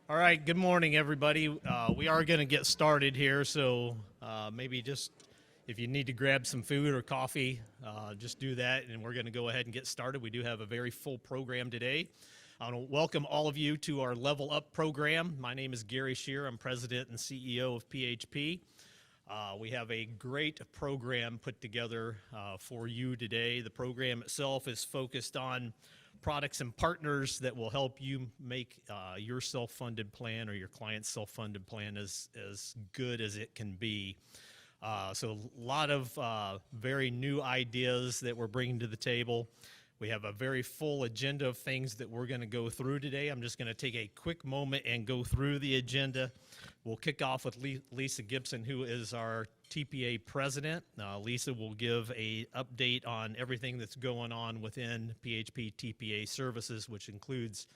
All right, good morning, everybody. We are going to get started here, so maybe just if you need to grab some food or coffee, just do that, and we're going to go ahead and get started. We do have a very full program today. I want to welcome all of you to our Level Up program. My name is Gary Shear. I'm President and CEO of PHP. We have a great program put together for you today. The program itself is focused on products and partners that will help you make your self-funded plan or your client's self-funded plan as good as it can be. So a lot of very new ideas that we're bringing to the table. We have a very full agenda of things that we're going to go through today. I'm just going to take a quick moment and go through the agenda. We'll kick off with Lisa Gibson, who is our TPA president. Lisa will give an update on everything that's going on within PHP TPA services, which includes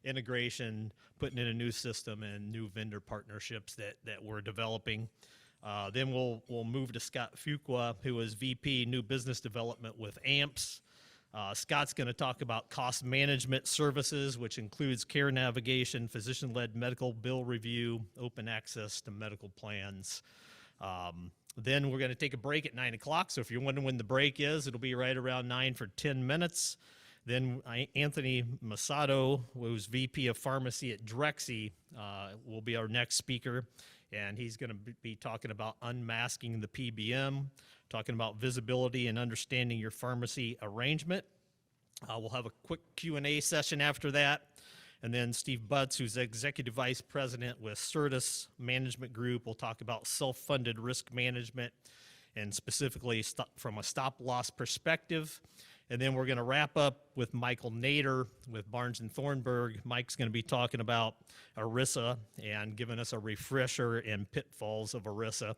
integration, putting in a new system, and new vendor partnerships that we're developing. Then we'll move to Scott Fuqua, who is VP New Business Development with AMPS. Scott's going to talk about cost management services, which includes care navigation, physician-led medical bill review, open access to medical plans. Then we're going to take a break at 9 o'clock. So if you're wondering when the break is, it'll be right around 9 for 10 minutes. Then Anthony Masato, who's VP of Pharmacy at Drexy, will be our next speaker. And he's going to be talking about unmasking the PBM, talking about visibility and understanding your pharmacy arrangement. We'll have a quick Q&A session after that. And then Steve Butts, who's Executive Vice President with Certus Management Group, will talk about self-funded risk management and specifically from a stop-loss perspective. And then we're going to wrap up with Michael Nader with Barnes & Thornburg. Mike's going to be talking about ERISA and giving us a refresher and pitfalls of ERISA.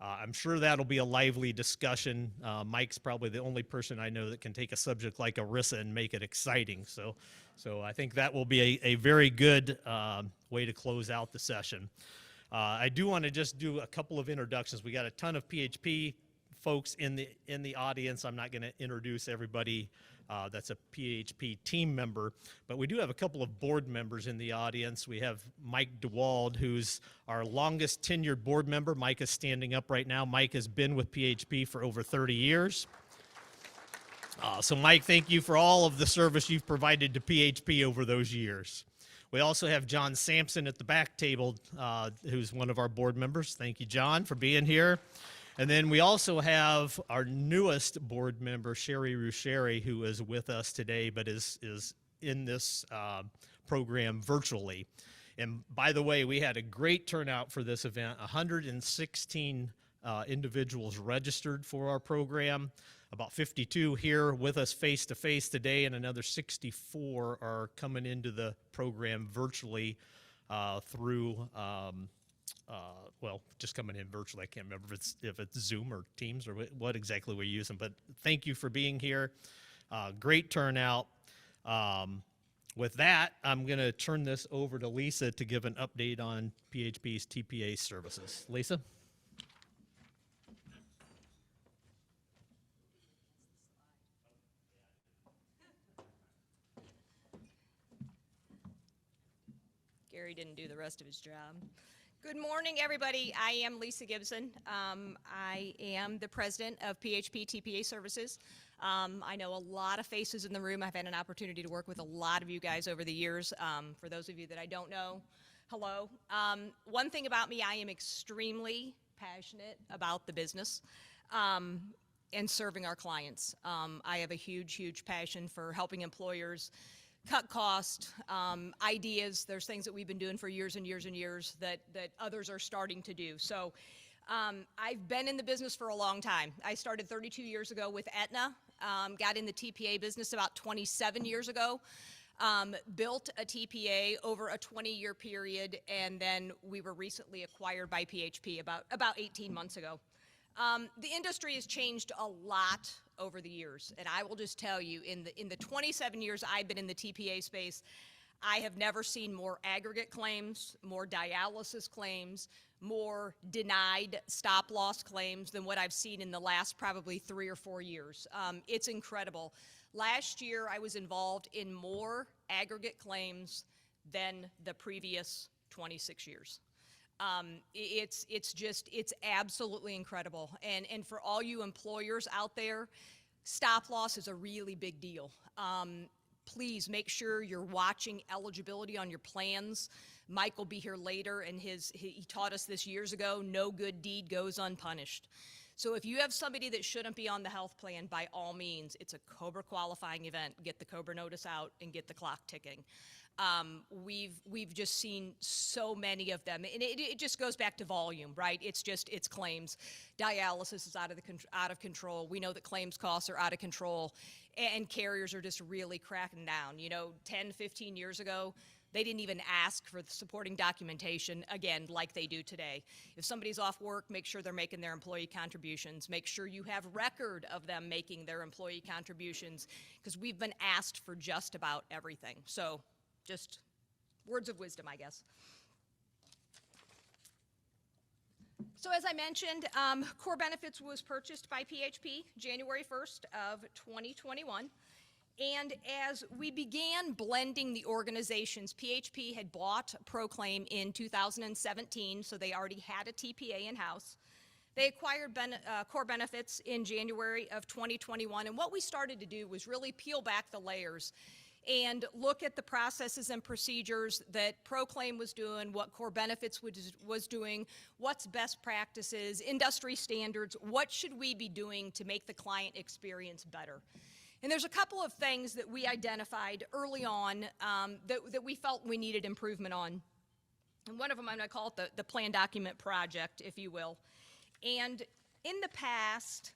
I'm sure that'll be a lively discussion. Mike's probably the only person I know that can take a subject like ERISA and make it exciting. So I think that will be a very good way to close out the session. I do want to just do a couple of introductions. We got a ton of PHP folks in the audience. I'm not going to introduce everybody that's a PHP team member, but we do have a couple of board members in the audience. We have Mike DeWald, who's our longest tenured board member. Mike is standing up right now. Mike has been with PHP for over 30 years. So Mike, thank you for all of the service you've provided to PHP over those years. We also have John Sampson at the back table, who's one of our board members. Thank you, John, for being here. And then we also have our newest board member, Sherry Rucheri, who is with us today, but is in this program virtually. And by the way, we had a great turnout for this event. 116 individuals registered for our program. About 52 here with us face-to-face today, and another 64 are coming into the program virtually through just coming in virtually. I can't remember if it's Zoom or Teams or what exactly we're using, but thank you for being here. Great turnout. With that, I'm going to turn this over to Lisa to give an update on PHP's TPA services. Lisa? Gary didn't do the rest of his job. Good morning, everybody. I am Lisa Gibson. I am the president of PHP TPA Services. I know a lot of faces in the room. I've had an opportunity to work with a lot of you guys over the years. For those of you that I don't know, hello. One thing about me, I am extremely passionate about the business and serving our clients. I have a huge, huge passion for helping employers cut cost, ideas. There's things that we've been doing for years and years and years that others are starting to do. So I've been in the business for a long time. I started 32 years ago with Aetna, got in the TPA business about 27 years ago, built a TPA over a 20-year period, and then we were recently acquired by PHP about 18 months ago. The industry has changed a lot over the years, and I will just tell you, in the 27 years I've been in the TPA space, I have never seen more aggregate claims, more dialysis claims, more denied stop-loss claims than what I've seen in the last probably 3 or 4 years. It's incredible. Last year, I was involved in more aggregate claims than the previous 26 years. It's absolutely incredible. And for all you employers out there, stop loss is a really big deal. Please make sure you're watching eligibility on your plans. Mike will be here later, and he taught us this years ago, no good deed goes unpunished. So if you have somebody that shouldn't be on the health plan, by all means, it's a COBRA qualifying event. Get the COBRA notice out and get the clock ticking. We've just seen so many of them, and it just goes back to volume, right? It's claims. Dialysis is out of control. We know that claims costs are out of control, and carriers are just really cracking down. 10, 15 years ago, they didn't even ask for the supporting documentation, again, like they do today. If somebody's off work, make sure they're making their employee contributions. Make sure you have record of them making their employee contributions, because we've been asked for just about everything. So just words of wisdom, I guess. So as I mentioned, Core Benefits was purchased by PHP January 1st of 2021. And as we began blending the organizations, PHP had bought Proclaim in 2017, so they already had a TPA in-house. They acquired Core Benefits in January of 2021, and what we started to do was really peel back the layers and look at the processes and procedures that Proclaim was doing, what Core Benefits was doing, what's best practices, industry standards, what should we be doing to make the client experience better. And there's a couple of things that we identified early on that we felt we needed improvement on. And one of them, I'm going to call it the plan document project, if you will. And in the past,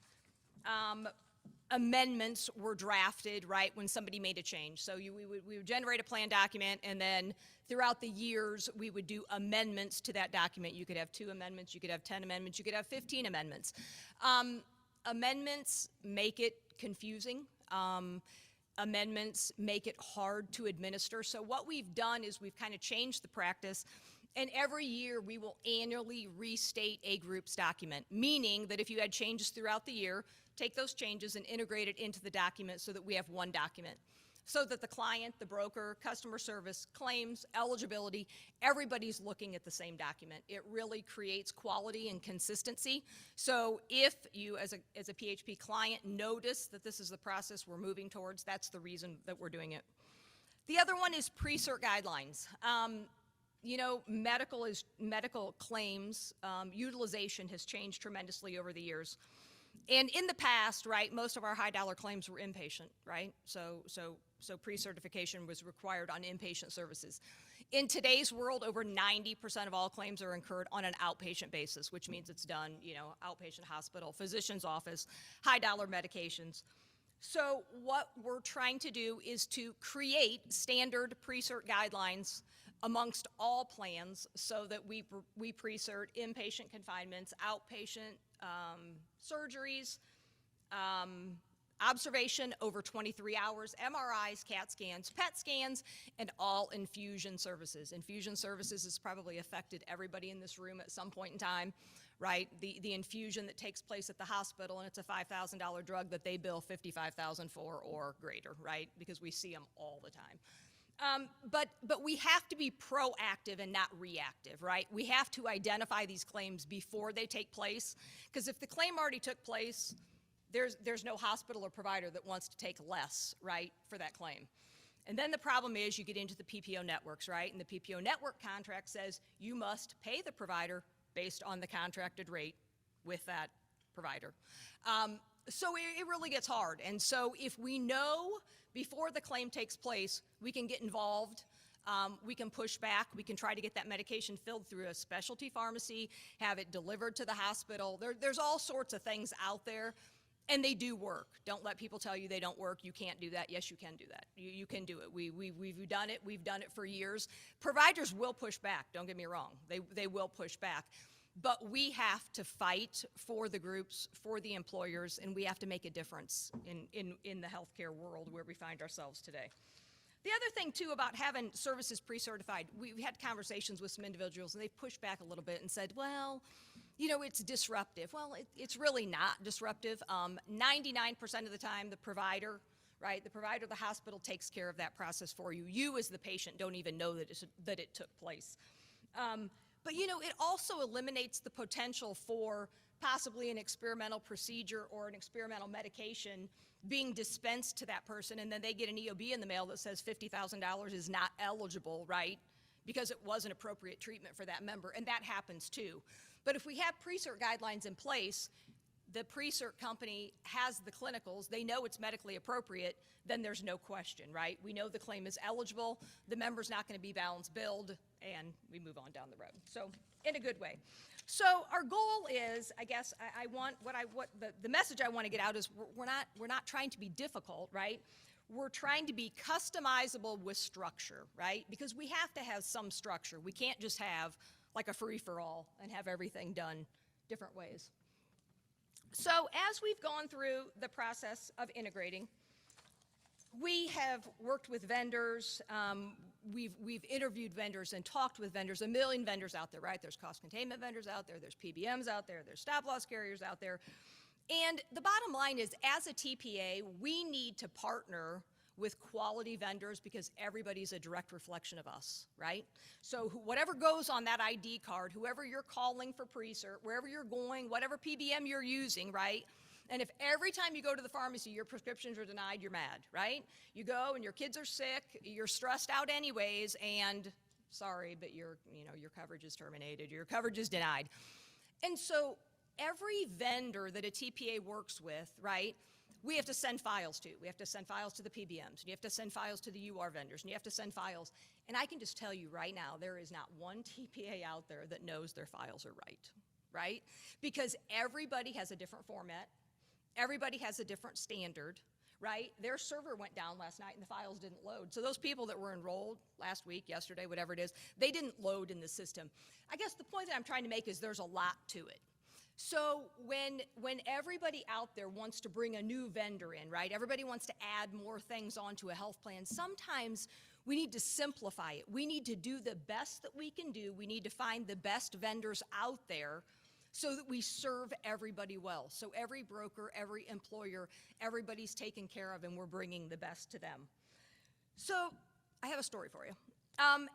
amendments were drafted, right, when somebody made a change. So we would generate a plan document, and then throughout the years, we would do amendments to that document. You could have 2 amendments, you could have 10 amendments, you could have 15 amendments. Amendments make it confusing. Amendments make it hard to administer. So what we've done is we've kind of changed the practice, and every year we will annually restate a group's document, meaning that if you had changes throughout the year, take those changes and integrate it into the document so that we have one document, so that the client, the broker, customer service, claims, eligibility, everybody's looking at the same document. It really creates quality and consistency. So if you, as a PHP client, notice that this is the process we're moving towards, that's the reason that we're doing it. The other one is Pre-Cert Guidelines. Medical claims utilization has changed tremendously over the years. And in the past, right, most of our high dollar claims were inpatient, right? So pre-certification was required on inpatient services. In today's world, over 90% of all claims are incurred on an outpatient basis, which means it's done, outpatient hospital, physician's office, high dollar medications. So what we're trying to do is to create standard pre-cert guidelines amongst all plans so that we pre-cert inpatient confinements, outpatient surgeries, observation over 23 hours, MRIs, CAT scans, PET scans, and all infusion services. Infusion services has probably affected everybody in this room at some point in time, right? The infusion that takes place at the hospital, and it's a $5,000 drug that they bill $55,000 for or greater, right? Because we see them all the time. But we have to be proactive and not reactive, right? We have to identify these claims before they take place, because if the claim already took place, there's no hospital or provider that wants to take less, right, for that claim. And then the problem is you get into the PPO networks, right? And the PPO network contract says you must pay the provider based on the contracted rate with that provider. So it really gets hard. And so if we know before the claim takes place, we can get involved, we can push back, we can try to get that medication filled through a specialty pharmacy, have it delivered to the hospital. There's all sorts of things out there, and they do work. Don't let people tell you they don't work. You can't do that. Yes, you can do that. You can do it. We've done it. We've done it for years. Providers will push back. Don't get me wrong. They will push back. But we have to fight for the groups, for the employers, and we have to make a difference in the healthcare world where we find ourselves today. The other thing, too, about having services pre-certified, we had conversations with some individuals, and they pushed back a little bit and said, well, it's disruptive. Well, it's really not disruptive. 99% of the time, the provider, right, the hospital takes care of that process for you. You, as the patient, don't even know that it took place. But you know, it also eliminates the potential for possibly an experimental procedure or an experimental medication being dispensed to that person, and then they get an EOB in the mail that says $50,000 is not eligible, right? Because it wasn't appropriate treatment for that member, and that happens too. But if we have pre-cert guidelines in place, the pre-cert company has the clinicals, they know it's medically appropriate, then there's no question, right? We know the claim is eligible, the member's not going to be balance billed, and we move on down the road. So, in a good way. So our goal is, I guess, the message I want to get out is we're not trying to be difficult, right? We're trying to be customizable with structure, right? Because we have to have some structure. We can't just have like a free-for-all and have everything done different ways. So as we've gone through the process of integrating, we have worked with vendors, we've interviewed vendors and talked with vendors, a million vendors out there, right? There's cost containment vendors out there, there's PBMs out there, there's stop-loss carriers out there. And the bottom line is, as a TPA, we need to partner with quality vendors because everybody's a direct reflection of us, right? So whatever goes on that ID card, whoever you're calling for pre-cert, wherever you're going, whatever PBM you're using, right? And if every time you go to the pharmacy, your prescriptions are denied, you're mad, right? You go and your kids are sick, you're stressed out anyways, and sorry, but your coverage is terminated, your coverage is denied. And so every vendor that a TPA works with, right, we have to send files to. We have to send files to the PBMs, and you have to send files to the UR vendors, and you have to send files. And I can just tell you right now, there is not one TPA out there that knows their files are right? Because everybody has a different format. Everybody has a different standard, right? Their server went down last night and the files didn't load. So those people that were enrolled last week, yesterday, whatever it is, they didn't load in the system. I guess the point that I'm trying to make is there's a lot to it. So when everybody out there wants to bring a new vendor in, right? Everybody wants to add more things onto a health plan. Sometimes we need to simplify it. We need to do the best that we can do. We need to find the best vendors out there so that we serve everybody well. So every broker, every employer, everybody's taken care of and we're bringing the best to them. So I have a story for you.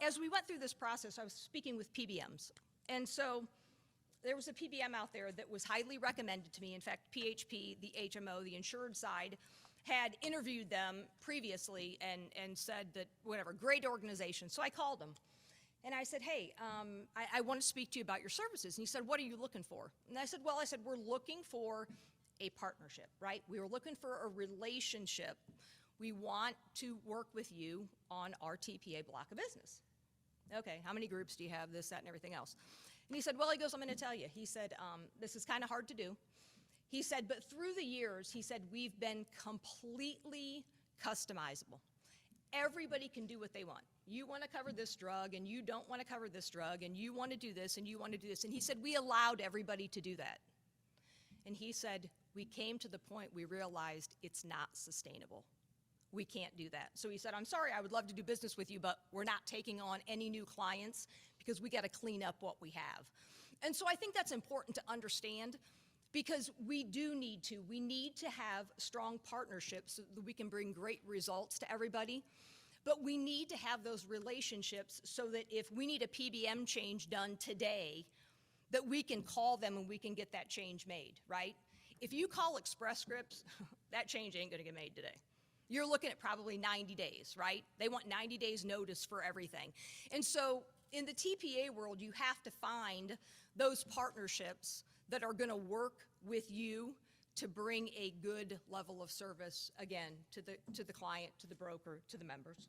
As we went through this process, I was speaking with PBMs. And so there was a PBM out there that was highly recommended to me. In fact, PHP, the HMO, the insured side, had interviewed them previously and said that, whatever, great organization. So I called them. And I said, hey, I want to speak to you about your services. And he said, what are you looking for? And I said, well, we're looking for a partnership, right? We were looking for a relationship. We want to work with you on our TPA block of business. Okay, how many groups do you have, this, that, and everything else? And he said, well, he goes, I'm going to tell you. He said, this is kind of hard to do. He said, but through the years, he said, we've been completely customizable. Everybody can do what they want. You want to cover this drug, and you don't want to cover this drug, and you want to do this, and you want to do this. And he said, we allowed everybody to do that. And he said, we came to the point we realized it's not sustainable. We can't do that. So he said, I'm sorry, I would love to do business with you, but we're not taking on any new clients because we got to clean up what we have. And so I think that's important to understand because we need to have strong partnerships so that we can bring great results to everybody. But we need to have those relationships so that if we need a PBM change done today, that we can call them and we can get that change made, right? If you call Express Scripts, that change ain't gonna get made today. You're looking at probably 90 days, right? They want 90 days notice for everything. And so in the TPA world, you have to find those partnerships that are gonna work with you to bring a good level of service, again, to the client, to the broker, to the members.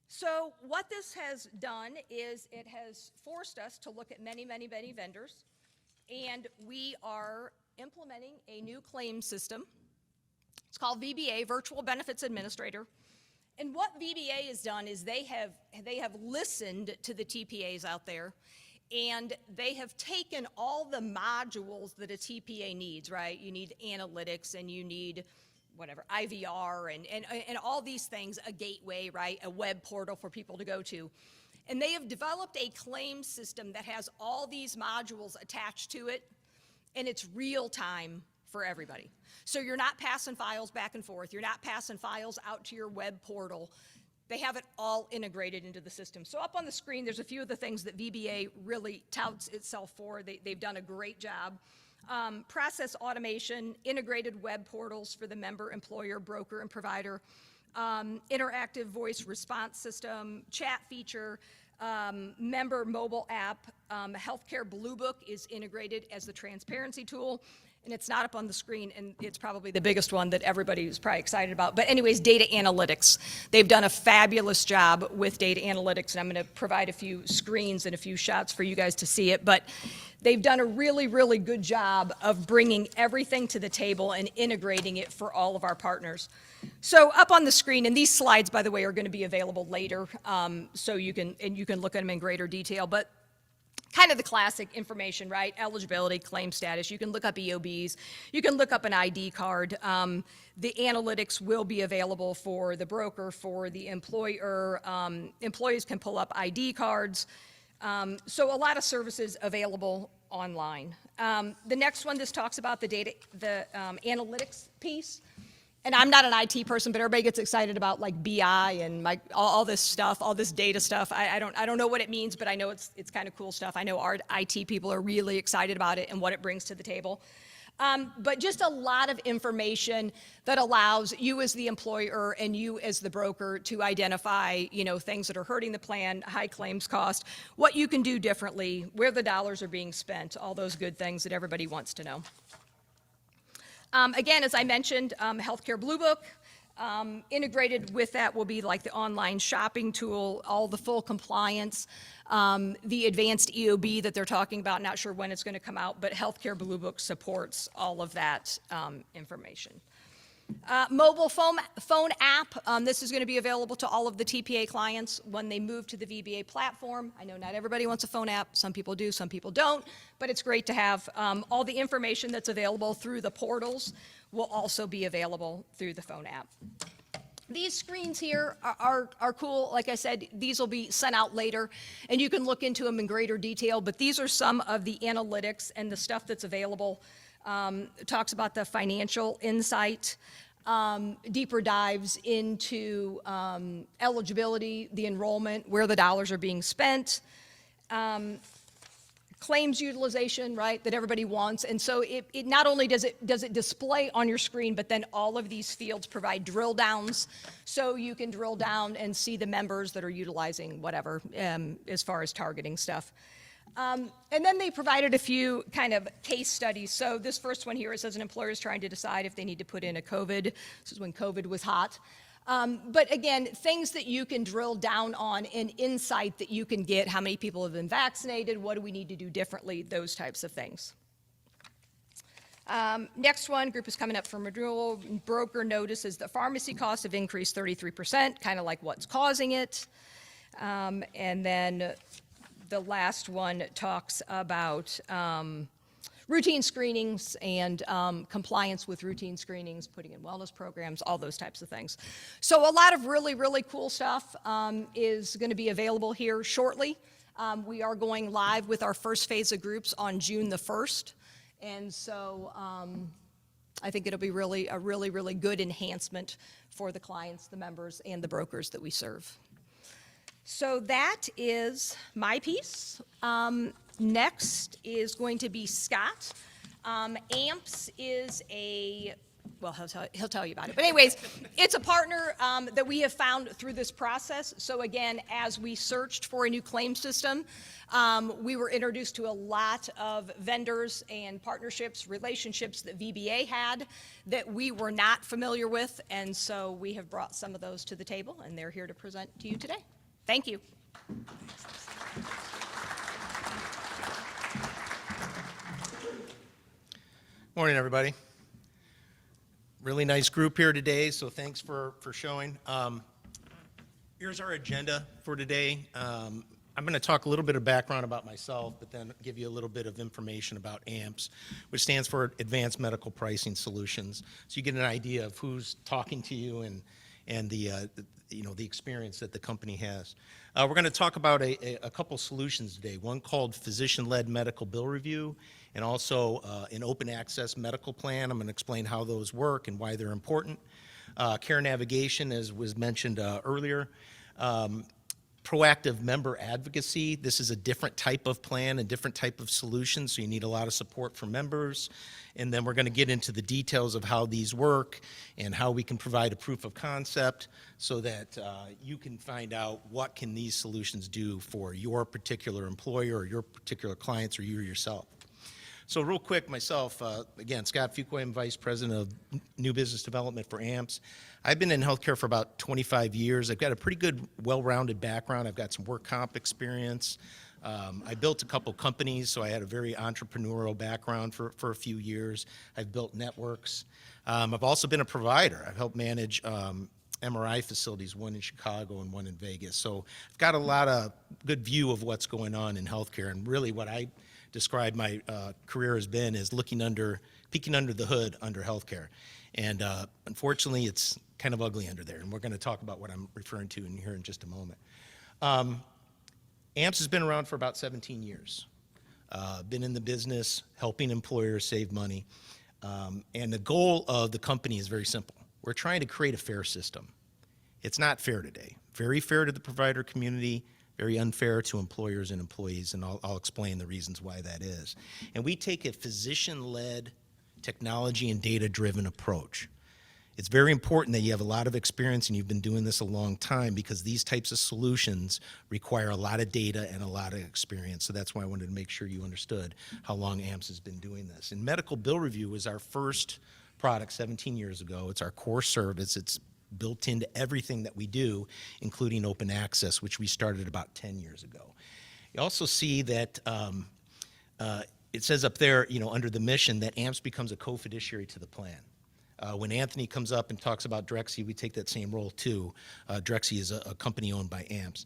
So what this has done is it has forced us to look at many, many, many vendors, and we are implementing a new claim system. It's called VBA, Virtual Benefits Administrator. And what VBA has done is they have listened to the TPAs out there, and they have taken all the modules that a TPA needs, right? You need analytics, and you need whatever, IVR, and all these things, a gateway, right? A web portal for people to go to. And they have developed a claim system that has all these modules attached to it, and it's real time for everybody. So you're not passing files back and forth. You're not passing files out to your web portal. They have it all integrated into the system. So up on the screen, there's a few of the things that VBA really touts itself for. They've done a great job. Process automation, integrated web portals for the member, employer, broker, and provider, interactive voice response system, chat feature, member mobile app, Healthcare Blue Book is integrated as the transparency tool. And it's not up on the screen, and it's probably the biggest one that everybody is probably excited about. But anyways, data analytics. They've done a fabulous job with data analytics, and I'm going to provide a few screens and a few shots for you guys to see it. But they've done a really, really good job of bringing everything to the table and integrating it for all of our partners. So up on the screen, and these slides, by the way, are going to be available later, so you can look at them in greater detail. But kind of the classic information, right? Eligibility, claim status. You can look up EOBs. You can look up an ID card. The analytics will be available for the broker, for the employer. Employees can pull up ID cards. So a lot of services available online. The next one, this talks about the data, the analytics piece. And I'm not an IT person, but everybody gets excited about like BI and all this stuff, all this data stuff. I don't know what it means, but I know it's kind of cool stuff. I know our IT people are really excited about it and what it brings to the table. But just a lot of information that allows you as the employer and you as the broker to identify, things that are hurting the plan, high claims cost, what you can do differently, where the dollars are being spent, all those good things that everybody wants to know. Again, as I mentioned, Healthcare Blue Book. Integrated with that will be like the online shopping tool, all the full compliance, the advanced EOB that they're talking about, not sure when it's going to come out, but Healthcare Blue Book supports all of that information. Mobile phone app, this is going to be available to all of the TPA clients when they move to the VBA platform. I know not everybody wants a phone app. Some people do, some people don't, but it's great to have. All the information that's available through the portals will also be available through the phone app. These screens here are cool. Like I said, these will be sent out later, and you can look into them in greater detail, but these are some of the analytics and the stuff that's available. It talks about the financial insight, deeper dives into eligibility, the enrollment, where the dollars are being spent, claims utilization, right, that everybody wants. And so it not only does it display on your screen, but then all of these fields provide drill downs, so you can drill down and see the members that are utilizing whatever as far as targeting stuff. And then they provided a few kind of case studies. So this first one here, it says an employer is trying to decide if they need to put in a COVID. This is when COVID was hot. But again, things that you can drill down on and insight that you can get, how many people have been vaccinated, what do we need to do differently, those types of things. Next one, group is coming up for renewal. Broker notices that pharmacy costs have increased 33%, kind of like what's causing it. And then the last one talks about routine screenings and compliance with routine screenings, putting in wellness programs, all those types of things. So a lot of really, really cool stuff is going to be available here shortly. We are going live with our first phase of groups on June the 1st. And so I think it'll be a really good enhancement for the clients, the members, and the brokers that we serve. So that is my piece. Next is going to be Scott. AMPS is well, he'll tell you about it. But anyways, it's a partner that we have found through this process. So again, as we searched for a new claim system, we were introduced to a lot of vendors and partnerships, relationships that VBA had that we were not familiar with. And so we have brought some of those to the table, and they're here to present to you today. Thank you. Morning, everybody. Really nice group here today, so thanks for showing. Here's our agenda for today. I'm going to talk a little bit of background about myself, but then give you a little bit of information about AMPS, which stands for Advanced Medical Pricing Solutions, so you get an idea of who's talking to you and the experience that the company has. We're going to talk about a couple solutions today, one called Physician-Led Medical Bill Review, and also an open access medical plan. I'm going to explain how those work and why they're important. Care navigation, as was mentioned earlier. Proactive member advocacy. This is a different type of plan, a different type of solution, so you need a lot of support from members. And then we're going to get into the details of how these work and how we can provide a proof of concept so that you can find out what can these solutions do for your particular employer or your particular clients or you yourself. So real quick, myself, again, Scott Fuqua, I'm Vice President of New Business Development for AMPS. I've been in healthcare for about 25 years. I've got a pretty good, well-rounded background. I've got some work comp experience. I built a couple companies, so I had a very entrepreneurial background for a few years. I've built networks. I've also been a provider. I've helped manage MRI facilities, one in Chicago and one in Vegas. So I've got a lot of good view of what's going on in healthcare, and really what I describe my career has been is peeking under the hood under healthcare. And unfortunately, it's kind of ugly under there, and we're going to talk about what I'm referring to in here in just a moment. AMPS has been around for about 17 years. Been in the business helping employers save money. And the goal of the company is very simple. We're trying to create a fair system. It's not fair today. Very fair to the provider community, very unfair to employers and employees, and I'll explain the reasons why that is. And we take a physician-led, technology and data-driven approach. It's very important that you have a lot of experience and you've been doing this a long time, because these types of solutions require a lot of data and a lot of experience. So that's why I wanted to make sure you understood how long AMPS has been doing this. And medical bill review was our first product 17 years ago. It's our core service. It's built into everything that we do, including open access, which we started about 10 years ago. You also see that it says up there, under the mission, that AMPS becomes a co-fiduciary to the plan. When Anthony comes up and talks about Drexy, we take that same role too. Drexy is a company owned by AMPS.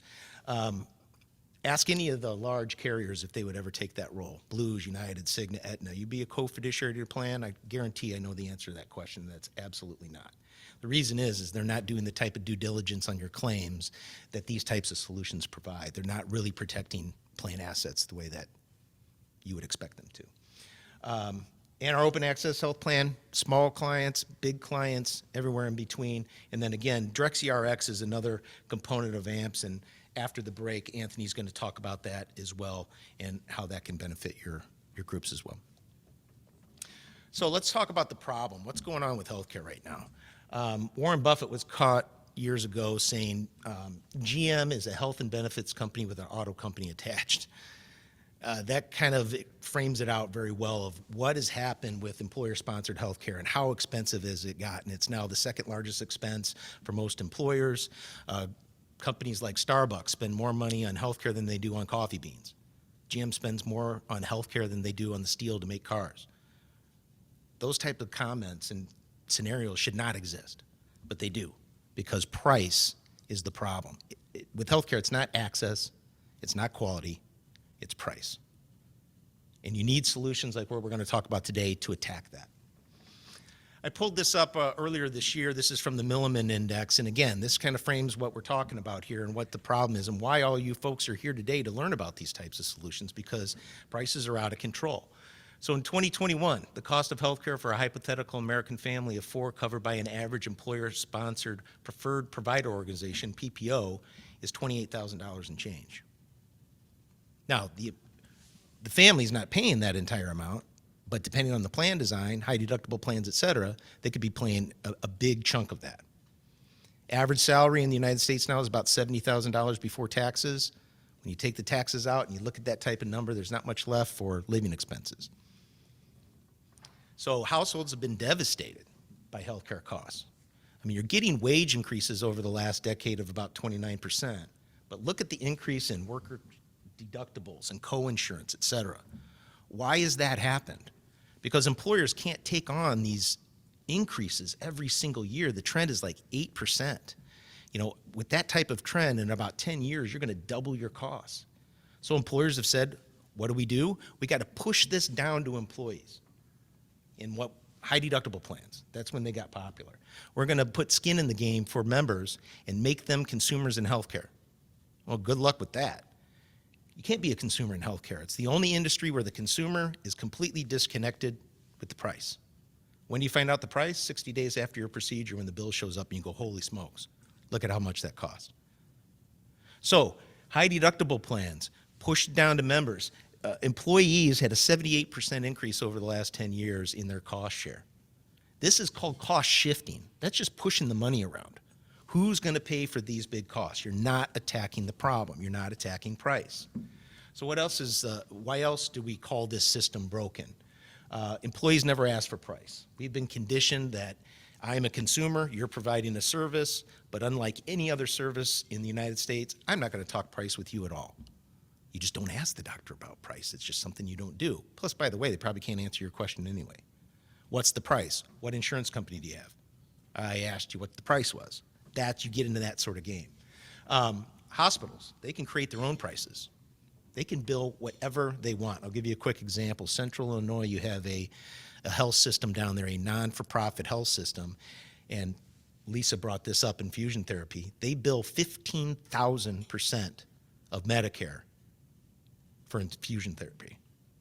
Ask any of the large carriers if they would ever take that role. Blues, United, Cigna, Aetna. You'd be a co-fiduciary to your plan? I guarantee I know the answer to that question. That's absolutely not. The reason is they're not doing the type of due diligence on your claims that these types of solutions provide. They're not really protecting plan assets the way that you would expect them to. And our open access health plan, small clients, big clients, everywhere in between. And then again, Drexy RX is another component of AMPS, and after the break, Anthony's going to talk about that as well and how that can benefit your groups as well. So let's talk about the problem. What's going on with healthcare right now? Warren Buffett was caught years ago saying GM is a health and benefits company with an auto company attached. That kind of frames it out very well of what has happened with employer-sponsored healthcare and how expensive has it gotten. It's now the second largest expense for most employers. Companies like Starbucks spend more money on healthcare than they do on coffee beans. GM spends more on healthcare than they do on the steel to make cars. Those type of comments and scenarios should not exist, but they do, because price is the problem. With healthcare, it's not access, it's not quality, it's price. And you need solutions like what we're going to talk about today to attack that. I pulled this up earlier this year. This is from the Milliman Index. And again, this kind of frames what we're talking about here and what the problem is and why all you folks are here today to learn about these types of solutions, because prices are out of control. So in 2021, the cost of healthcare for a hypothetical American family of four covered by an average employer-sponsored preferred provider organization, PPO, is $28,000 and change. Now, the family's not paying that entire amount, but depending on the plan design, high deductible plans, et cetera, they could be paying a big chunk of that. Average salary in the United States now is about $70,000 before taxes. When you take the taxes out and you look at that type of number, there's not much left for living expenses. So households have been devastated by healthcare costs. I mean, you're getting wage increases over the last decade of about 29%, but look at the increase in worker deductibles and co-insurance, et cetera. Why has that happened? Because employers can't take on these increases every single year. The trend is like 8%. With that type of trend, in about 10 years, you're going to double your costs. So employers have said, what do? We got to push this down to employees. In what high deductible plans? That's when they got popular. We're going to put skin in the game for members and make them consumers in healthcare. Well, good luck with that. You can't be a consumer in healthcare. It's the only industry where the consumer is completely disconnected with the price. When do you find out the price? 60 days after your procedure, when the bill shows up and you go, holy smokes, look at how much that cost. So high deductible plans pushed down to members. Employees had a 78% increase over the last 10 years in their cost share. This is called cost shifting. That's just pushing the money around. Who's going to pay for these big costs? You're not attacking the problem. You're not attacking price. So what else is, why else do we call this system broken? Employees never ask for price. We've been conditioned that I'm a consumer, you're providing a service, but unlike any other service in the United States, I'm not going to talk price with you at all. You just don't ask the doctor about price. It's just something you don't do. Plus, by the way, they probably can't answer your question anyway. What's the price? What insurance company do you have? I asked you what the price was. You get into that sort of game. Hospitals, they can create their own prices. They can bill whatever they want. I'll give you a quick example. Central Illinois, you have a health system down there, a non-for-profit health system, and Lisa brought this up, infusion therapy. They bill 15,000% of Medicare for infusion therapy.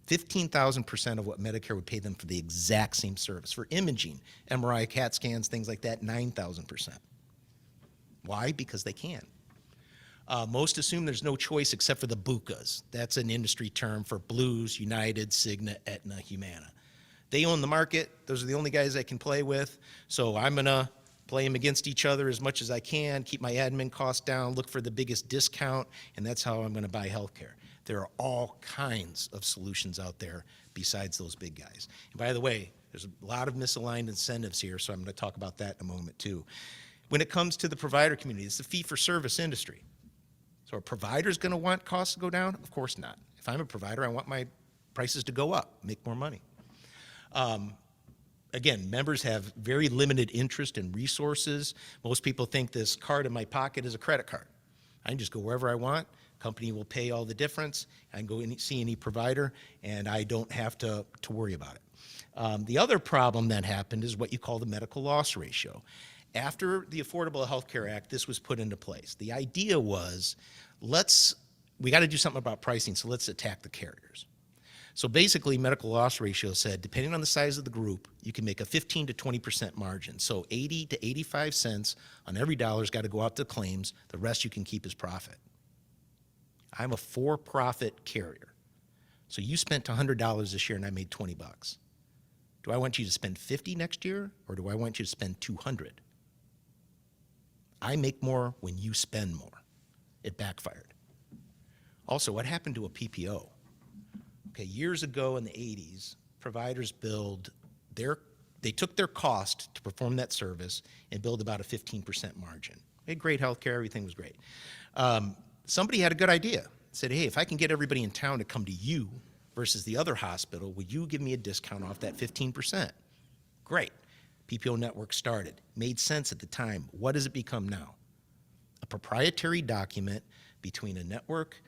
15,000% of what Medicare would pay them for the exact same service. For imaging, MRI, CAT scans, things like that, 9,000%. Why? Because they can. Most assume there's no choice except for the BUCAs. That's an industry term for Blues, United, Cigna, Aetna, Humana. They own the market. Those are the only guys I can play with. So I'm going to play them against each other as much as I can, keep my admin costs down, look for the biggest discount, and that's how I'm going to buy healthcare. There are all kinds of solutions out there besides those big guys. And by the way, there's a lot of misaligned incentives here, so I'm going to talk about that in a moment too. When it comes to the provider community, it's the fee-for-service industry. So are providers going to want costs to go down? Of course not. If I'm a provider, I want my prices to go up, make more money. Again, members have very limited interest and resources. Most people think this card in my pocket is a credit card. I can just go wherever I want. Company will pay all the difference. I can go see any provider, and I don't have to worry about it. The other problem that happened is what you call the medical loss ratio. After the Affordable Health Care Act, this was put into place. The idea was, we got to do something about pricing, so let's attack the carriers. So basically, medical loss ratio said, depending on the size of the group, you can make a 15 to 20% margin. So 80 to 85 cents on every dollar's got to go out to claims. The rest you can keep as profit. I'm a for-profit carrier. So you spent $100 this year and I made 20 bucks. Do I want you to spend 50 next year, or do I want you to spend 200? I make more when you spend more. It backfired. Also, what happened to a PPO? Okay, years ago in the 80s, providers they took their cost to perform that service and billed about a 15% margin. They had great health care, everything was great. Somebody had a good idea. Said, hey, if I can get everybody in town to come to you versus the other hospital, will you give me a discount off that 15%? Great. PPO network started. Made sense at the time. What does it become now? A proprietary document between a network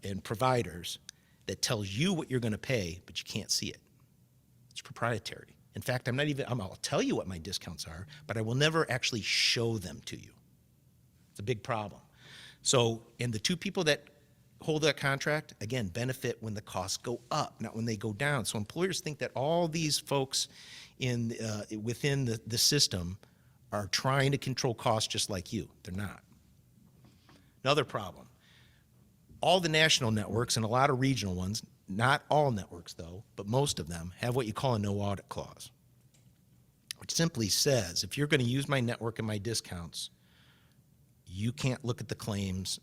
and providers that tells you what you're going to pay, but you can't see it. It's proprietary. In fact, I'll tell you what my discounts are, but I will never actually show them to you. It's a big problem. So, and the two people that hold that contract, again, benefit when the costs go up, not when they go down. So employers think that all these folks within the system are trying to control costs just like you. They're not. Another problem. All the national networks and a lot of regional ones, not all networks though, but most of them, have what you call a no audit clause, which simply says if you're going to use my network and my discounts, you can't look at the claims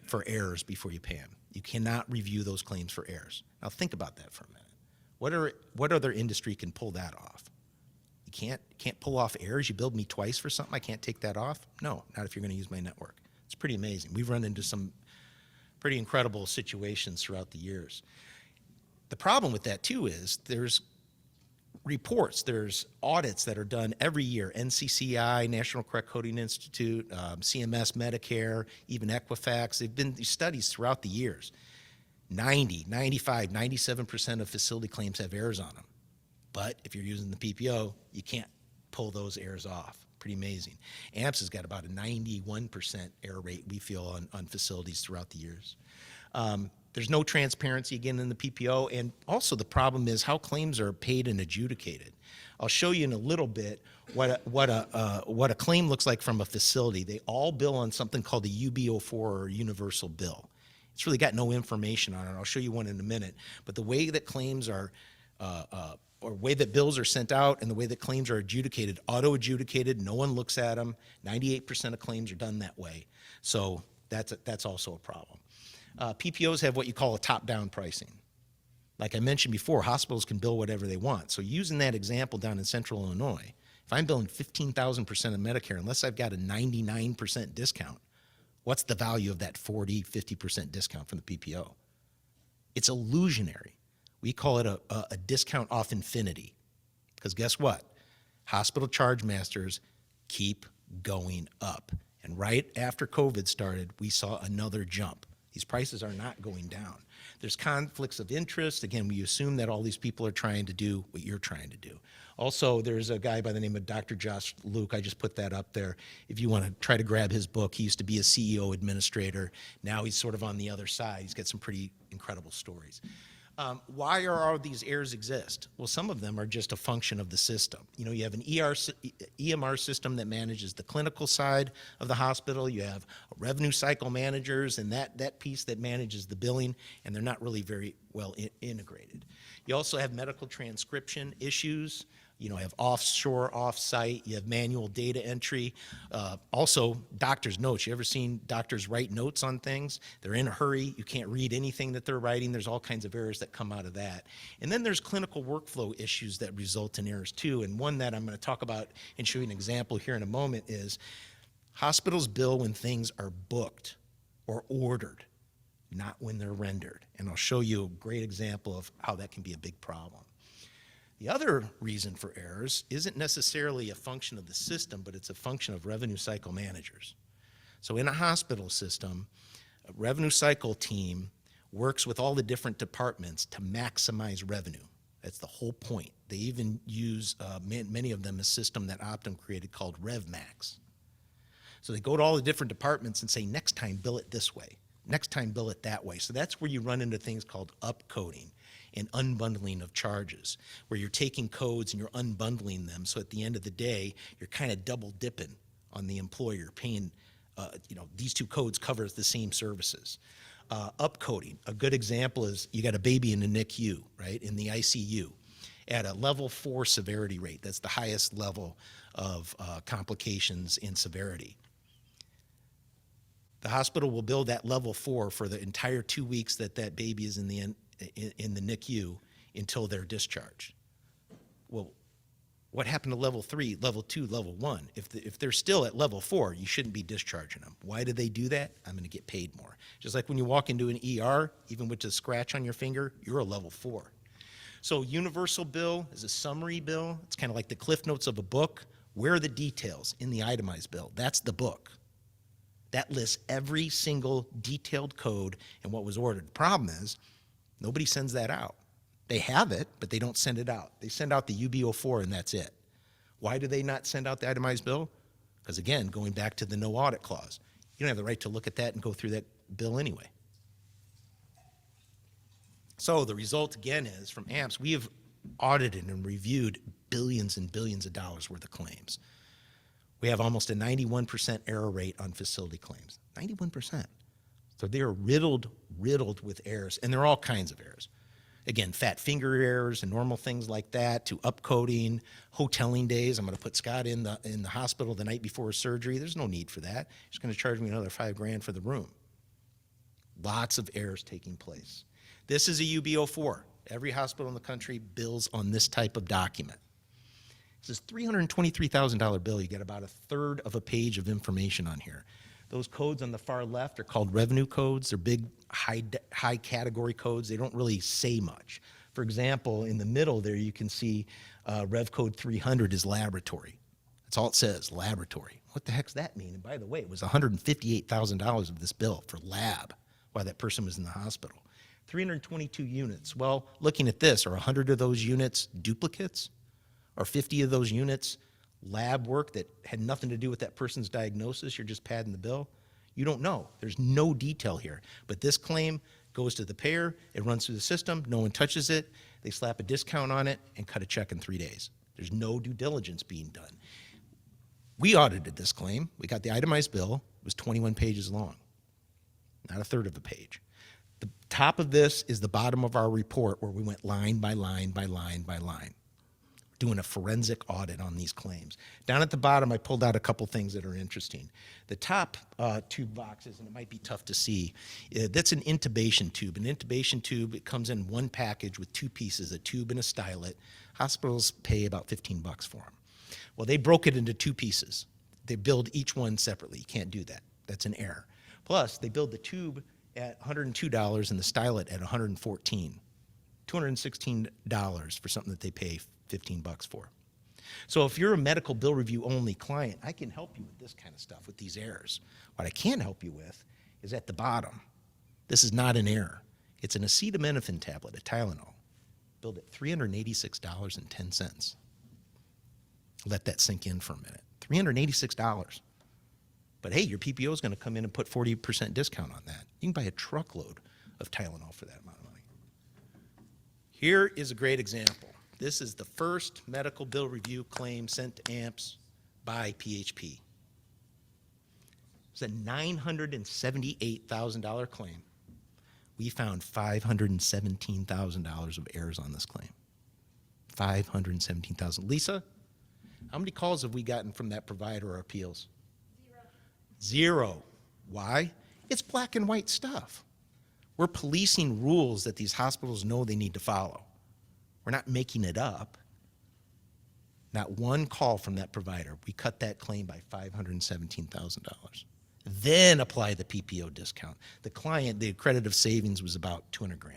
for errors before you pay them. You cannot review those claims for errors. Now think about that for a minute. What other industry can pull that off? You can't pull off errors. You billed me twice for something, I can't take that off? No, not if you're going to use my network. It's pretty amazing. We've run into some pretty incredible situations throughout the years. The problem with that too is there's reports, there's audits that are done every year, NCCI, National Correct Coding Institute, CMS, Medicare, even Equifax. They've been these studies throughout the years. 90, 95, 97% of facility claims have errors on them. But if you're using the PPO, you can't pull those errors off. Pretty amazing. AMPS has got about a 91% error rate, we feel, on facilities throughout the years. There's no transparency, again, in the PPO, and also the problem is how claims are paid and adjudicated. I'll show you in a little bit what a claim looks like from a facility. They all bill on something called a UB04 or universal bill. It's really got no information on it. I'll show you one in a minute. But the way that claims are, or way that bills are sent out and the way that claims are adjudicated, auto-adjudicated, no one looks at them. 98% of claims are done that way. So that's also a problem. PPOs have what you call a top-down pricing. Like I mentioned before, hospitals can bill whatever they want. So using that example down in central Illinois, if I'm billing 15,000% of Medicare, unless I've got a 99% discount, what's the value of that 40, 50% discount from the PPO? It's illusionary. We call it a discount off infinity. Because guess what? Hospital charge masters keep going up. And right after COVID started, we saw another jump. These prices are not going down. There's conflicts of interest. Again, we assume that all these people are trying to do what you're trying to do. Also, there's a guy by the name of Dr. Josh Luke. I just put that up there. If you want to try to grab his book, he used to be a CEO administrator. Now he's sort of on the other side. He's got some pretty incredible stories. Why are all these errors exist? Well, some of them are just a function of the system. You know, you have an EMR system that manages the clinical side of the hospital. You have revenue cycle managers and that piece that manages the billing, and they're not really very well integrated. You also have medical transcription issues. You know, have offshore, offsite, you have manual data entry. Also, doctors' notes. You ever seen doctors write notes on things? They're in a hurry. You can't read anything that they're writing. There's all kinds of errors that come out of that. And then there's clinical workflow issues that result in errors too. And one that I'm going to talk about and show you an example here in a moment is hospitals bill when things are booked or ordered, not when they're rendered. And I'll show you a great example of how that can be a big problem. The other reason for errors isn't necessarily a function of the system, but it's a function of revenue cycle managers. So in a hospital system, a revenue cycle team works with all the different departments to maximize revenue. That's the whole point. They even use, many of them, a system that Optum created called RevMax. So they go to all the different departments and say, next time bill it this way, next time bill it that way. So that's where you run into things called upcoding and unbundling of charges, where you're taking codes and you're unbundling them. So at the end of the day, you're kind of double dipping on the employer, paying, these two codes cover the same services. Upcoding, a good example is you got a baby in the NICU, right, in the ICU, at a level 4 severity rate. That's the highest level of complications in severity. The hospital will bill that level 4 for the entire 2 weeks that that baby is in the NICU until they're discharged. Well, what happened to level 3, level 2, level 1? If they're still at level 4, you shouldn't be discharging them. Why do they do that? I'm going to get paid more. Just like when you walk into an ER, even with a scratch on your finger, you're a level 4. So universal bill is a summary bill. It's kind of like the cliff notes of a book. Where are the details in the itemized bill? That's the book. That lists every single detailed code and what was ordered. The problem is, nobody sends that out. They have it, but they don't send it out. They send out the UB04 and that's it. Why do they not send out the itemized bill? Because again, going back to the no audit clause, you don't have the right to look at that and go through that bill anyway. So the result again is from AMPS, we have audited and reviewed billions and billions of dollars worth of claims. We have almost a 91% error rate on facility claims, 91%. So they are riddled with errors, and there are all kinds of errors. Again, fat finger errors and normal things like that, to upcoding, hoteling days. I'm going to put Scott in the hospital the night before surgery. There's no need for that. He's going to charge me another $5,000 for the room. Lots of errors taking place. This is a UB04. Every hospital in the country bills on this type of document. This is a $323,000 bill. You get about a third of a page of information on here. Those codes on the far left are called revenue codes. They're big, high category codes. They don't really say much. For example, in the middle there, you can see Rev Code 300 is laboratory. That's all it says, laboratory. What the heck's that mean? And by the way, it was $158,000 of this bill for lab while that person was in the hospital. 322 units. Well, looking at this, are 100 of those units duplicates? Or 50 of those units lab work that had nothing to do with that person's diagnosis? You're just padding the bill? You don't know. There's no detail here. But this claim goes to the payer, it runs through the system, no one touches it, they slap a discount on it and cut a check in 3 days. There's no due diligence being done. We audited this claim. We got the itemized bill. It was 21 pages long, not a third of a page. The top of this is the bottom of our report where we went line by line by line by line, doing a forensic audit on these claims. Down at the bottom, I pulled out a couple things that are interesting. The top two boxes, and it might be tough to see, that's an intubation tube. An intubation tube, it comes in one package with two pieces, a tube and a stylet. Hospitals pay about $15 for them. Well, they broke it into two pieces. They billed each one separately. You can't do that. That's an error. Plus, they billed the tube at $102 and the stylet at $114. $216 for something that they pay $15 for. So if you're a medical bill review only client, I can help you with this kind of stuff, with these errors. What I can't help you with is at the bottom. This is not an error. It's an acetaminophen tablet, a Tylenol, billed at $386.10. Let that sink in for a minute. $386. But hey, your PPO is going to come in and put 40% discount on that. You can buy a truckload of Tylenol for that amount of money. Here is a great example. This is the first medical bill review claim sent to AMPS by PHP. It's a $978,000 claim. We found $517,000 of errors on this claim. $517,000. Lisa, how many calls have we gotten from that provider or appeals? Zero. Why? It's black and white stuff. We're policing rules that these hospitals know they need to follow. We're not making it up. Not one call from that provider. We cut that claim by $517,000. Then apply the PPO discount. The client, the accredited savings was about $200,000.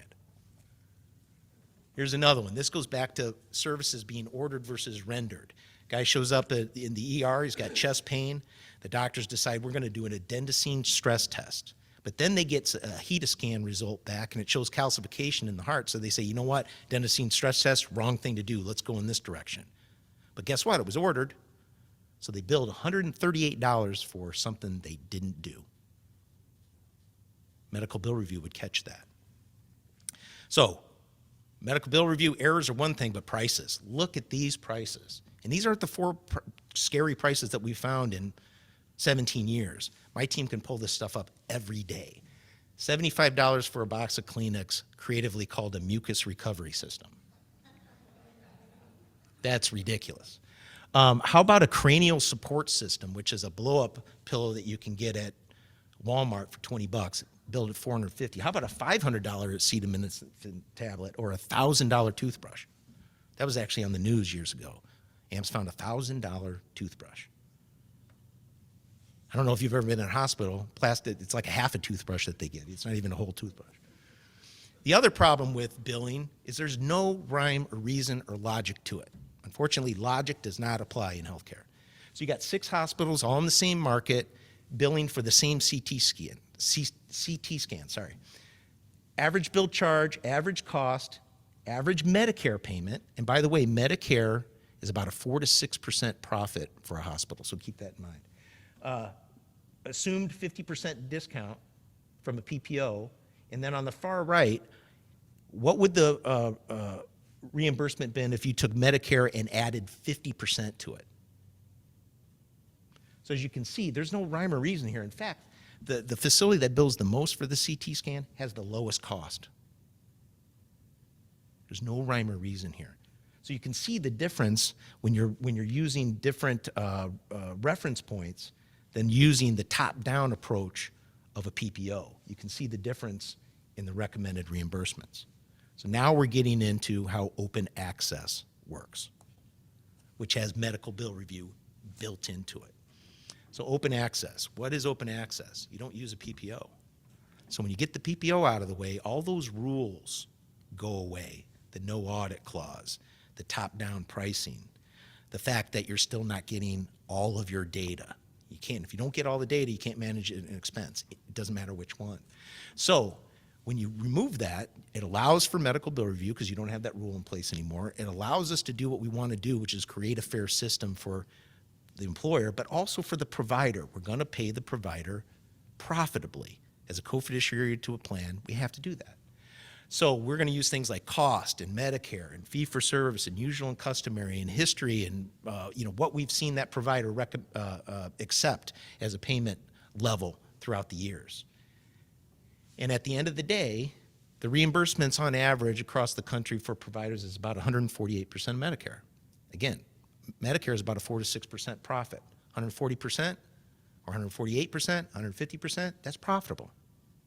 Here's another one. This goes back to services being ordered versus rendered. Guy shows up in the ER, he's got chest pain. The doctors decide we're going to do an adenosine stress test. But then they get a HETA scan result back, and it shows calcification in the heart. So they say, you know what, adenosine stress test, wrong thing to do. Let's go in this direction. But guess what? It was ordered. So they billed $138 for something they didn't do. Medical bill review would catch that. So medical bill review errors are one thing, but prices. Look at these prices. And these aren't the four scary prices that we found in 17 years. My team can pull this stuff up every day. $75 for a box of Kleenex, creatively called a mucus recovery system. That's ridiculous. How about a cranial support system, which is a blow-up pillow that you can get at Walmart for $20, billed at $450. How about a $500 acetaminophen tablet or a $1,000 toothbrush? That was actually on the news years ago. AMPS found a $1,000 toothbrush. I don't know if you've ever been in a hospital. Plastic, it's like a half a toothbrush that they give you. It's not even a whole toothbrush. The other problem with billing is there's no rhyme or reason or logic to it. Unfortunately, logic does not apply in healthcare. So you got 6 hospitals all in the same market billing for the same CT scan. Average bill charge, average cost, average Medicare payment. And by the way, Medicare is about a 4 to 6% profit for a hospital, so keep that in mind. Assumed 50% discount from a PPO, and then on the far right, what would the reimbursement been if you took Medicare and added 50% to it? So as you can see, there's no rhyme or reason here. In fact, the facility that bills the most for the CT scan has the lowest cost. There's no rhyme or reason here. So you can see the difference when you're using different reference points than using the top-down approach of a PPO. You can see the difference in the recommended reimbursements. So now we're getting into how open access works, which has medical bill review built into it. So open access, what is open access? You don't use a PPO. So when you get the PPO out of the way, all those rules go away. The no audit clause, the top-down pricing, the fact that you're still not getting all of your data. You can't, if you don't get all the data, you can't manage an expense. It doesn't matter which one. So when you remove that, it allows for medical bill review because you don't have that rule in place anymore. It allows us to do what we want to do, which is create a fair system for the employer, but also for the provider. We're going to pay the provider profitably. As a co-fiduciary to a plan, we have to do that. So we're going to use things like cost and Medicare and fee-for-service and usual and customary and history and what we've seen that provider accept as a payment level throughout the years. And at the end of the day, the reimbursements on average across the country for providers is about 148% Medicare. Again, Medicare is about a 4 to 6% profit. 140% or 148%, 150%, that's profitable,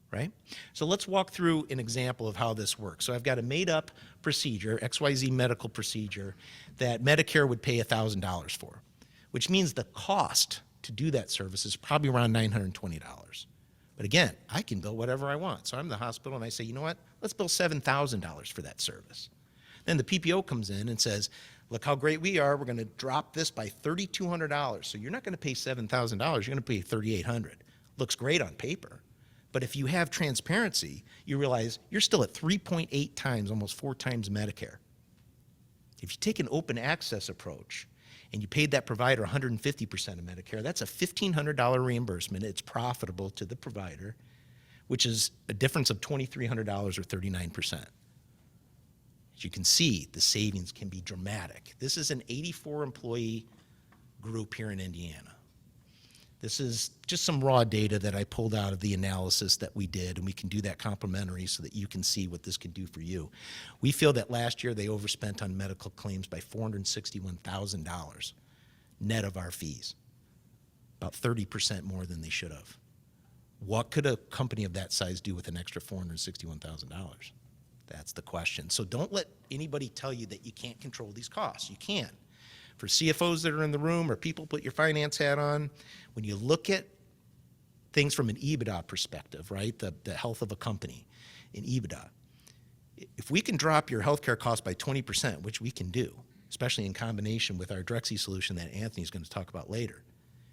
right? So let's walk through an example of how this works. So I've got a made-up procedure, XYZ medical procedure, that Medicare would pay $1,000 for, which means the cost to do that service is probably around $920. But again, I can bill whatever I want. So I'm the hospital and I say, you know what, let's bill $7,000 for that service. Then the PPO comes in and says, look how great we are, we're going to drop this by $3,200. So you're not going to pay $7,000, you're going to pay $3,800. Looks great on paper. But if you have transparency, you realize you're still at 3.8 times, almost 4 times Medicare. If you take an open access approach and you paid that provider 150% of Medicare, that's a $1,500 reimbursement. It's profitable to the provider, which is a difference of $2,300 or 39%. As you can see, the savings can be dramatic. This is an 84 employee group here in Indiana. This is just some raw data that I pulled out of the analysis that we did, and we can do that complimentary so that you can see what this can do for you. We feel that last year they overspent on medical claims by $461,000 net of our fees, about 30% more than they should have. What could a company of that size do with an extra $461,000? That's the question. So don't let anybody tell you that you can't control these costs. You can. For CFOs that are in the room or people put your finance hat on, when you look at things from an EBITDA perspective, right, the health of a company in EBITDA, if we can drop your healthcare costs by 20%, which we can do, especially in combination with our Drexy solution that Anthony's going to talk about later,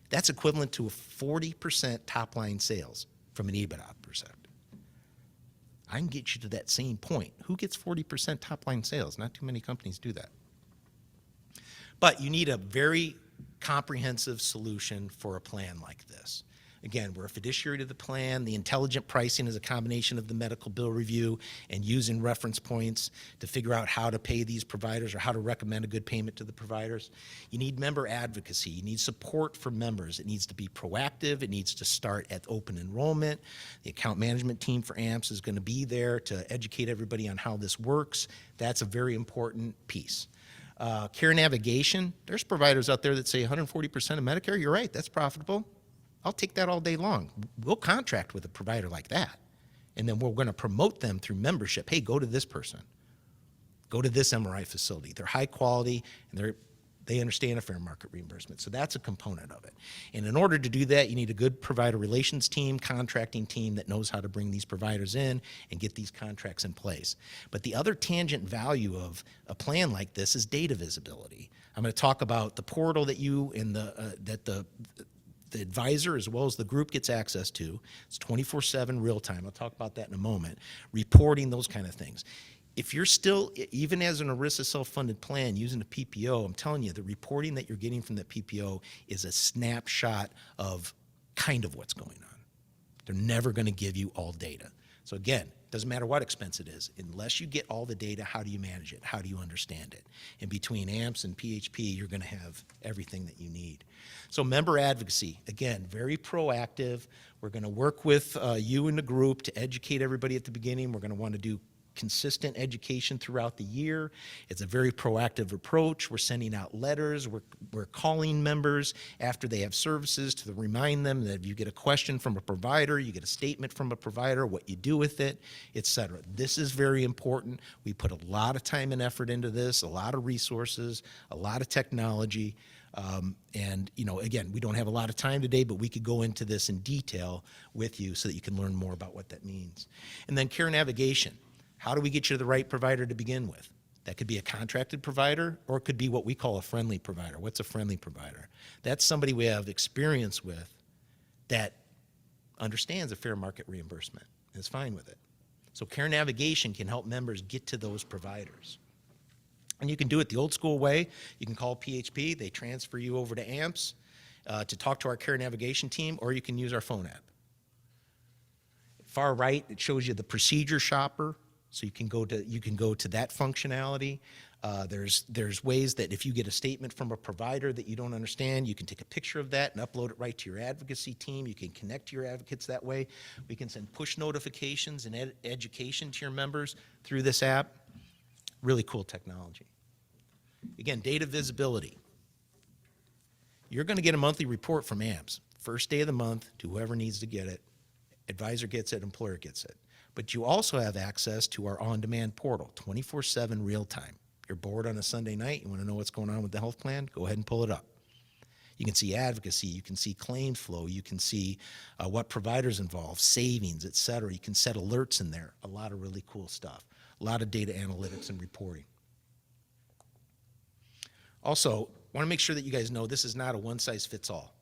that's equivalent to a 40% top-line sales from an EBITDA perspective. I can get you to that same point. Who gets 40% top-line sales? Not too many companies do that. But you need a very comprehensive solution for a plan like this. Again, we're a fiduciary to the plan. The intelligent pricing is a combination of the medical bill review and using reference points to figure out how to pay these providers or how to recommend a good payment to the providers. You need member advocacy. You need support for members. It needs to be proactive. It needs to start at open enrollment. The account management team for AMPS is going to be there to educate everybody on how this works. That's a very important piece. Care navigation, there's providers out there that say 140% of Medicare. You're right, that's profitable. I'll take that all day long. We'll contract with a provider like that. And then we're going to promote them through membership. Hey, go to this person. Go to this MRI facility. They're high quality and they understand a fair market reimbursement. So that's a component of it. And in order to do that, you need a good provider relations team, contracting team that knows how to bring these providers in and get these contracts in place. But the other tangent value of a plan like this is data visibility. I'm going to talk about the portal that you and the advisor as well as the group gets access to. It's 24/7 real time. I'll talk about that in a moment. Reporting, those kind of things. If you're still, even as an ERISA self-funded plan using a PPO, I'm telling you, the reporting that you're getting from that PPO is a snapshot of kind of what's going on. They're never going to give you all data. So again, doesn't matter what expense it is, unless you get all the data, how do you manage it? How do you understand it? And between AMPS and PHP, you're going to have everything that you need. So member advocacy, again, very proactive. We're going to work with you and the group to educate everybody at the beginning. We're going to want to do consistent education throughout the year. It's a very proactive approach. We're sending out letters. We're calling members after they have services to remind them that if you get a question from a provider, you get a statement from a provider, what you do with it, etc. This is very important. We put a lot of time and effort into this, a lot of resources, a lot of technology. And, again, we don't have a lot of time today, but we could go into this in detail with you so that you can learn more about what that means. And then care navigation. How do we get you to the right provider to begin with? That could be a contracted provider, or it could be what we call a friendly provider. What's a friendly provider? That's somebody we have experience with that understands a fair market reimbursement and is fine with it. So care navigation can help members get to those providers. And you can do it the old school way. You can call PHP. They transfer you over to AMPS to talk to our care navigation team, or you can use our phone app. Far right, it shows you the procedure shopper. So you can go to that functionality. There's ways that if you get a statement from a provider that you don't understand, you can take a picture of that and upload it right to your advocacy team. You can connect to your advocates that way. We can send push notifications and education to your members through this app. Really cool technology. Again, data visibility. You're going to get a monthly report from AMPS. First day of the month to whoever needs to get it. Advisor gets it, employer gets it. But you also have access to our on-demand portal, 24/7 real time. You're bored on a Sunday night, you want to know what's going on with the health plan, go ahead and pull it up. You can see advocacy, you can see claims flow, you can see what providers involved, savings, et cetera. You can set alerts in there, a lot of really cool stuff. A lot of data analytics and reporting. Also, I want to make sure that you guys know this is not a one-size-fits-all.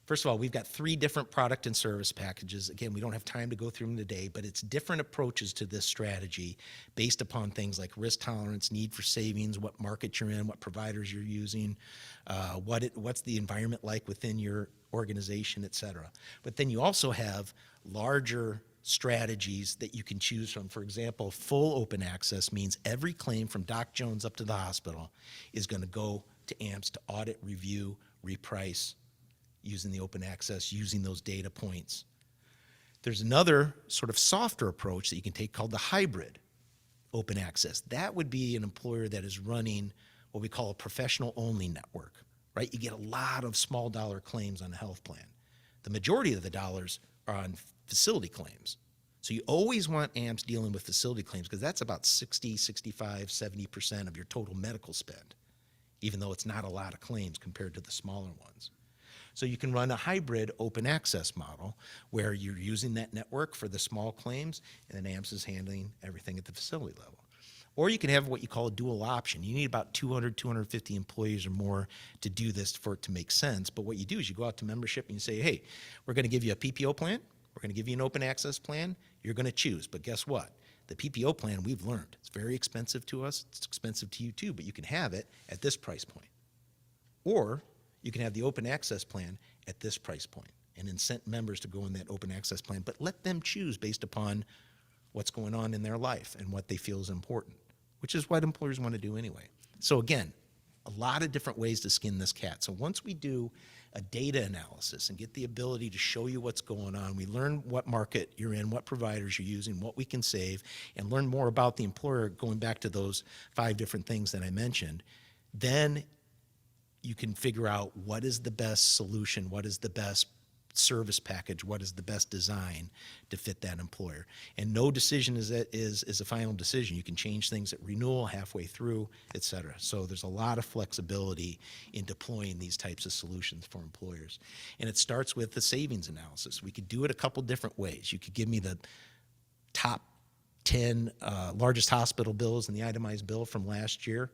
First of all, we've got 3 different product and service packages. Again, we don't have time to go through them today, but it's different approaches to this strategy based upon things like risk tolerance, need for savings, what market you're in, what providers you're using, what's the environment like within your organization, et cetera. But then you also have larger strategies that you can choose from. For example, full open access means every claim from Doc Jones up to the hospital is going to go to AMPS to audit, review, reprice, using the open access, using those data points. There's another sort of softer approach that you can take called the hybrid open access. That would be an employer that is running what we call a professional only network, right? You get a lot of small dollar claims on a health plan. The majority of the dollars are on facility claims. So you always want AMPS dealing with facility claims because that's about 60, 65, 70% of your total medical spend, even though it's not a lot of claims compared to the smaller ones. So you can run a hybrid open access model where you're using that network for the small claims and then AMPS is handling everything at the facility level. Or you can have what you call a dual option. You need about 200, 250 employees or more to do this for it to make sense. But what you do is you go out to membership and you say, hey, we're going to give you a PPO plan. We're going to give you an open access plan. You're going to choose. But guess what? The PPO plan, we've learned, it's very expensive to us. It's expensive to you too, but you can have it at this price point. Or you can have the open access plan at this price point and incent members to go in that open access plan, but let them choose based upon what's going on in their life and what they feel is important, which is what employers want to do anyway. So again, a lot of different ways to skin this cat. So once we do a data analysis and get the ability to show you what's going on, we learn what market you're in, what providers you're using, what we can save, and learn more about the employer, going back to those 5 different things that I mentioned, then you can figure out what is the best solution, what is the best service package, what is the best design to fit that employer. And no decision is a final decision. You can change things at renewal, halfway through, et cetera. So there's a lot of flexibility in deploying these types of solutions for employers. And it starts with the savings analysis. We could do it a couple different ways. You could give me the top 10 largest hospital bills in the itemized bill from last year.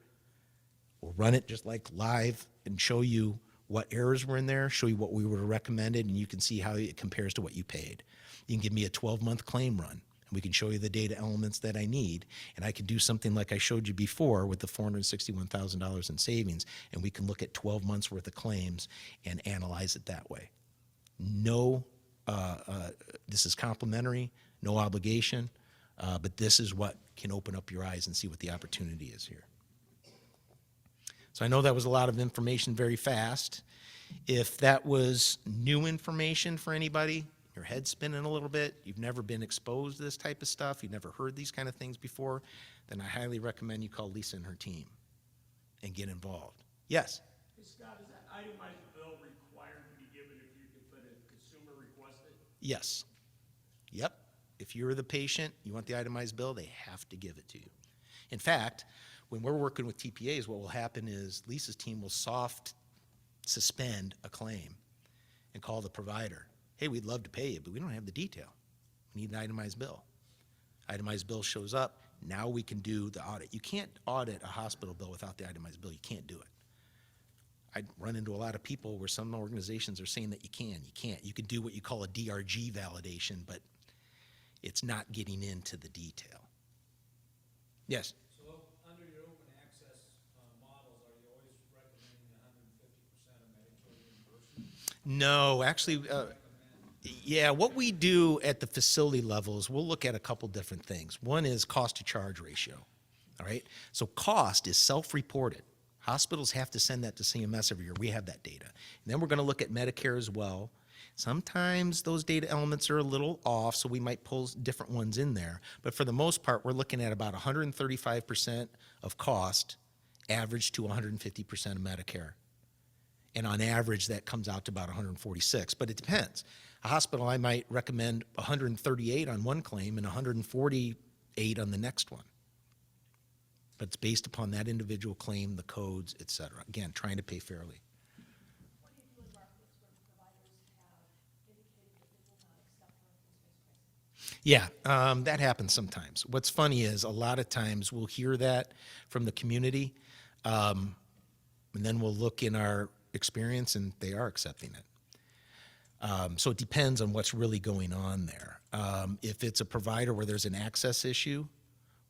We'll run it just like live and show you what errors were in there, show you what we would have recommended, and you can see how it compares to what you paid. You can give me a 12-month claim run, and we can show you the data elements that I need, and I can do something like I showed you before with the $461,000 in savings, and we can look at 12 months worth of claims and analyze it that way. No, this is complimentary, no obligation, but this is what can open up your eyes and see what the opportunity is here. So I know that was a lot of information very fast. If that was new information for anybody, your head's spinning a little bit, you've never been exposed to this type of stuff, you've never heard these kind of things before, then I highly recommend you call Lisa and her team and get involved. Yes? Hey Scott, is that itemized bill required to be given if a consumer requests it? Yes. Yep. If you're the patient, you want the itemized bill, they have to give it to you. In fact, when we're working with TPAs, what will happen is Lisa's team will soft suspend a claim and call the provider. Hey, we'd love to pay you, but we don't have the detail. We need an itemized bill. Itemized bill shows up. Now we can do the audit. You can't audit a hospital bill without the itemized bill. You can't do it. I run into a lot of people where some organizations are saying that you can. You can't. You can do what you call a DRG validation, but it's not getting into the detail. Yes? Under your open access models, are you always recommending 150% of Medicare reimbursement? No, actually, Yeah, what we do at the facility level is we'll look at a couple different things. One is cost to charge ratio. All right. So cost is self-reported. Hospitals have to send that to CMS every year. We have that data. And then we're going to look at Medicare as well. Sometimes those data elements are a little off, so we might pull different ones in there. But for the most part, we're looking at about 135% of cost average to 150% of Medicare. And on average, that comes out to about 146. But it depends. A hospital, I might recommend 138 on one claim and 148 on the next one. But it's based upon that individual claim, the codes, et cetera. Again, trying to pay fairly. What do you do in markets where providers have indicated that they will not accept market-based pricing? Yeah, that happens sometimes. What's funny is a lot of times we'll hear that from the community, and then we'll look in our experience and they are accepting it. So it depends on what's really going on there. If it's a provider where there's an access issue,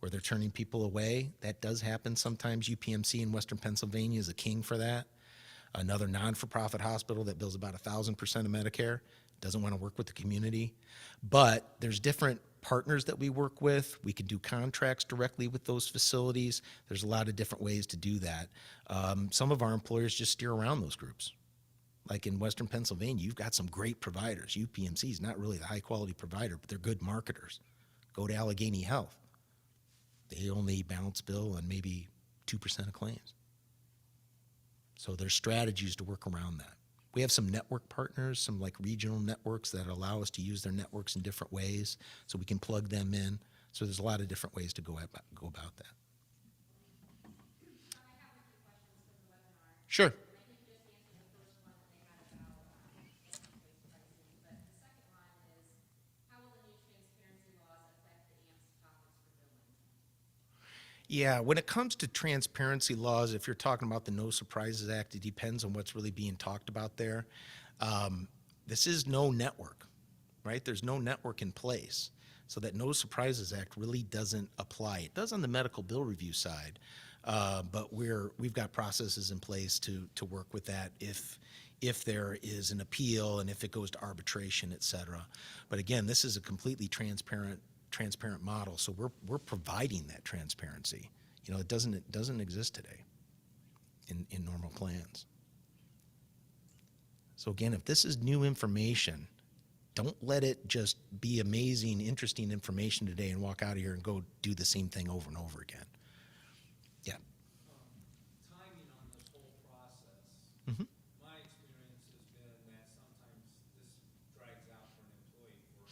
where they're turning people away, that does happen sometimes. UPMC in Western Pennsylvania is a king for that. Another non-for-profit hospital that bills about 1,000% of Medicare doesn't want to work with the community. But there's different partners that we work with. We can do contracts directly with those facilities. There's a lot of different ways to do that. Some of our employers just steer around those groups. Like in Western Pennsylvania, you've got some great providers. UPMC is not really the high-quality provider, but they're good marketers. Go to Allegheny Health. They only balance bill on maybe 2% of claims. So there's strategies to work around that. We have some network partners, some like regional networks that allow us to use their networks in different ways, so we can plug them in. So there's a lot of different ways to go about that. I have a few questions from the webinar. Sure. I think you just answered the first one that they had about market-based pricing, but the second one is, how will the new transparency laws affect the AMP's topics for billing? Yeah, when it comes to transparency laws, if you're talking about the No Surprises Act, it depends on what's really being talked about there. This is no network, right? There's no network in place. So that No Surprises Act really doesn't apply. It does on the medical bill review side, but we've got processes in place to work with that if there is an appeal and if it goes to arbitration, et cetera. But again, this is a completely transparent model, so we're providing that transparency. You know, it doesn't exist today in normal plans. So again, if this is new information, don't let it just be amazing, interesting information today and walk out of here and go do the same thing over and over again. Yeah. Timing on this whole process. Mhm. My experience has been that sometimes this drags out for an employee for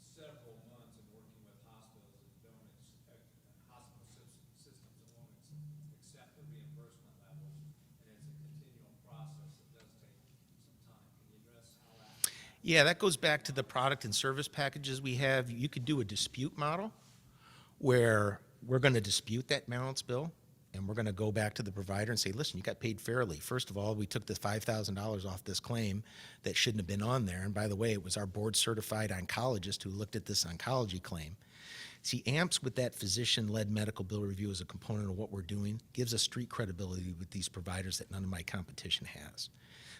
several months in working with hospitals that don't expect, hospital systems that won't accept the reimbursement levels, and it's a continual process that does take some time. Can you address how that? Yeah, that goes back to the product and service packages we have. You could do a dispute model where we're going to dispute that balance bill and we're going to go back to the provider and say, listen, you got paid fairly. First of all, we took the $5,000 off this claim that shouldn't have been on there. And by the way, it was our board certified oncologist who looked at this oncology claim. See, AMPS with that physician-led medical bill review as a component of what we're doing gives us street credibility with these providers that none of my competition has.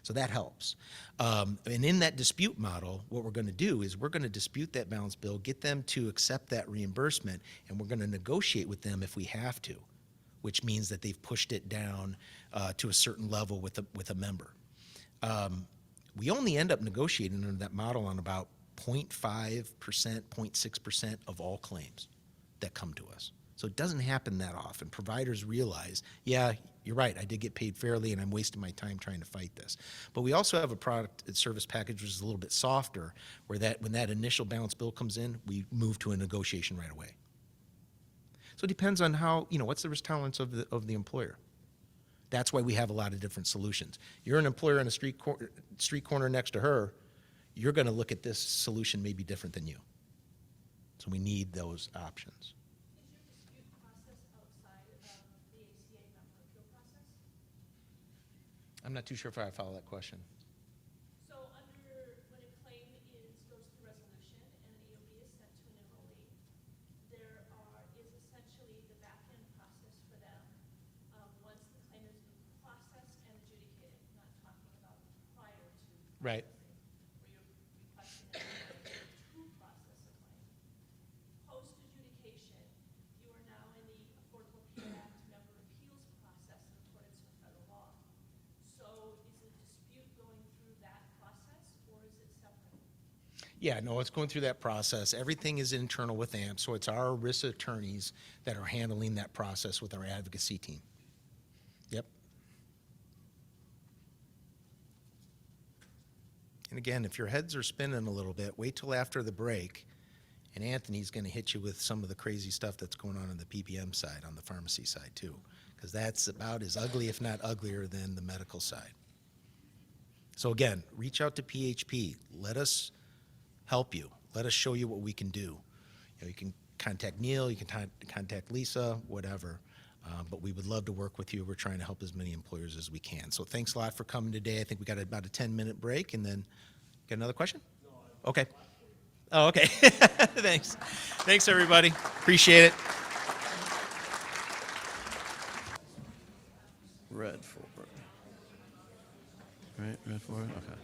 So that helps. And in that dispute model, what we're going to do is we're going to dispute that balance bill, get them to accept that reimbursement, and we're going to negotiate with them if we have to, which means that they've pushed it down to a certain level with a member. We only end up negotiating under that model on about 0.5%, 0.6% of all claims that come to us. So it doesn't happen that often. Providers realize, yeah, you're right, I did get paid fairly and I'm wasting my time trying to fight this. But we also have a product and service package which is a little bit softer, where that when that initial balance bill comes in, we move to a negotiation right away. So it depends on how, what's the risk tolerance of the employer. That's why we have a lot of different solutions. You're an employer on a street corner next to her, you're going to look at this solution maybe different than you. So we need those options. Is your dispute process outside of the ACA member appeal process? I'm not too sure if I follow that question. So when a claim goes to resolution and an EOB is sent to an enrollee, there is essentially the back-end process for them. Once the claim has been processed and adjudicated, not talking about prior to Right. processing, where you're requesting an Yeah, no, it's going through that process. Everything is internal with AMP, so it's our ERISA attorneys that are handling that process with our advocacy team. Yep. And again, if your heads are spinning a little bit, wait till after the break, and Anthony's going to hit you with some of the crazy stuff that's going on the PBM side, on the pharmacy side too, because that's about as ugly, if not uglier, than the medical side. So again, reach out to PHP. Let us help you. Let us show you what we can do. You know, you can contact Neil, you can contact Lisa, whatever. But we would love to work with you. We're trying to help as many employers as we can. So thanks a lot for coming today. I think we got about a 10-minute break, and then got another question? No. Okay. Oh, okay. Thanks. Thanks, everybody. Appreciate it. Red forward. Right, red forward, okay.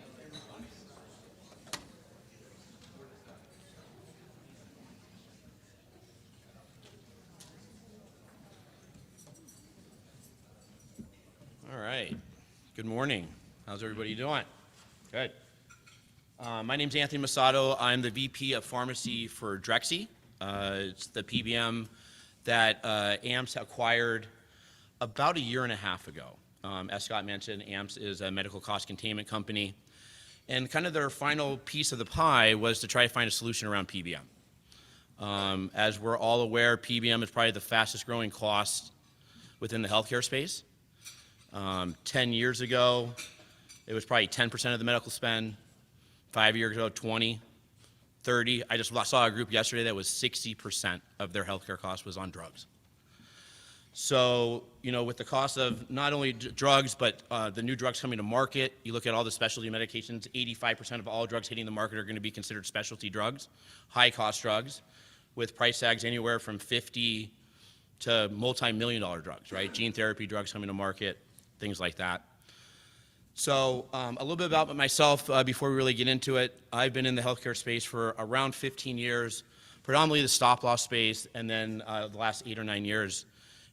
All right. Good morning. How's everybody doing? Good. My name's Anthony Masato. I'm the VP of Pharmacy for Drexy. It's the PBM that AMPS acquired about a year and a half ago. As Scott mentioned, AMPS is a medical cost containment company. And kind of their final piece of the pie was to try to find a solution around PBM. As we're all aware, PBM is probably the fastest growing cost within the healthcare space. 10 years ago, it was probably 10% of the medical spend. 5 years ago, 20, 30. I just saw a group yesterday that was 60% of their healthcare cost was on drugs. So, you know, with the cost of not only drugs, but the new drugs coming to market, you look at all the specialty medications, 85% of all drugs hitting the market are going to be considered specialty drugs, high-cost drugs, with price tags anywhere from $50 to multi-million-dollar drugs, right? Gene therapy drugs coming to market, things like that. So a little bit about myself before we really get into it. I've been in the healthcare space for around 15 years, predominantly the stop-loss space, and then the last 8 or 9 years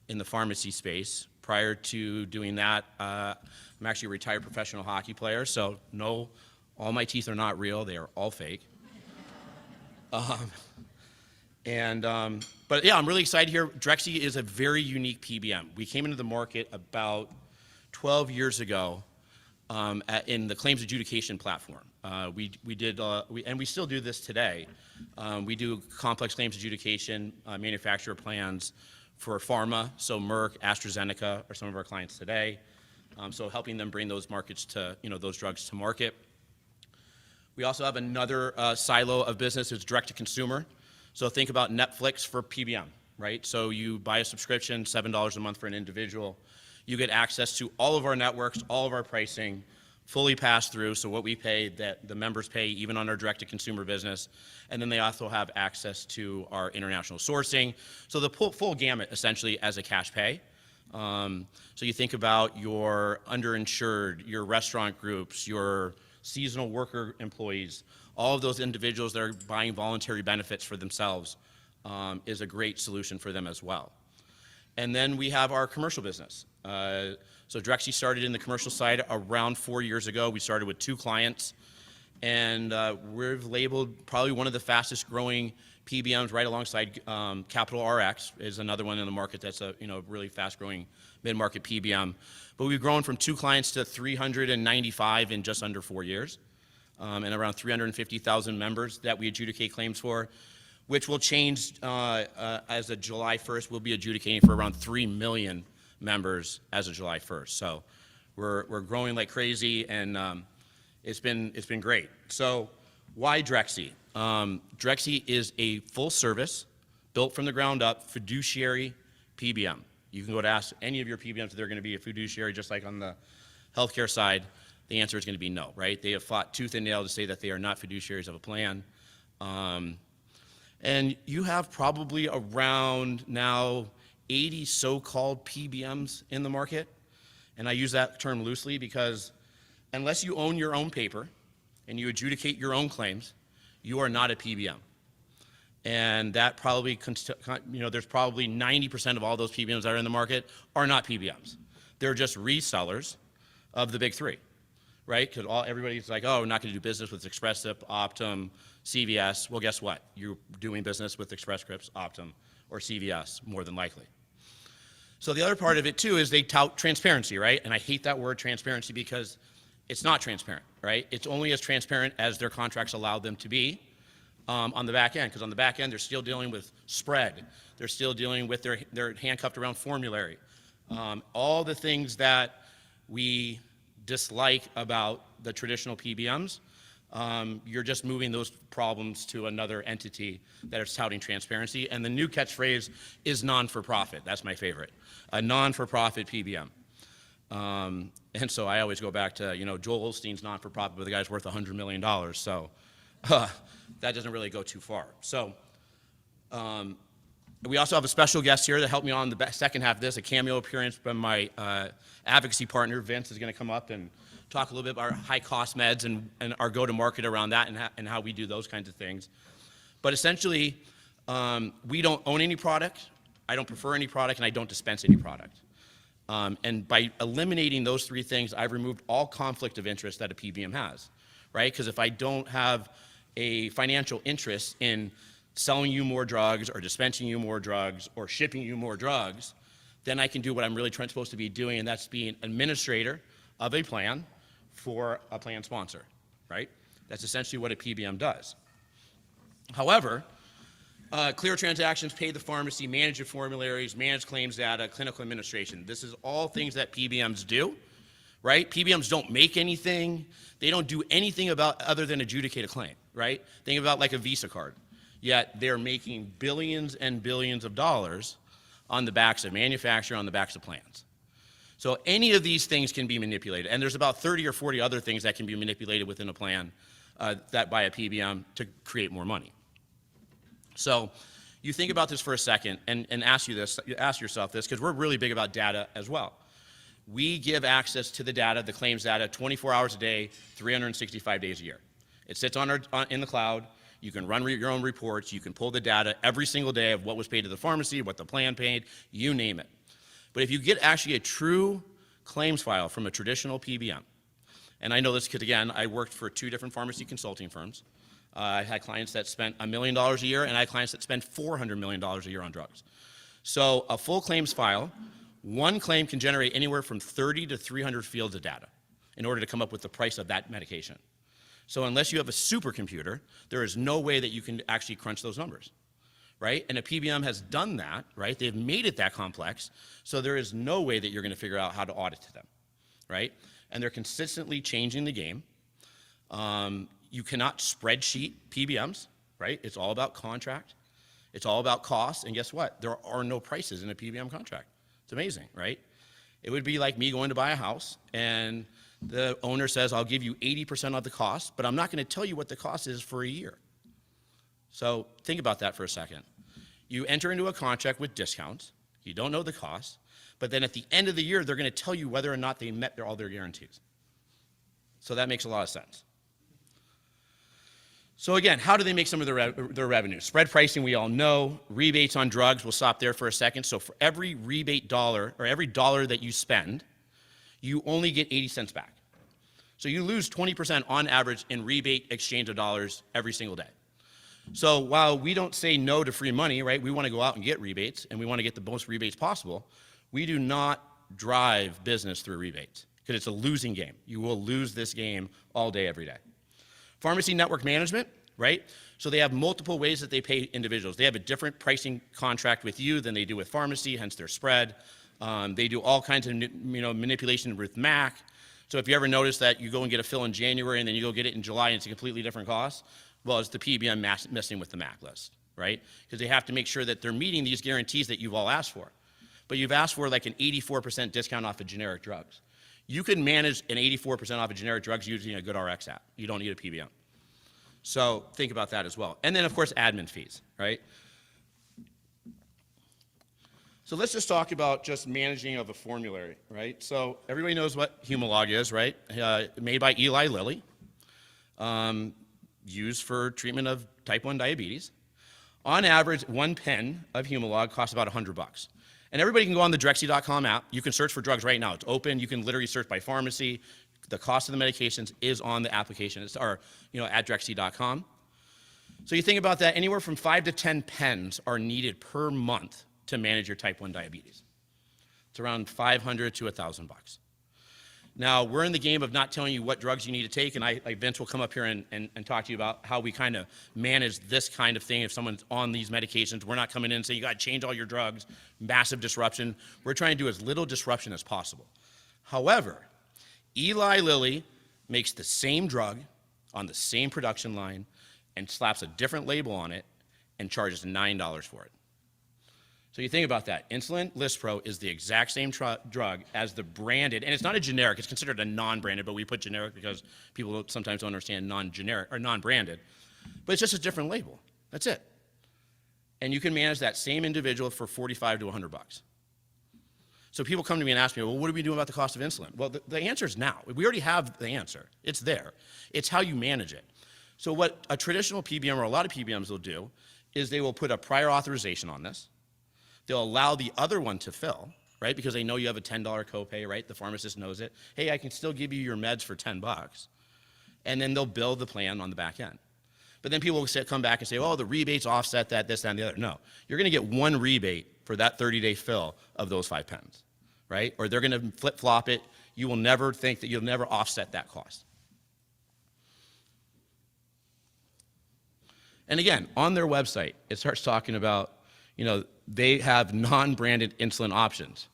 in the pharmacy space. Prior to doing that, I'm actually a retired professional hockey player, so no, all my teeth are not real. They are all fake. But yeah, I'm really excited here. Drexy is a very unique PBM. We came into the market about 12 years ago in the claims adjudication platform. We still do this today. We do complex claims adjudication, manufacturer plans for pharma, so Merck, AstraZeneca are some of our clients today. So helping them bring those markets to, those drugs to market. We also have another silo of business, it's direct to consumer. So think about Netflix for PBM, right? So you buy a subscription, $7 a month for an individual. You get access to all of our networks, all of our pricing, fully passed through, so what we pay, that the members pay, even on our direct-to-consumer business. And then they also have access to our international sourcing. So the full gamut, essentially, as a cash pay. So you think about your underinsured, your restaurant groups, your seasonal worker employees, all of those individuals that are buying voluntary benefits for themselves is a great solution for them as well. And then we have our commercial business. So Drexy started in the commercial side around 4 years ago. We started with 2 clients, and we're labeled probably one of the fastest growing PBMs right alongside Capital RX is another one in the market that's a really fast growing mid-market PBM. But we've grown from 2 clients to 395 in just under 4 years, and around 350,000 members that we adjudicate claims for, which will change as of July 1st. We'll be adjudicating for around 3 million members as of July 1st. So we're growing like crazy, and it's been great. So why Drexy? Drexy is a full service, built from the ground up, fiduciary PBM. You can go to ask any of your PBMs if they're going to be a fiduciary, just like on the healthcare side. The answer is going to be no, right? They have fought tooth and nail to say that they are not fiduciaries of a plan. And you have probably around now 80 so-called PBMs in the market. And I use that term loosely because unless you own your own paper and you adjudicate your own claims, you are not a PBM. And that probably, there's probably 90% of all those PBMs that are in the market are not PBMs. They're just resellers of the big 3, right? Because everybody's like, oh, we're not going to do business with Express Scripts, Optum, CVS. Well, guess what? You're doing business with Express Scripts, Optum, or CVS, more than likely. So the other part of it, too, is they tout transparency, right? And I hate that word transparency because it's not transparent, right? It's only as transparent as their contracts allow them to be on the back end, because on the back end, they're still dealing with spread. They're still dealing with they're handcuffed around formulary. All the things that we dislike about the traditional PBMs, you're just moving those problems to another entity that is touting transparency. And the new catchphrase is non-for-profit. That's my favorite. A non-for-profit PBM. And so I always go back to, Joel Osteen's non-for-profit, but the guy's worth $100 million. So that doesn't really go too far. So we also have a special guest here to help me on the second half of this, a cameo appearance from my advocacy partner. Vince is going to come up and talk a little bit about our high-cost meds and our go-to-market around that and how we do those kinds of things. But essentially, we don't own any product, I don't prefer any product, and I don't dispense any product. And by eliminating those three things, I've removed all conflict of interest that a PBM has, right? Because if I don't have a financial interest in selling you more drugs or dispensing you more drugs or shipping you more drugs, then I can do what I'm really supposed to be doing, and that's being administrator of a plan for a plan sponsor, right? That's essentially what a PBM does. However, clear transactions, pay the pharmacy, manage the formularies, manage claims data, clinical administration. This is all things that PBMs do, right? PBMs don't make anything. They don't do anything other than adjudicate a claim, right? Think about like a Visa card. Yet they're making billions and billions of dollars on the backs of manufacturer, on the backs of plans. So any of these things can be manipulated. And there's about 30 or 40 other things that can be manipulated within a plan that by a PBM to create more money. So you think about this for a second and ask yourself this, because we're really big about data as well. We give access to the data, the claims data, 24 hours a day, 365 days a year. It sits in the cloud. You can run your own reports. You can pull the data every single day of what was paid to the pharmacy, what the plan paid, you name it. But if you get actually a true claims file from a traditional PBM, and I know this because, again, I worked for 2 different pharmacy consulting firms. I had clients that spent $1 million a year, and I had clients that spent $400 million a year on drugs. So a full claims file, one claim can generate anywhere from 30 to 300 fields of data in order to come up with the price of that medication. So unless you have a supercomputer, there is no way that you can actually crunch those numbers, right? And a PBM has done that, right? They've made it that complex, so there is no way that you're going to figure out how to audit them, right? And they're consistently changing the game. You cannot spreadsheet PBMs, right? It's all about contract. It's all about cost, and guess what? There are no prices in a PBM contract. It's amazing, right? It would be like me going to buy a house, and the owner says, I'll give you 80% of the cost, but I'm not going to tell you what the cost is for a year. So think about that for a second. You enter into a contract with discounts. You don't know the cost, but then at the end of the year, they're going to tell you whether or not they met all their guarantees. So that makes a lot of sense. So again, how do they make some of their revenue? Spread pricing, we all know. Rebates on drugs, we'll stop there for a second. So for every rebate dollar, or every dollar that you spend, you only get 80 cents back. So you lose 20% on average in rebate exchange of dollars every single day. So while we don't say no to free money, right, we want to go out and get rebates, and we want to get the most rebates possible, we do not drive business through rebates, because it's a losing game. You will lose this game all day, every day. Pharmacy network management, right? So they have multiple ways that they pay individuals. They have a different pricing contract with you than they do with pharmacy, hence their spread. They do all kinds of manipulation with MAC. So if you ever notice that you go and get a fill in January and then you go get it in July and it's a completely different cost, well, it's the PBM messing with the MAC list, right? Because they have to make sure that they're meeting these guarantees that you've all asked for. But you've asked for like an 84% discount off of generic drugs. You can manage an 84% off of generic drugs using a good RX app. You don't need a PBM. So think about that as well. And then, of course, admin fees, right? So let's just talk about just managing of a formulary, right? So everybody knows what Humalog is, right? Made by Eli Lilly, used for treatment of type 1 diabetes. On average, 1 pen of Humalog costs about $100. And everybody can go on the Drexy.com app. You can search for drugs right now. It's open. You can literally search by pharmacy, The cost of the medications is on the application. It's at Drexy.com. So you think about that, anywhere from 5 to 10 pens are needed per month to manage your type 1 diabetes. It's around $500 to $1,000. Now, we're in the game of not telling you what drugs you need to take, and Vince will come up here and talk to you about how we kind of manage this kind of thing. If someone's on these medications, we're not coming in and saying, you got to change all your drugs, massive disruption. We're trying to do as little disruption as possible. However, Eli Lilly makes the same drug on the same production line and slaps a different label on it and charges $9 for it. So you think about that. Insulin Lispro is the exact same drug as the branded, and it's not a generic, it's considered a non-branded, but we put generic because people sometimes don't understand non-generic or non-branded. But it's just a different label. That's it. And you can manage that same individual for $45 to $100. So people come to me and ask me, well, what are we doing about the cost of insulin? Well, the answer is now. We already have the answer. It's there. It's how you manage it. So what a traditional PBM or a lot of PBMs will do is they will put a prior authorization on this. They'll allow the other one to fill, right? Because they know you have a $10 copay, right? The pharmacist knows it. Hey, I can still give you your meds for $10. And then they'll build the plan on the back end. But then people will come back and say, oh, the rebates offset that, this, that, and the other. No, you're going to get one rebate for that 30-day fill of those 5 pens, right? Or they're going to flip-flop it. You will never think that you'll never offset that cost. And again, on their website, it starts talking about, they have non-branded insulin options,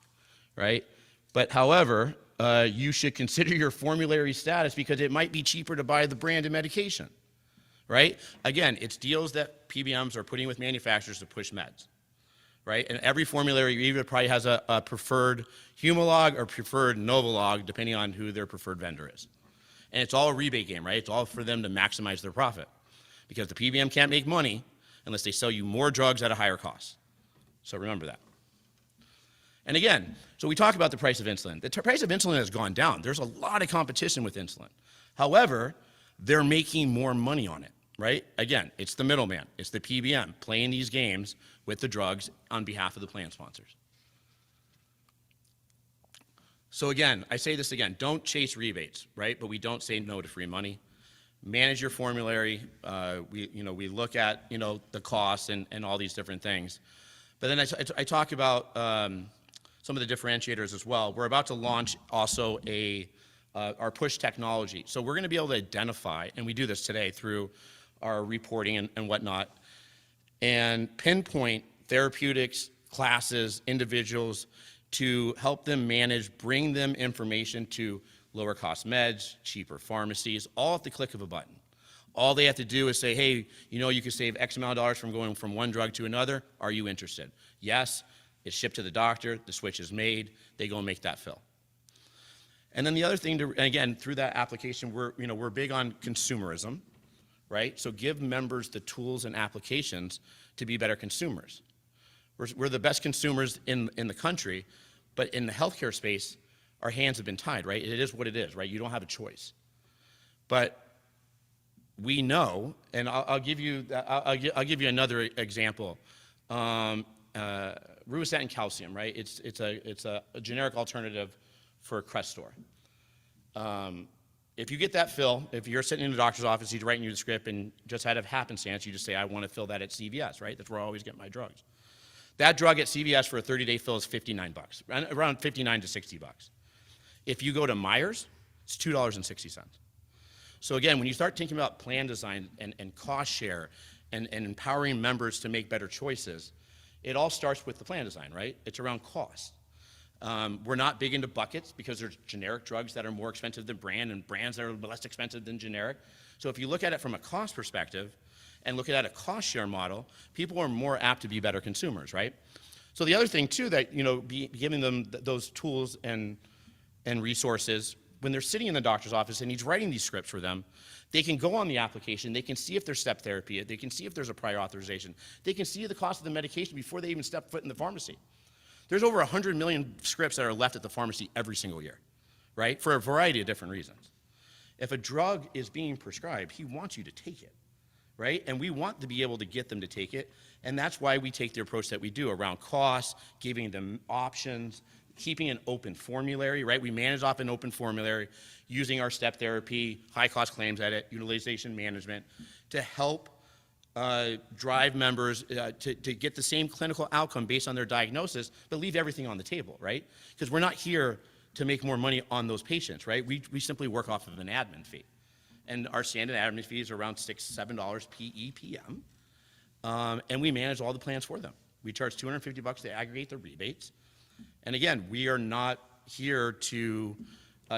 right? But however, you should consider your formulary status because it might be cheaper to buy the branded medication, right? Again, it's deals that PBMs are putting with manufacturers to push meds, right? And every formulary either probably has a preferred Humalog or preferred Novolog, depending on who their preferred vendor is. And it's all a rebate game, right? It's all for them to maximize their profit because the PBM can't make money unless they sell you more drugs at a higher cost. So remember that. And again, so we talk about the price of insulin. The price of insulin has gone down. There's a lot of competition with insulin. However, they're making more money on it, right? Again, it's the middleman. It's the PBM playing these games with the drugs on behalf of the plan sponsors. So again, I say this again, don't chase rebates, right? But we don't say no to free money. Manage your formulary. We look at, the costs and all these different things. But then I talk about some of the differentiators as well. We're about to launch also our push technology. So we're going to be able to identify, and we do this today through our reporting and whatnot, and pinpoint therapeutics, classes, individuals to help them manage, bring them information to lower cost meds, cheaper pharmacies, all at the click of a button. All they have to do is say, hey, you can save X amount of dollars from going from one drug to another. Are you interested? Yes, it's shipped to the doctor, the switch is made, they go and make that fill. And then the other thing, again, through that application, we're big on consumerism, right? So give members the tools and applications to be better consumers. We're the best consumers in the country, but in the healthcare space, our hands have been tied, right? It is what it is, right? You don't have a choice. But we know, and I'll give you another example. Rubistatin calcium, right? It's a generic alternative for Crestor. If you get that fill, if you're sitting in the doctor's office, he's writing you the script, and just out of happenstance, you just say, I want to fill that at CVS, right? That's where I always get my drugs. That drug at CVS for a 30-day fill is $59, around $59 to $60. If you go to Myers, it's $2.60. So again, when you start thinking about plan design and cost share and empowering members to make better choices, it all starts with the plan design, right? It's around cost. We're not big into buckets because there's generic drugs that are more expensive than brand and brands that are less expensive than generic. So if you look at it from a cost perspective and look at a cost share model, people are more apt to be better consumers, right? So the other thing too that, giving them those tools and resources, when they're sitting in the doctor's office and he's writing these scripts for them, they can go on the application, they can see if there's step therapy, they can see if there's a prior authorization, they can see the cost of the medication before they even step foot in the pharmacy. There's over 100 million scripts that are left at the pharmacy every single year, right? For a variety of different reasons. If a drug is being prescribed, he wants you to take it, right? And we want to be able to get them to take it, and that's why we take the approach that we do around cost, giving them options, keeping an open formulary, right? We manage off an open formulary using our step therapy, high-cost claims edit, utilization management to help drive members to get the same clinical outcome based on their diagnosis, but leave everything on the table, right? Because we're not here to make more money on those patients, right? We simply work off of an admin fee. And our standard admin fees are around $6, $7 PEPM. And we manage all the plans for them. We charge $250 to aggregate the rebates. And again, we are not here to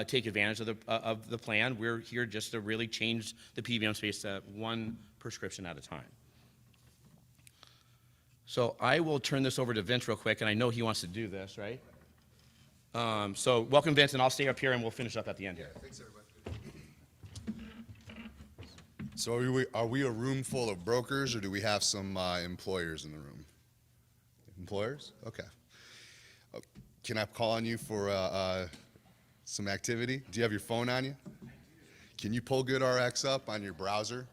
take advantage of the plan. We're here just to really change the PBM space to one prescription at a time. So I will turn this over to Vince real quick, and I know he wants to do this, right? So welcome, Vince, and I'll stay up here and we'll finish up at the end here. Thanks, everybody. So are we a room full of brokers, or do we have some employers in the room? Employers? Okay. Can I call on you for some activity? Do you have your phone on you? Can you pull GoodRx up on your browser?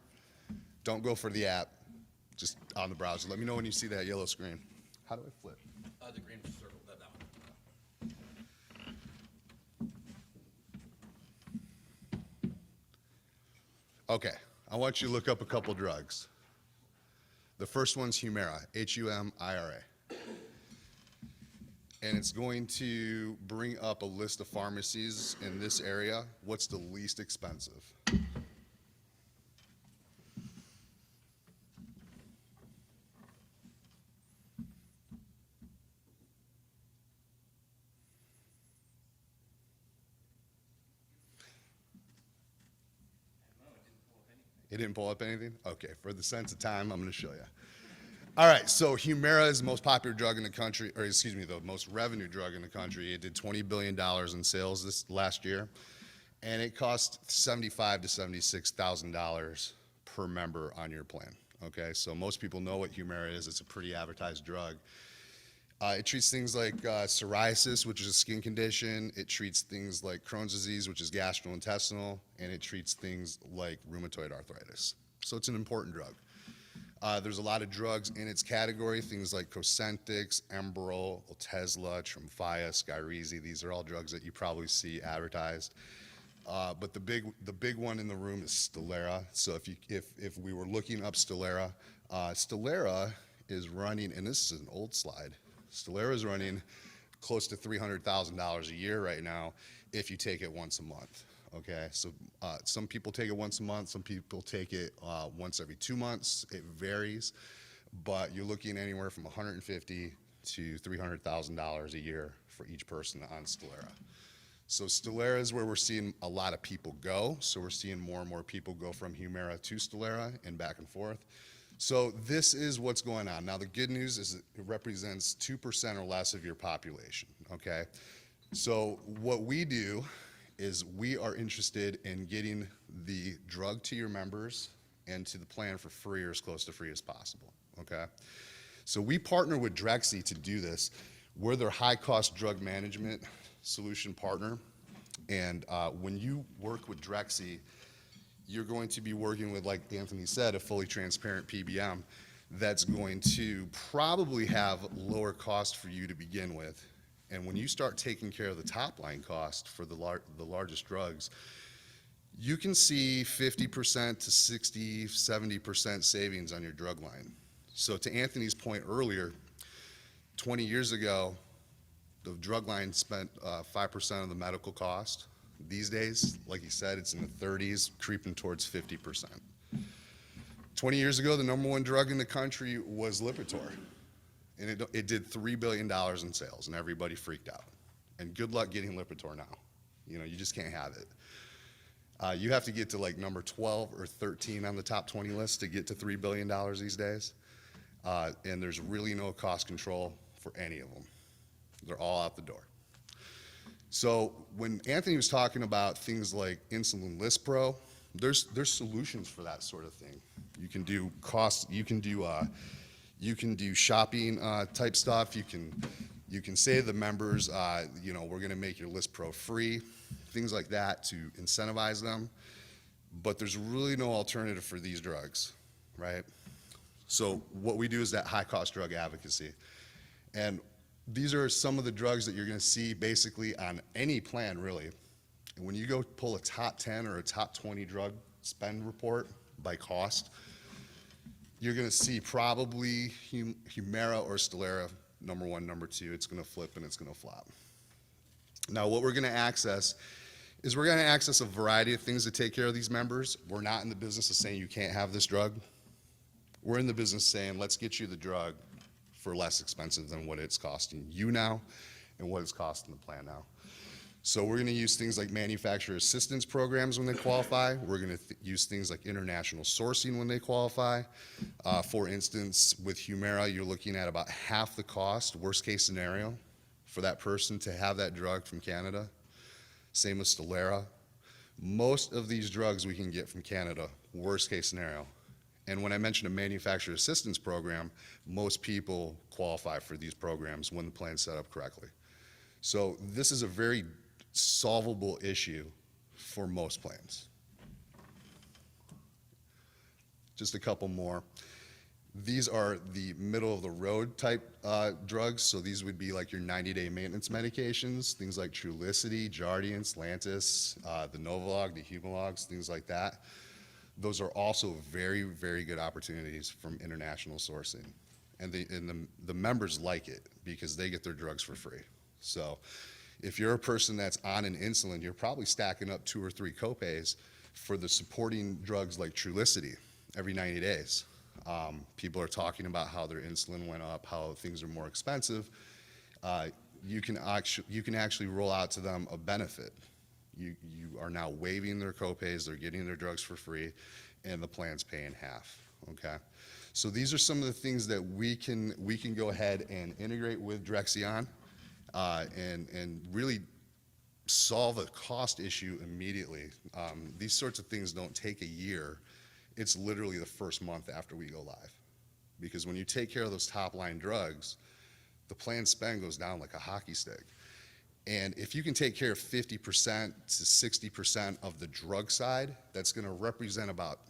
Don't go for the app, just on the browser. Let me know when you see that yellow screen. How do I flip? The green circle, that one. Okay, I want you to look up a couple drugs. The first one's Humira, Humira. And it's going to bring up a list of pharmacies in this area. What's the least expensive? It didn't pull up anything? Okay, for the sense of time, I'm going to show you. All right, so Humira is the most popular drug in the country, or excuse me, the most revenue drug in the country. It did $20 billion in sales this last year, and it cost $75,000 to $76,000 per member on your plan. Okay, so most people know what Humira is. It's a pretty advertised drug. It treats things like psoriasis, which is a skin condition. It treats things like Crohn's disease, which is gastrointestinal, and it treats things like rheumatoid arthritis. So it's an important drug. There's a lot of drugs in its category, things like Cosentyx, Enbrel, Otezla, Tremfya, Skyrizi. These are all drugs that you probably see advertised. But the big one in the room is Stelara. So if we were looking up Stelara, Stelara is running, and this is an old slide, Stelara is running close to $300,000 a year right now if you take it once a month. Okay, so some people take it once a month, some people take it once every 2 months. It varies, but you're looking anywhere from $150,000 to $300,000 a year for each person on Stelara. So Stelara is where we're seeing a lot of people go. So we're seeing more and more people go from Humira to Stelara and back and forth. So this is what's going on. Now the good news is it represents 2% or less of your population, okay? So what we do is we are interested in getting the drug to your members and to the plan for free or as close to free as possible, okay? So we partner with Drexy to do this. We're their high-cost drug management solution partner, and when you work with Drexy, you're going to be working with, like Anthony said, a fully transparent PBM that's going to probably have lower cost for you to begin with. And when you start taking care of the top line cost for the largest drugs, you can see 50% to 60, 70% savings on your drug line. So to Anthony's point earlier, 20 years ago, the drug line spent 5% of the medical cost. These days, like he said, it's in the 30s, creeping towards 50%. 20 years ago, the number one drug in the country was Lipitor. And it did $3 billion in sales, and everybody freaked out. And good luck getting Lipitor now. You know, you just can't have it. You have to get to like number 12 or 13 on the top 20 list to get to $3 billion these days. And there's really no cost control for any of them. They're all out the door. So when Anthony was talking about things like Insulin Lispro, there's solutions for that sort of thing. You can do cost, you can do shopping type stuff. You can say to the members, you know, we're going to make your Lispro free, things like that to incentivize them. But there's really no alternative for these drugs, right? So what we do is that high cost drug advocacy. And these are some of the drugs that you're going to see basically on any plan, really. And when you go pull a top 10 or a top 20 drug spend report by cost, you're going to see probably Humira or Sterile, number 1, number 2. It's going to flip and it's going to flop. Now, what we're going to access is we're going to access a variety of things to take care of these members. We're not in the business of saying you can't have this drug. We're in the business saying, let's get you the drug for less expensive than what it's costing you now and what it's costing the plan now. So we're going to use things like manufacturer assistance programs when they qualify. We're going to use things like international sourcing when they qualify. For instance, with Humira, you're looking at about half the cost, worst case scenario, for that person to have that drug from Canada. Same with Sterile. Most of these drugs we can get from Canada, worst case scenario. And when I mentioned a manufacturer assistance program, most people qualify for these programs when the plan's set up correctly. So this is a very solvable issue for most plans. Just a couple more. These are the middle of the road type drugs. So these would be like your 90-day maintenance medications, things like Trulicity, Jardiance, Lantus, the Novolog, the Humalogs, things like that. Those are also very, very good opportunities from international sourcing. And the members like it because they get their drugs for free. So if you're a person that's on an insulin, you're probably stacking up 2 or 3 copays for the supporting drugs like Trulicity every 90 days. People are talking about how their insulin went up, how things are more expensive. You can actually roll out to them a benefit. You are now waiving their copays, they're getting their drugs for free, and the plan's paying half, okay? So these are some of the things that we can go ahead and integrate with Drexy on and really solve a cost issue immediately. These sorts of things don't take a year. It's literally the first month after we go live. Because when you take care of those top line drugs, the plan spend goes down like a hockey stick. And if you can take care of 50% to 60% of the drug side, that's going to represent about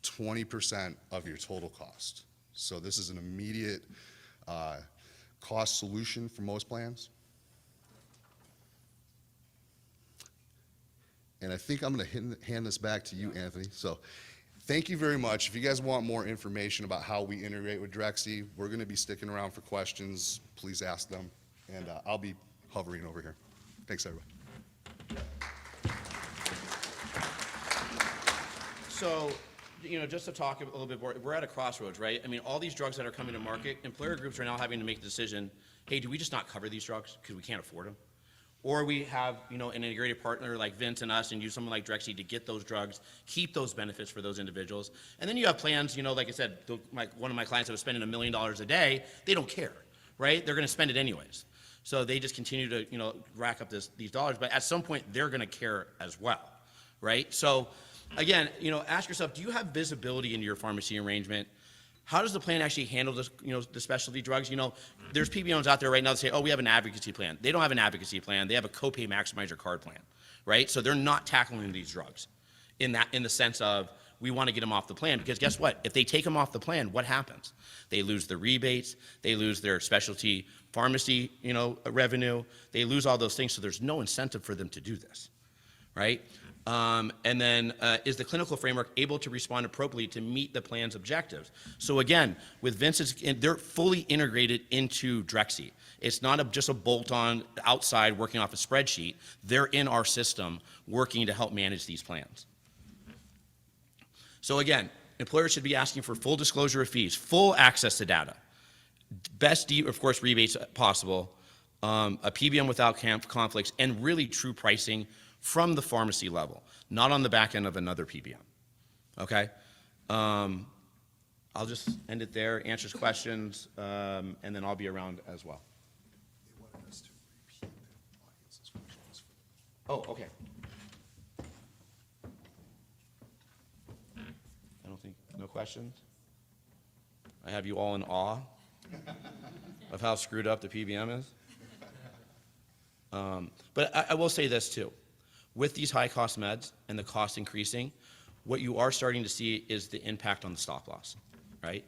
20% of your total cost. So this is an immediate cost solution for most plans. And I think I'm going to hand this back to you, Anthony. So thank you very much. If you guys want more information about how we integrate with Drexy, we're going to be sticking around for questions. Please ask them. And I'll be hovering over here. Thanks, everybody. So, just to talk a little bit more, we're at a crossroads, right? I mean, all these drugs that are coming to market, employer groups are now having to make the decision, hey, do we just not cover these drugs because we can't afford them? Or we have, an integrated partner like Vince and us and use someone like Drexy to get those drugs, keep those benefits for those individuals. And then you have plans, like I said, one of my clients that was spending $1 million a day, they don't care, right? They're going to spend it anyways. So they just continue to, rack up these dollars. But at some point, they're going to care as well, right? So again, ask yourself, do you have visibility into your pharmacy arrangement? How does the plan actually handle this, the specialty drugs? There's PBMs out there right now that say, oh, we have an advocacy plan. They don't have an advocacy plan. They have a copay maximizer card plan, right? So they're not tackling these drugs in the sense of we want to get them off the plan, because guess what? If they take them off the plan, what happens? They lose the rebates. They lose their specialty pharmacy, revenue. They lose all those things. So there's no incentive for them to do this, right? And then is the clinical framework able to respond appropriately to meet the plan's objectives? So again, with Vince's, they're fully integrated into Drexy. It's not just a bolt-on outside working off a spreadsheet. They're in our system working to help manage these plans. So again, employers should be asking for full disclosure of fees, full access to data, best, of course, rebates possible, a PBM without conflicts, and really true pricing from the pharmacy level, not on the back end of another PBM, okay? I'll just end it there, answers questions, and then I'll be around as well. They wanted us to repeat the audience's questions. Oh, okay. I don't think, no questions? I have you all in awe of how screwed up the PBM is. But I will say this too. With these high-cost meds and the cost increasing, what you are starting to see is the impact on the stop loss, right?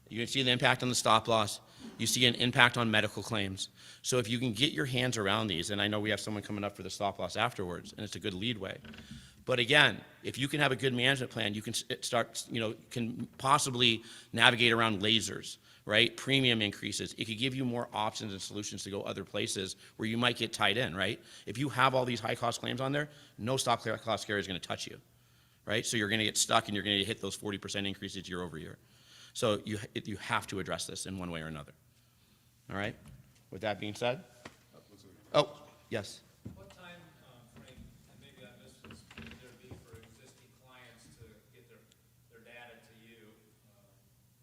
You can see the impact on the stop loss. You see an impact on medical claims. So if you can get your hands around these, and I know we have someone coming up for the stop loss afterwards, and it's a good leadway. But again, if you can have a good management plan, you can start, can possibly navigate around lasers, right? Premium increases. It could give you more options and solutions to go other places where you might get tied in, right? If you have all these high cost claims on there, no stop cost carrier is going to touch you, right? So you're going to get stuck and you're going to hit those 40% increases year over year. So you have to address this in one way or another. All right? With that being said? Oh, yes. What time frame, and maybe I missed this, would there be for existing clients to get their data to you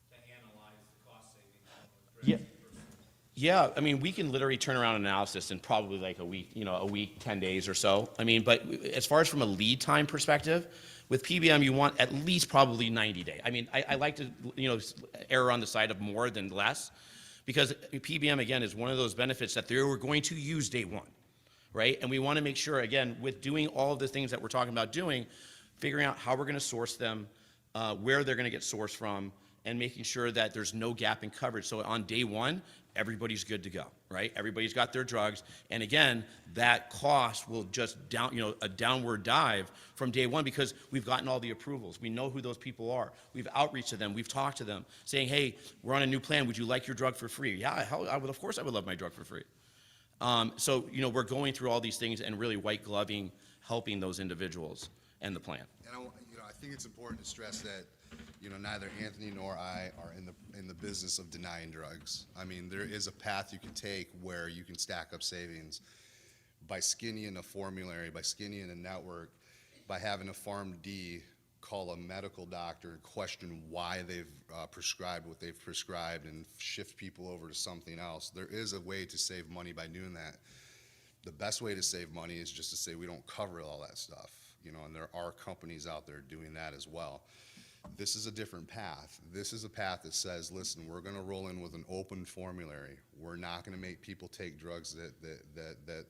to analyze the cost savings of Yeah. Drexy versus? Yeah, I mean, we can literally turn around analysis in probably like a week, a week, 10 days or so. I mean, but as far as from a lead time perspective, with PBM, you want at least probably 90 days. I mean, I like to, err on the side of more than less, because PBM, again, is one of those benefits that they were going to use day one, right? And we want to make sure, again, with doing all of the things that we're talking about doing, figuring out how we're going to source them, where they're going to get sourced from, and making sure that there's no gap in coverage. So on day one, everybody's good to go, right? Everybody's got their drugs. And again, that cost will just a downward dive from day one because we've gotten all the approvals. We know who those people are. We've outreached to them. We've talked to them saying, hey, we're on a new plan. Would you like your drug for free? Yeah, hell, of course I would love my drug for free. So, we're going through all these things and really white gloving, helping those individuals and the plan. And I think it's important to stress that, neither Anthony nor I are in the business of denying drugs. I mean, there is a path you can take where you can stack up savings by skinnying a formulary, by skinnying a network, by having a PharmD call a medical doctor and question why they've prescribed what they've prescribed and shift people over to something else. There is a way to save money by doing that. The best way to save money is just to say we don't cover all that stuff, and there are companies out there doing that as well. This is a different path. This is a path that says, listen, we're going to roll in with an open formulary. We're not going to make people take drugs that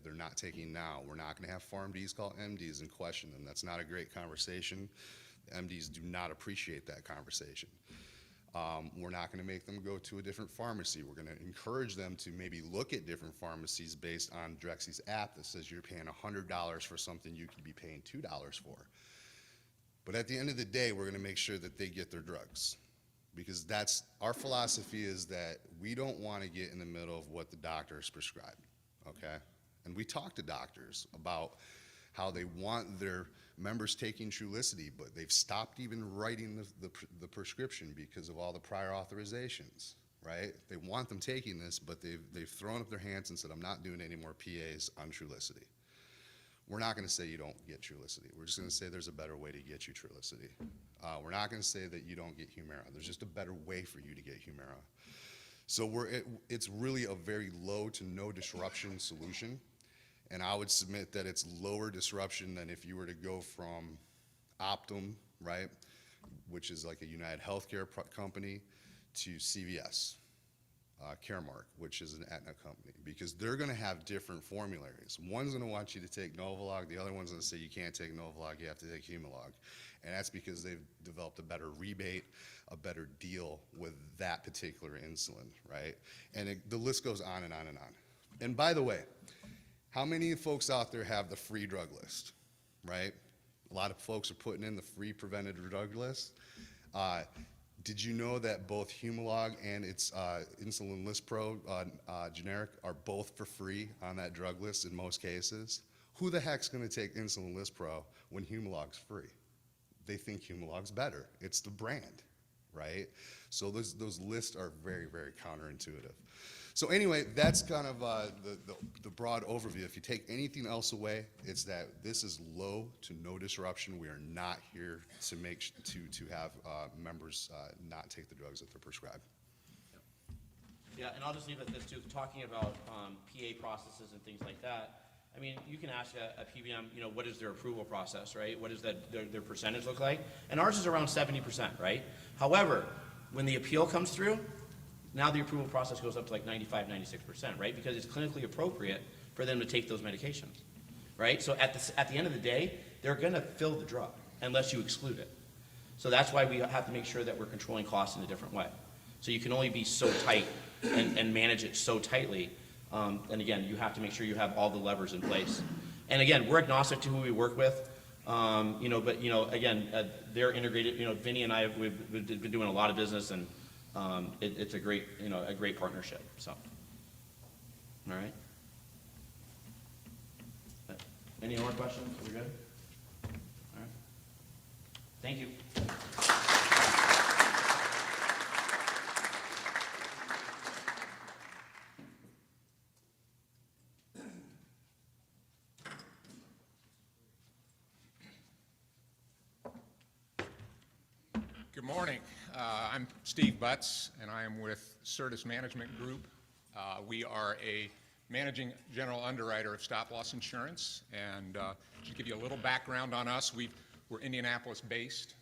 they're not taking now. We're not going to have PharmDs call MDs and question them. That's not a great conversation. MDs do not appreciate that conversation. We're not going to make them go to a different pharmacy. We're going to encourage them to maybe look at different pharmacies based on Drexy's app that says you're paying $100 for something you could be paying $2 for. But at the end of the day, we're going to make sure that they get their drugs, because that's our philosophy, is that we don't want to get in the middle of what the doctor has prescribed, okay? And we talk to doctors about how they want their members taking Trulicity, but they've stopped even writing the prescription because of all the prior authorizations, right? They want them taking this, but they've thrown up their hands and said, I'm not doing any more PAs on Trulicity. We're not going to say you don't get Trulicity. We're just going to say there's a better way to get you Trulicity. We're not going to say that you don't get Humira. There's just a better way for you to get Humira. So it's really a very low to no disruption solution. And I would submit that it's lower disruption than if you were to go from Optum, right, which is like a United Healthcare company, to CVS. Caremark, which is an Aetna company, because they're going to have different formularies. One's going to want you to take Novolog, the other one's going to say you can't take Novolog, you have to take Humalog. And that's because they've developed a better rebate, a better deal with that particular insulin, right? And the list goes on and on and on. And by the way, how many folks out there have the free drug list, right? A lot of folks are putting in the free prevented drug list. Did you know that both Humalog and its Insulin Lispro generic are both for free on that drug list in most cases? Who the heck's going to take Insulin Lispro when Humalog's free? They think Humalog's better. It's the brand, right? So those lists are very, very counterintuitive. So anyway, that's kind of the broad overview. If you take anything else away, it's that this is low to no disruption. We are not here to have members not take the drugs that they're prescribed. Yeah, and I'll just leave it at this too. Talking about PA processes and things like that, I mean, you can ask a PBM, what is their approval process, right? What does their percentage look like? And ours is around 70%, right? However, when the appeal comes through, now the approval process goes up to like 95, 96%, right? Because it's clinically appropriate for them to take those medications, right? So at the end of the day, they're going to fill the drug unless you exclude it. So that's why we have to make sure that we're controlling costs in a different way. So you can only be so tight and manage it so tightly. And again, you have to make sure you have all the levers in place. And again, we're agnostic to who we work with. But again, they're integrated. Vinny and I, we've been doing a lot of business, and it's a great, a great partnership. So, all right. Any more questions? We're good. All right. Thank you. Good morning. I'm Steve Butts, and I am with Certus Management Group. We are a managing general underwriter of stop-loss insurance, and to give you a little background on us, we're Indianapolis-based.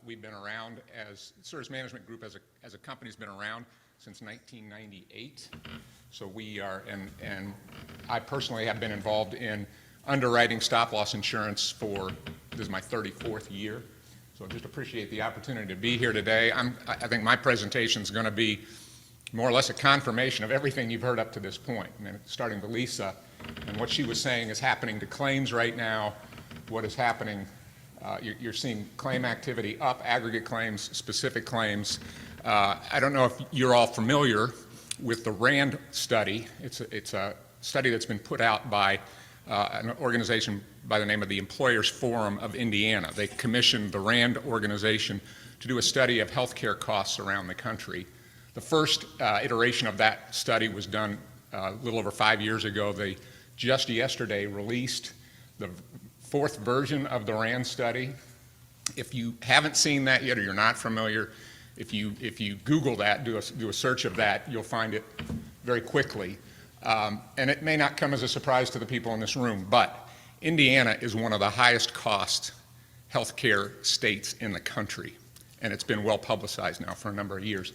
We've been around as Certus Management Group as a company has been around since 1998. So we are, and I personally have been involved in underwriting stop-loss insurance for, this is my 34th year. So just appreciate the opportunity to be here today. I think my presentation is going to be more or less a confirmation of everything you've heard up to this point. I mean, starting with Lisa, and what she was saying is happening to claims right now. What is happening, you're seeing claim activity up, aggregate claims, specific claims. I don't know if you're all familiar with the RAND study. It's a study that's been put out by an organization by the name of the Employers Forum of Indiana. They commissioned the RAND organization to do a study of healthcare costs around the country. The first iteration of that study was done a little over 5 years ago. They just yesterday released the fourth version of the RAND study. If you haven't seen that yet or you're not familiar, if you Google that, do a search of that, you'll find it very quickly. And it may not come as a surprise to the people in this room, but Indiana is one of the highest cost healthcare states in the country, and it's been well publicized now for a number of years.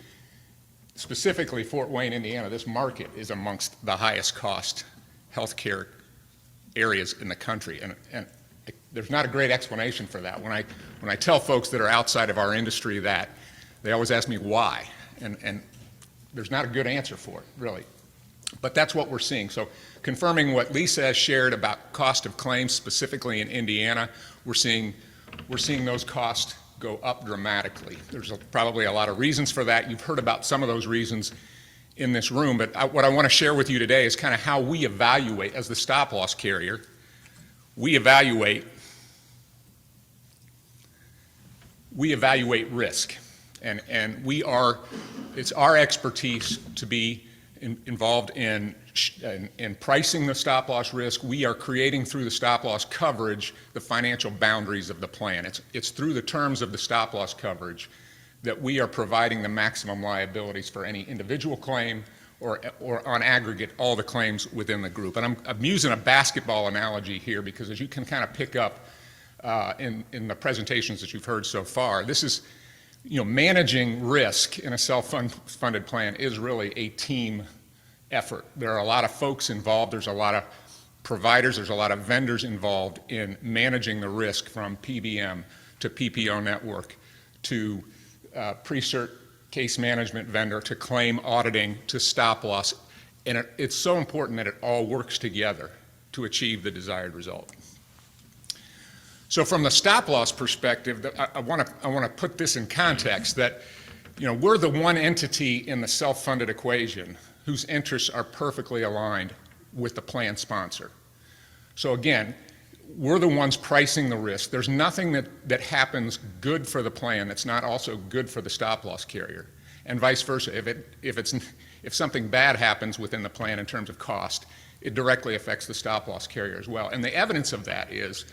Specifically, Fort Wayne, Indiana, this market is amongst the highest cost healthcare areas in the country, and there's not a great explanation for that. When I tell folks that are outside of our industry that, they always ask me why, and there's not a good answer for it, really. But that's what we're seeing. So confirming what Lisa has shared about cost of claims specifically in Indiana, we're seeing those costs go up dramatically. There's probably a lot of reasons for that. You've heard about some of those reasons in this room, but what I want to share with you today is kind of how we evaluate, as the stop-loss carrier, we evaluate risk. And it's our expertise to be involved in pricing the stop-loss risk. We are creating through the stop-loss coverage the financial boundaries of the plan. It's through the terms of the stop-loss coverage that we are providing the maximum liabilities for any individual claim or on aggregate all the claims within the group. And I'm using a basketball analogy here because, as you can kind of pick up in the presentations that you've heard so far, this is, managing risk in a self-funded plan is really a team effort. There are a lot of folks involved. There's a lot of providers. There's a lot of vendors involved in managing the risk, from PBM to PPO network to pre-cert case management vendor to claim auditing to stop loss. And it's so important that it all works together to achieve the desired result. So from the stop-loss perspective, I want to put this in context that, we're the one entity in the self-funded equation whose interests are perfectly aligned with the plan sponsor. So again, we're the ones pricing the risk. There's nothing that happens good for the plan that's not also good for the stop-loss carrier, and vice versa. If something bad happens within the plan in terms of cost, it directly affects the stop-loss carrier as well. And the evidence of that is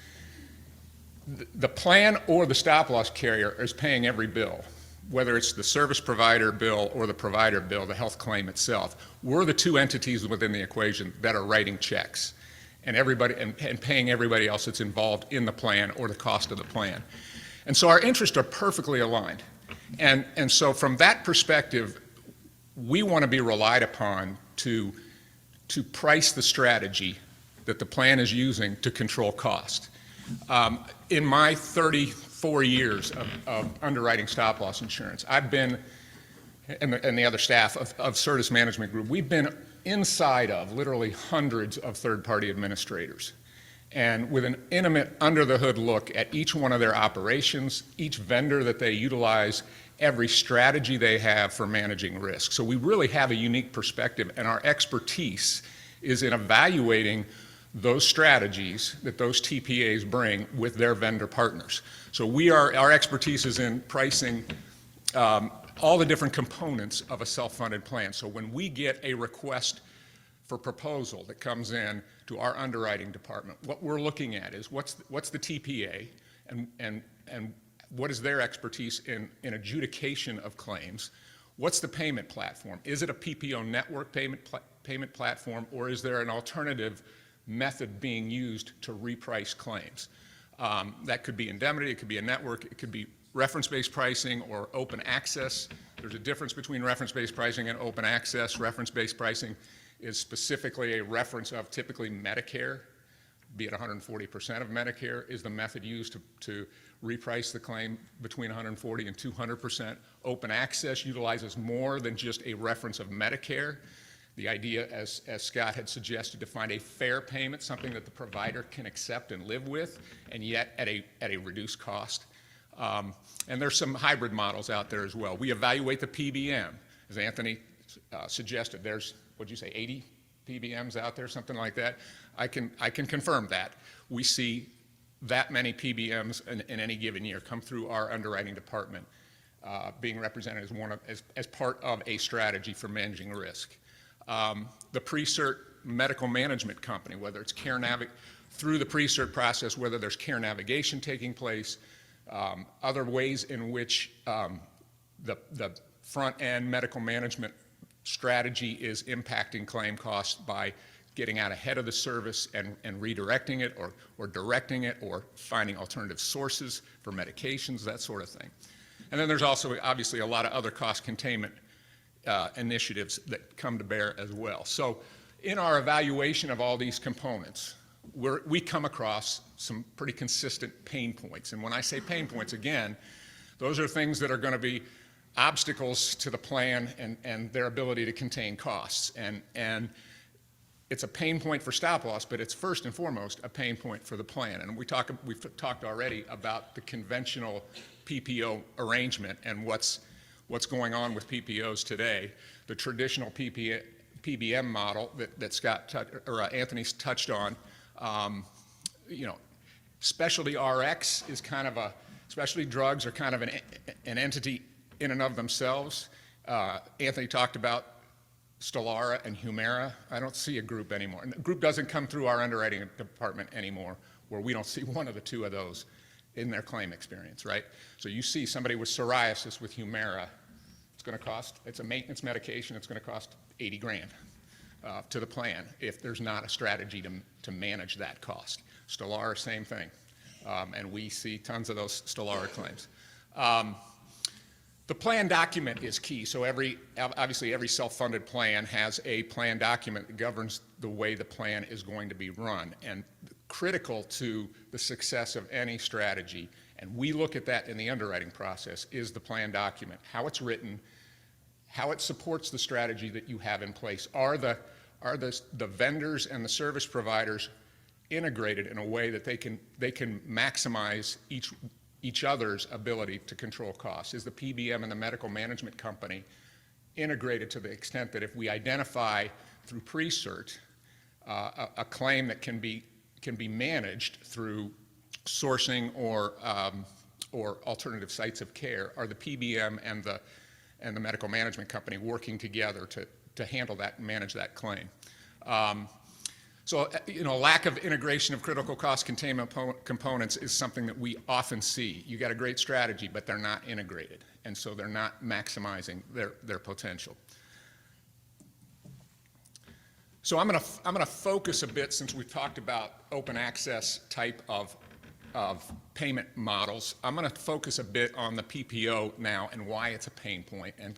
the plan or the stop-loss carrier is paying every bill, whether it's the service provider bill or the provider bill, the health claim itself. We're the two entities within the equation that are writing checks and paying everybody else that's involved in the plan or the cost of the plan. And so our interests are perfectly aligned. And so from that perspective, we want to be relied upon to price the strategy that the plan is using to control cost. In my 34 years of underwriting stop-loss insurance, I've been and the other staff of Certus Management Group, we've been inside of literally hundreds of third-party administrators. And with an intimate, under-the-hood look at each one of their operations, each vendor that they utilize, every strategy they have for managing risk. So we really have a unique perspective, and our expertise is in evaluating those strategies that those TPAs bring with their vendor partners. So our expertise is in pricing all the different components of a self-funded plan. So when we get a request for proposal that comes in to our underwriting department, what we're looking at is what's the TPA and what is their expertise in adjudication of claims? What's the payment platform? Is it a PPO network payment platform, or is there an alternative method being used to reprice claims? That could be indemnity, it could be a network, it could be reference-based pricing or open access. There's a difference between reference-based pricing and open access. Reference-based pricing is specifically a reference of typically Medicare, be it 140% of Medicare, is the method used to reprice the claim between 140 and 200%. Open access utilizes more than just a reference of Medicare. The idea, as Scott had suggested, to find a fair payment, something that the provider can accept and live with, and yet at a reduced cost. And there's some hybrid models out there as well. We evaluate the PBM. As Anthony suggested, there's, what'd you say, 80 PBMs out there, something like that. I can confirm that. We see that many PBMs in any given year come through our underwriting department, being represented as part of a strategy for managing risk. The Pre-Cert medical management company, whether it's through the Pre-Cert process, whether there's care navigation taking place, other ways in which the front-end medical management strategy is impacting claim costs by getting out ahead of the service and redirecting it or directing it or finding alternative sources for medications, that sort of thing. And then there's also obviously a lot of other cost containment initiatives that come to bear as well. So in our evaluation of all these components, we come across some pretty consistent pain points. And when I say pain points, again, those are things that are going to be obstacles to the plan and their ability to contain costs. And it's a pain point for stop loss, but it's first and foremost a pain point for the plan. And we've talked already about the conventional PPO arrangement and what's going on with PPOs today. The traditional PBM model that Scott or Anthony's touched on, specialty RX is kind of specialty drugs are kind of an entity in and of themselves. Anthony talked about Sterile and Humira. I don't see a group anymore. And the group doesn't come through our underwriting department anymore where we don't see one of the two of those in their claim experience, right? So you see somebody with psoriasis with Humira, it's a maintenance medication, it's going to cost 80 grand to the plan if there's not a strategy to manage that cost. Sterile, same thing. And we see tons of those Sterile claims. The plan document is key. So obviously every self-funded plan has a plan document that governs the way the plan is going to be run. And critical to the success of any strategy, and we look at that in the underwriting process, is the plan document, how it's written, how it supports the strategy that you have in place. Are the vendors and the service providers integrated in a way that they can maximize each other's ability to control costs? Is the PBM and the medical management company integrated to the extent that if we identify through Pre-Cert a claim that can be managed through sourcing or alternative sites of care, are the PBM and the medical management company working together to handle that and manage that claim? So, lack of integration of critical cost containment components is something that we often see. You got a great strategy, but they're not integrated, and so they're not maximizing their potential. So I'm gonna focus a bit, since we've talked about open access type of payment models. I'm gonna focus a bit on the PPO now and why it's a pain point, and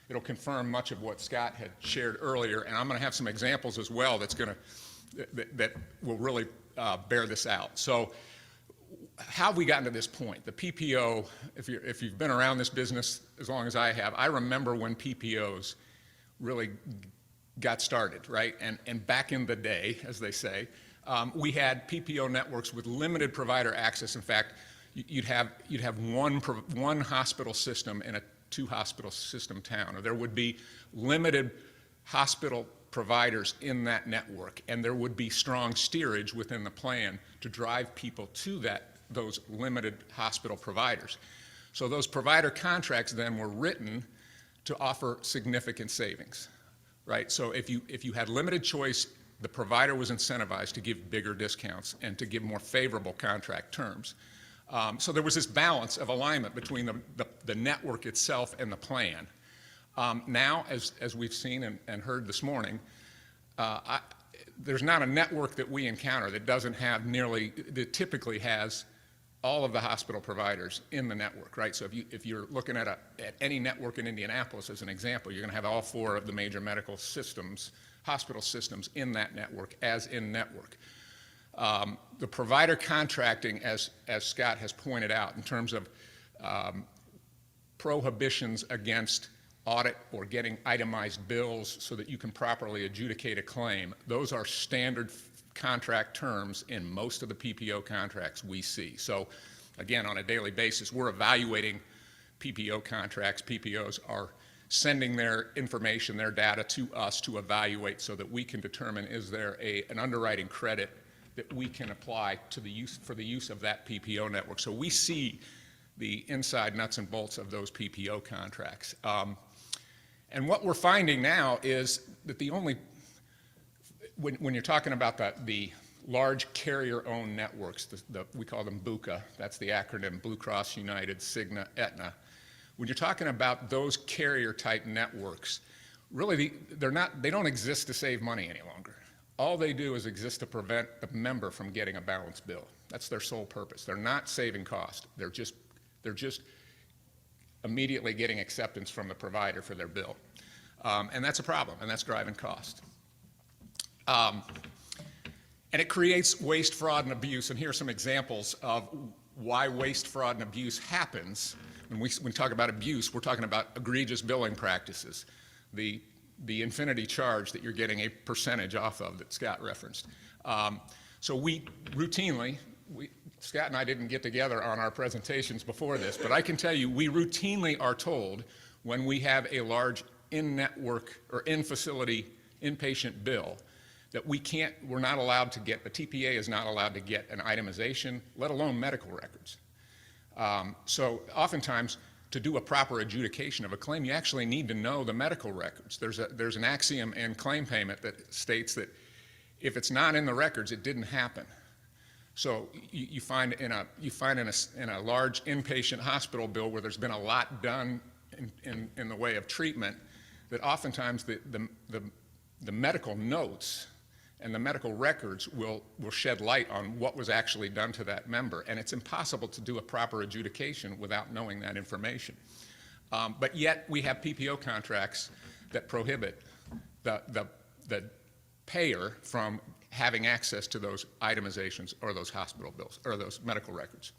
it'll confirm much of what Scott had shared earlier, and I'm gonna have some examples as well that will really bear this out. So how have we gotten to this point? The PPO, if you've been around this business as long as I have, I remember when PPOs really got started, right? And back in the day, as they say, we had PPO networks with limited provider access. In fact, you'd have one hospital system in a 2-hospital system town, or there would be limited hospital providers in that network, and there would be strong steerage within the plan to drive people to those limited hospital providers. So those provider contracts then were written to offer significant savings, right? So if you had limited choice, the provider was incentivized to give bigger discounts and to give more favorable contract terms. So there was this balance of alignment between the network itself and the plan. Now, as we've seen and heard this morning, there's not a network that we encounter that doesn't have that typically has all of the hospital providers in the network, right? So if you're looking at any network in Indianapolis as an example, you're going to have all 4 of the major medical systems, hospital systems in that network as in network. The provider contracting, as Scott has pointed out, in terms of prohibitions against audit or getting itemized bills so that you can properly adjudicate a claim, those are standard contract terms in most of the PPO contracts we see. So again, on a daily basis, we're evaluating PPO contracts. PPOs are sending their information, their data to us to evaluate so that we can determine, is there an underwriting credit that we can apply to for the use of that PPO network. So we see the inside nuts and bolts of those PPO contracts. And what we're finding now is that when you're talking about the large carrier-owned networks, we call them BUCA, that's the acronym Blue Cross, United, Cigna, Aetna. When you're talking about those carrier-type networks, really they don't exist to save money any longer. All they do is exist to prevent the member from getting a balanced bill. That's their sole purpose. They're not saving cost. They're just immediately getting acceptance from the provider for their bill. And that's a problem, and that's driving cost. And it creates waste, fraud, and abuse. And here are some examples of why waste, fraud, and abuse happens. When we talk about abuse, we're talking about egregious billing practices, the infinity charge that you're getting a percentage off of that Scott referenced. So we routinely, Scott and I didn't get together on our presentations before this, but I can tell you we routinely are told when we have a large in-network or in-facility inpatient bill that we're not allowed to get, the TPA is not allowed to get an itemization, let alone medical records. So oftentimes, to do a proper adjudication of a claim, you actually need to know the medical records. There's an axiom in claim payment that states that if it's not in the records, it didn't happen. So you find in a large inpatient hospital bill where there's been a lot done in the way of treatment, that oftentimes the medical notes and the medical records will shed light on what was actually done to that member, and it's impossible to do a proper adjudication without knowing that information. But yet we have PPO contracts that prohibit the payer from having access to those itemizations or those hospital bills or those medical records.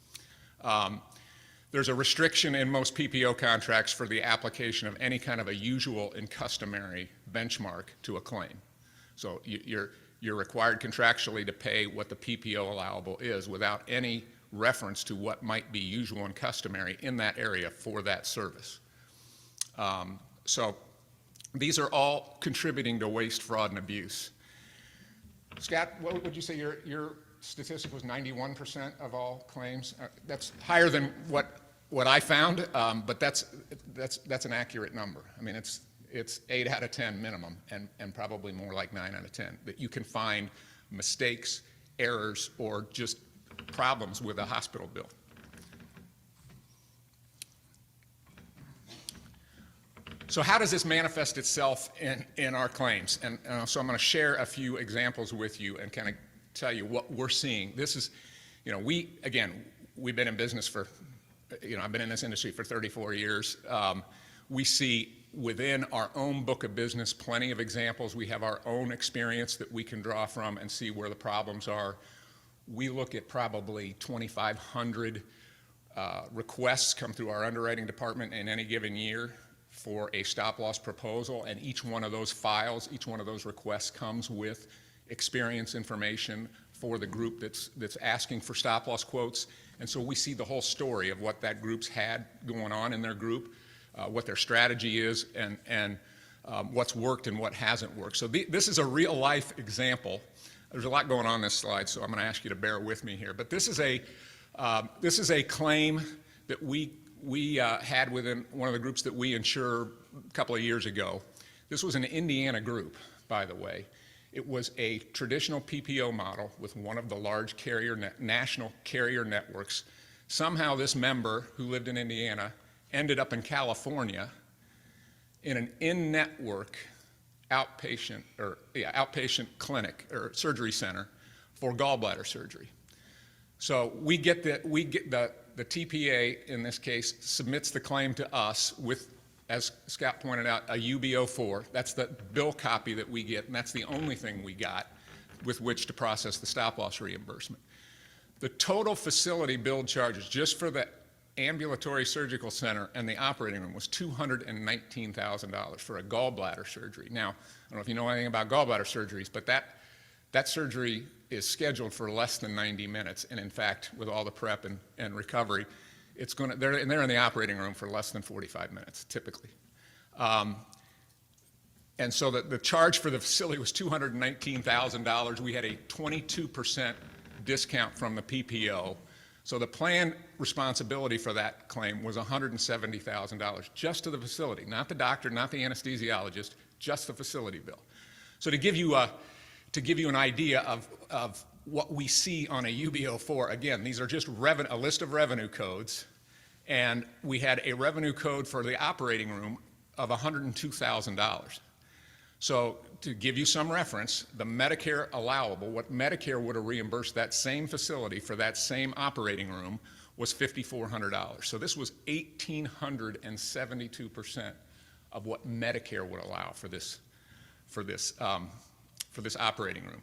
There's a restriction in most PPO contracts for the application of any kind of a usual and customary benchmark to a claim. So you're required contractually to pay what the PPO allowable is without any reference to what might be usual and customary in that area for that service. So these are all contributing to waste, fraud, and abuse. Scott, what would you say your statistic was 91% of all claims? That's higher than what I found, but that's an accurate number. I mean, it's 8 out of 10 minimum, and probably more like 9 out of 10, that you can find mistakes, errors, or just problems with a hospital bill. So how does this manifest itself in our claims? And so I'm going to share a few examples with you and kind of tell you what we're seeing. This is, we've been in business for, I've been in this industry for 34 years. We see within our own book of business plenty of examples. We have our own experience that we can draw from and see where the problems are. we look at probably 2,500 requests come through our underwriting department in any given year for a stop-loss proposal, and each one of those files, each one of those requests comes with experience information for the group that's asking for stop-loss quotes. And so we see the whole story of what that group's had going on in their group, what their strategy is, and what's worked and what hasn't worked. So this is a real-life example. There's a lot going on this slide, so I'm going to ask you to bear with me here. But this is a claim that we had within one of the groups that we insure a couple of years ago. This was an Indiana group, by the way. It was a traditional PPO model with one of the large national carrier networks. Somehow this member who lived in Indiana ended up in California in an in-network outpatient clinic or surgery center for gallbladder surgery. So we get the TPA in this case submits the claim to us with, as Scott pointed out, a UBO4. That's the bill copy that we get, and that's the only thing we got with which to process the stop-loss reimbursement. The total facility billed charges just for the ambulatory surgical center and the operating room was $219,000 for a gallbladder surgery. Now, I don't know if you know anything about gallbladder surgeries, but that surgery is scheduled for less than 90 minutes, and in fact, with all the prep and recovery, they're in the operating room for less than 45 minutes, typically. And so the charge for the facility was $219,000. We had a 22% discount from the PPO. So the plan responsibility for that claim was $170,000 just to the facility, not the doctor, not the anesthesiologist, just the facility bill. So to give you an idea of what we see on a UBO4, again, these are just a list of revenue codes, and we had a revenue code for the operating room of $102,000. So to give you some reference, the Medicare allowable, what Medicare would have reimbursed that same facility for that same operating room was $5,400. So this was 1,872% of what Medicare would allow for this operating room.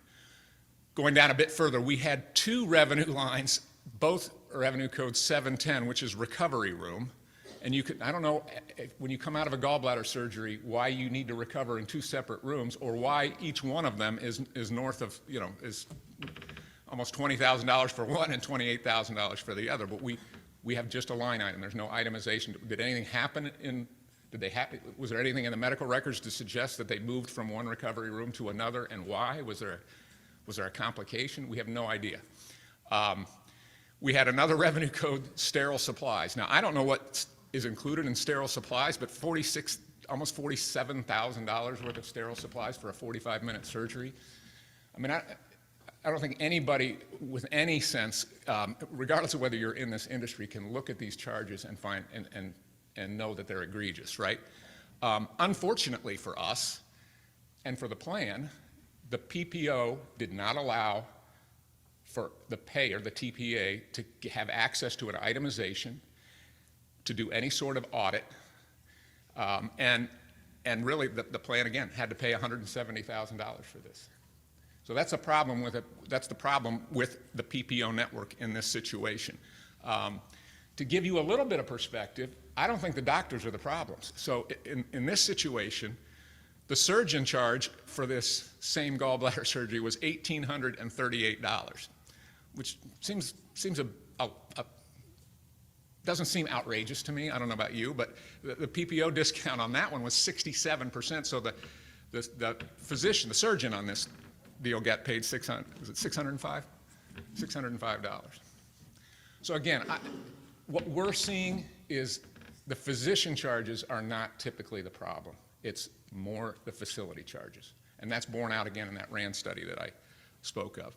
Going down a bit further, we had two revenue lines, both revenue code 710, which is recovery room. And I don't know, when you come out of a gallbladder surgery, why you need to recover in two separate rooms, or why each one of them is north of, is almost $20,000 for one and $28,000 for the other. But we have just a line item. There's no itemization. Did anything happen was there anything in the medical records to suggest that they moved from one recovery room to another, and why? Was there a complication? We have no idea. We had another revenue code, sterile supplies. Now, I don't know what is included in sterile supplies, but almost $47,000 worth of sterile supplies for a 45-minute surgery. I mean, I don't think anybody with any sense, regardless of whether you're in this industry, can look at these charges and find and know that they're egregious, right? Unfortunately for us and for the plan, the PPO did not allow for the payer, the TPA, to have access to an itemization, to do any sort of audit, and really the plan, again, had to pay $170,000 for this. So that's a problem with it. That's the problem with the PPO network in this situation. To give you a little bit of perspective, I don't think the doctors are the problems. So in this situation, the surgeon charge for this same gallbladder surgery was $1,838, which doesn't seem outrageous to me. I don't know about you, but the PPO discount on that one was 67%. So the physician, the surgeon on this deal got paid $605? $605. So again, what we're seeing is the physician charges are not typically the problem. It's more the facility charges. And that's borne out again in that RAND study that I spoke of.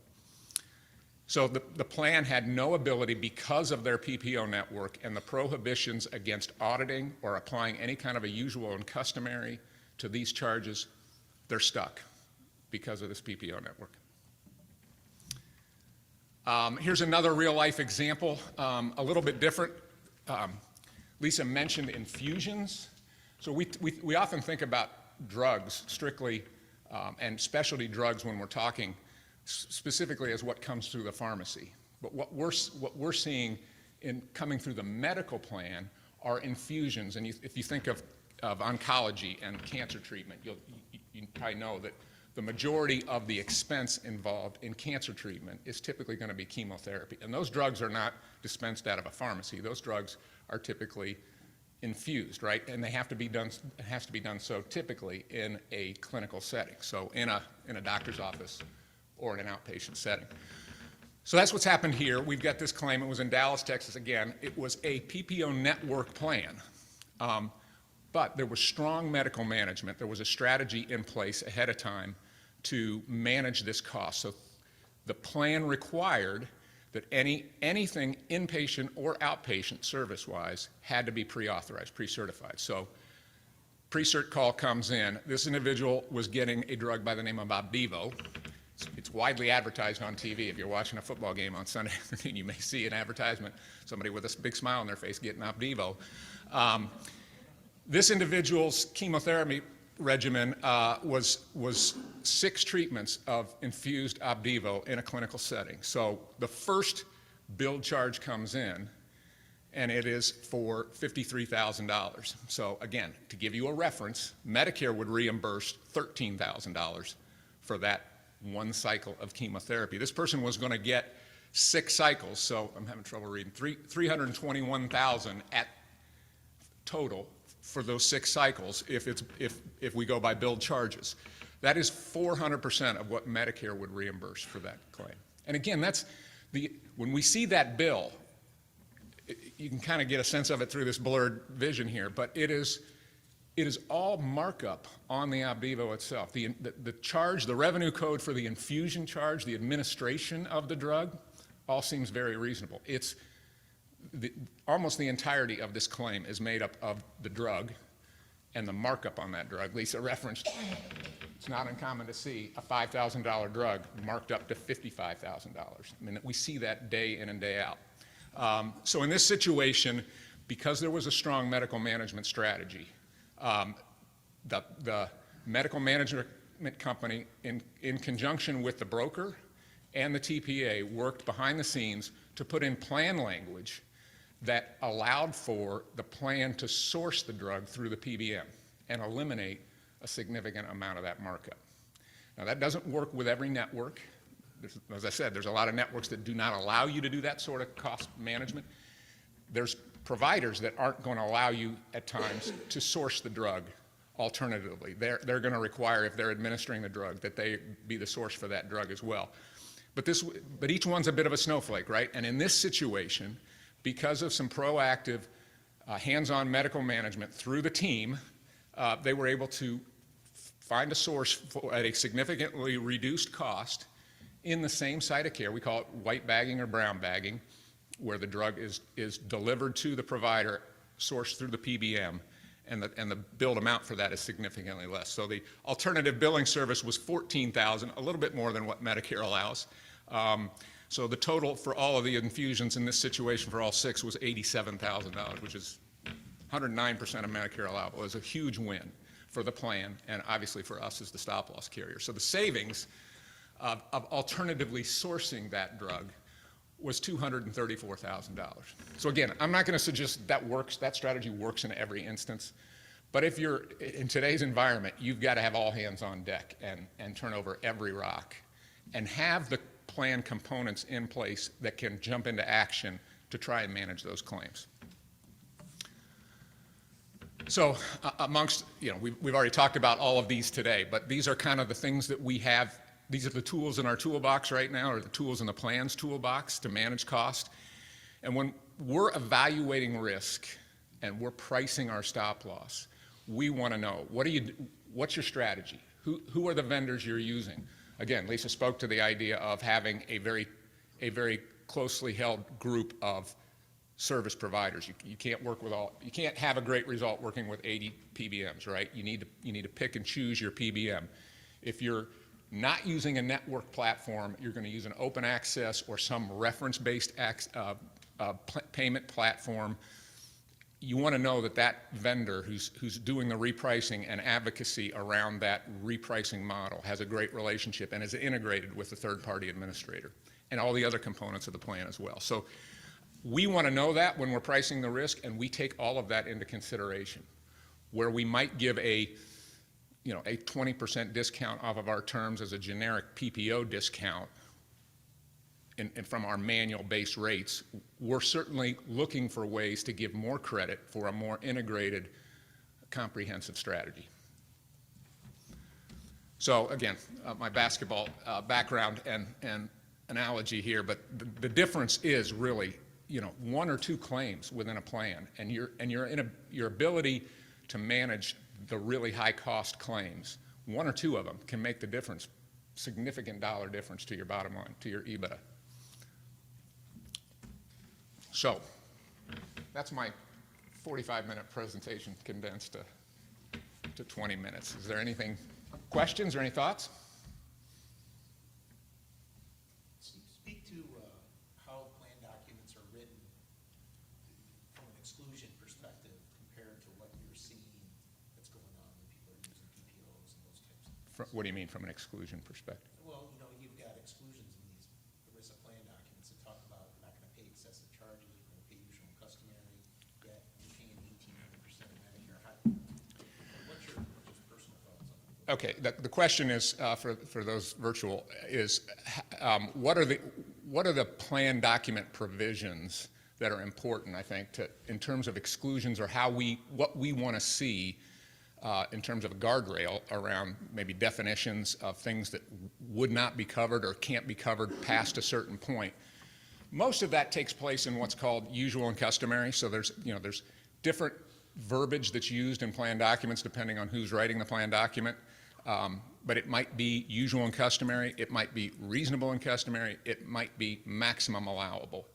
So the plan had no ability, because of their PPO network and the prohibitions against auditing or applying any kind of a usual and customary to these charges, they're stuck because of this PPO network. Here's another real-life example, a little bit different. Lisa mentioned infusions. So we often think about drugs strictly and specialty drugs when we're talking specifically as what comes through the pharmacy. But what we're seeing in coming through the medical plan are infusions. And if you think of oncology and cancer treatment, you probably know that the majority of the expense involved in cancer treatment is typically going to be chemotherapy. And those drugs are not dispensed out of a pharmacy. Those drugs are typically infused, right? And they have to be done, it has to be done so typically in a clinical setting, so in a doctor's office or in an outpatient setting. So that's what's happened here. We've got this claim. It was in Dallas, Texas again. It was a PPO network plan. But there was strong medical management. There was a strategy in place ahead of time to manage this cost. So the plan required that anything inpatient or outpatient service-wise had to be pre-authorized, pre-certified. So pre-cert call comes in. This individual was getting a drug by the name of Opdivo. It's widely advertised on TV. If you're watching a football game on Sunday afternoon, you may see an advertisement, somebody with a big smile on their face getting Opdivo. This individual's chemotherapy regimen was 6 treatments of infused Opdivo in a clinical setting. So the first billed charge comes in, and it is for $53,000. So again, to give you a reference, Medicare would reimburse $13,000 for that one cycle of chemotherapy. This person was going to get 6 cycles, so I'm having trouble reading, $321,000 at total for those 6 cycles if we go by billed charges. That is 400% of what Medicare would reimburse for that claim. And again, when we see that bill, you can kind of get a sense of it through this blurred vision here, but it is all markup on the Opdivo itself. The charge, the revenue code for the infusion charge, the administration of the drug, all seems very reasonable. Almost the entirety of this claim is made up of the drug and the markup on that drug. Lisa referenced, it's not uncommon to see a $5,000 drug marked up to $55,000. I mean, we see that day in and day out. So in this situation, because there was a strong medical management strategy, the medical management company, in conjunction with the broker and the TPA, worked behind the scenes to put in plan language that allowed for the plan to source the drug through the PBM and eliminate a significant amount of that markup. Now, that doesn't work with every network. As I said, there's a lot of networks that do not allow you to do that sort of cost management. There's providers that aren't going to allow you at times to source the drug alternatively. They're going to require, if they're administering the drug, that they be the source for that drug as well. But each one's a bit of a snowflake, right? And in this situation, because of some proactive hands-on medical management through the team, they were able to find a source at a significantly reduced cost in the same site of care. We call it white bagging or brown bagging, where the drug is delivered to the provider, sourced through the PBM, and the billed amount for that is significantly less. So the alternative billing service was $14,000, a little bit more than what Medicare allows. So the total for all of the infusions in this situation for all 6 was $87,000, which is 109% of Medicare allowable. It was a huge win for the plan and obviously for us as the stop-loss carrier. So the savings of alternatively sourcing that drug was $234,000. So again, I'm not going to suggest that works, that strategy works in every instance, but if you're in today's environment, you've got to have all hands on deck and turn over every rock and have the plan components in place that can jump into action to try and manage those claims. So amongst, we've already talked about all of these today, but these are kind of the things that we have. These are the tools in our toolbox right now, or the tools in the plan's toolbox to manage cost. And when we're evaluating risk and we're pricing our stop loss, we want to know, what's your strategy? Who are the vendors you're using? Again, Lisa spoke to the idea of having a very closely held group of service providers. You can't work with you can't have a great result working with 80 PBMs, right? You need to pick and choose your PBM. If you're not using a network platform, you're going to use an open access or some reference-based payment platform. you want to know that that vendor who's doing the repricing and advocacy around that repricing model has a great relationship and is integrated with the third-party administrator and all the other components of the plan as well. So we want to know that when we're pricing the risk, and we take all of that into consideration. Where we might give a 20% discount off of our terms as a generic PPO discount and from our manual base rates, we're certainly looking for ways to give more credit for a more integrated, comprehensive strategy. So again, my basketball background and analogy here, but the difference is really, one or two claims within a plan, and your ability to manage the really high cost claims, one or two of them can make the difference, significant dollar difference to your bottom line, to your EBITDA. So that's my 45-minute presentation condensed to 20 minutes. Is there anything, questions or any thoughts? Speak to how plan documents are written from an exclusion perspective compared to what you're seeing that's going on when people are using PPOs and those types of things. What do you mean from an exclusion perspective? Well, you've got exclusions in these ERISA plan documents that talk about we're not going to pay excessive charges, we're going to pay usual and customary, yet you're paying 1,800% of Medicare. What's your personal thoughts on that? Okay, the question is, for those virtual, is what are the plan document provisions that are important, I think, in terms of exclusions, or what we want to see in terms of a guardrail around maybe definitions of things that would not be covered or can't be covered past a certain point. Most of that takes place in what's called usual and customary. So there's different verbiage that's used in plan documents depending on who's writing the plan document. But it might be usual and customary, it might be reasonable and customary, it might be maximum allowable.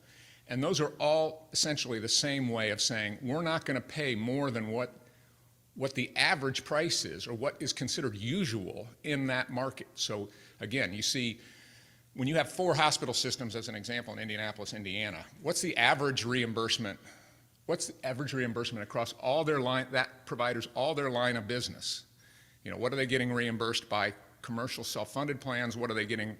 And those are all essentially the same way of saying we're not going to pay more than what the average price is or what is considered usual in that market. So again, you see, when you have 4 hospital systems, as an example, in Indianapolis, Indiana, what's the average reimbursement? What's the average reimbursement across all their providers, all their line of business? What are they getting reimbursed by commercial self-funded plans? What are they getting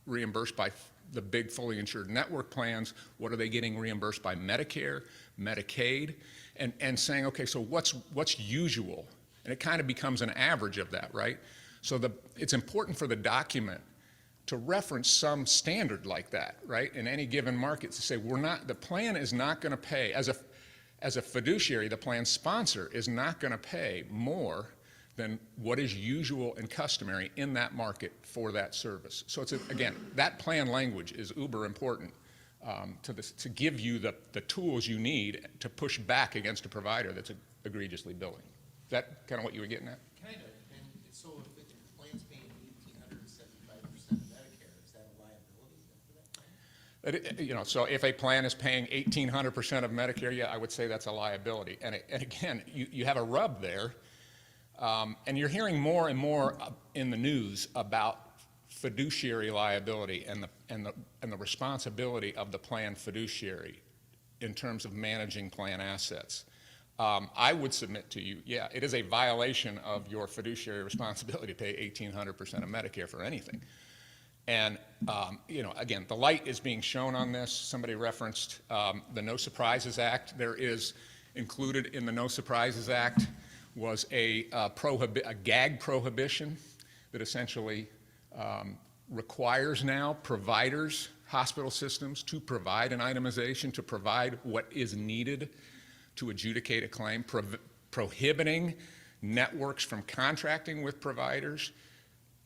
reimbursed by the big fully insured network plans? What are they getting reimbursed by Medicare, Medicaid? And saying, okay, so what's usual? And it kind of becomes an average of that, right? So it's important for the document to reference some standard like that, right? In any given market, to say the plan is not going to pay, as a fiduciary, the plan sponsor is not going to pay more than what is usual and customary in that market for that service. So again, that plan language is uber important to give you the tools you need to push back against a provider that's egregiously billing. Is that kind of what you were getting at? Kind of. And so if the plan's paying 1,875% of Medicare, is that a liability for that plan? So if a plan is paying 1,800% of Medicare, yeah, I would say that's a liability. And again, you have a rub there. And you're hearing more and more in the news about fiduciary liability and the responsibility of the plan fiduciary in terms of managing plan assets. I would submit to you, yeah, it is a violation of your fiduciary responsibility to pay 1,800% of Medicare for anything. And again, the light is being shown on this. Somebody referenced the No Surprises Act. There is included in the No Surprises Act was a gag prohibition that essentially requires now providers, hospital systems, to provide an itemization, to provide what is needed to adjudicate a claim, prohibiting networks from contracting with providers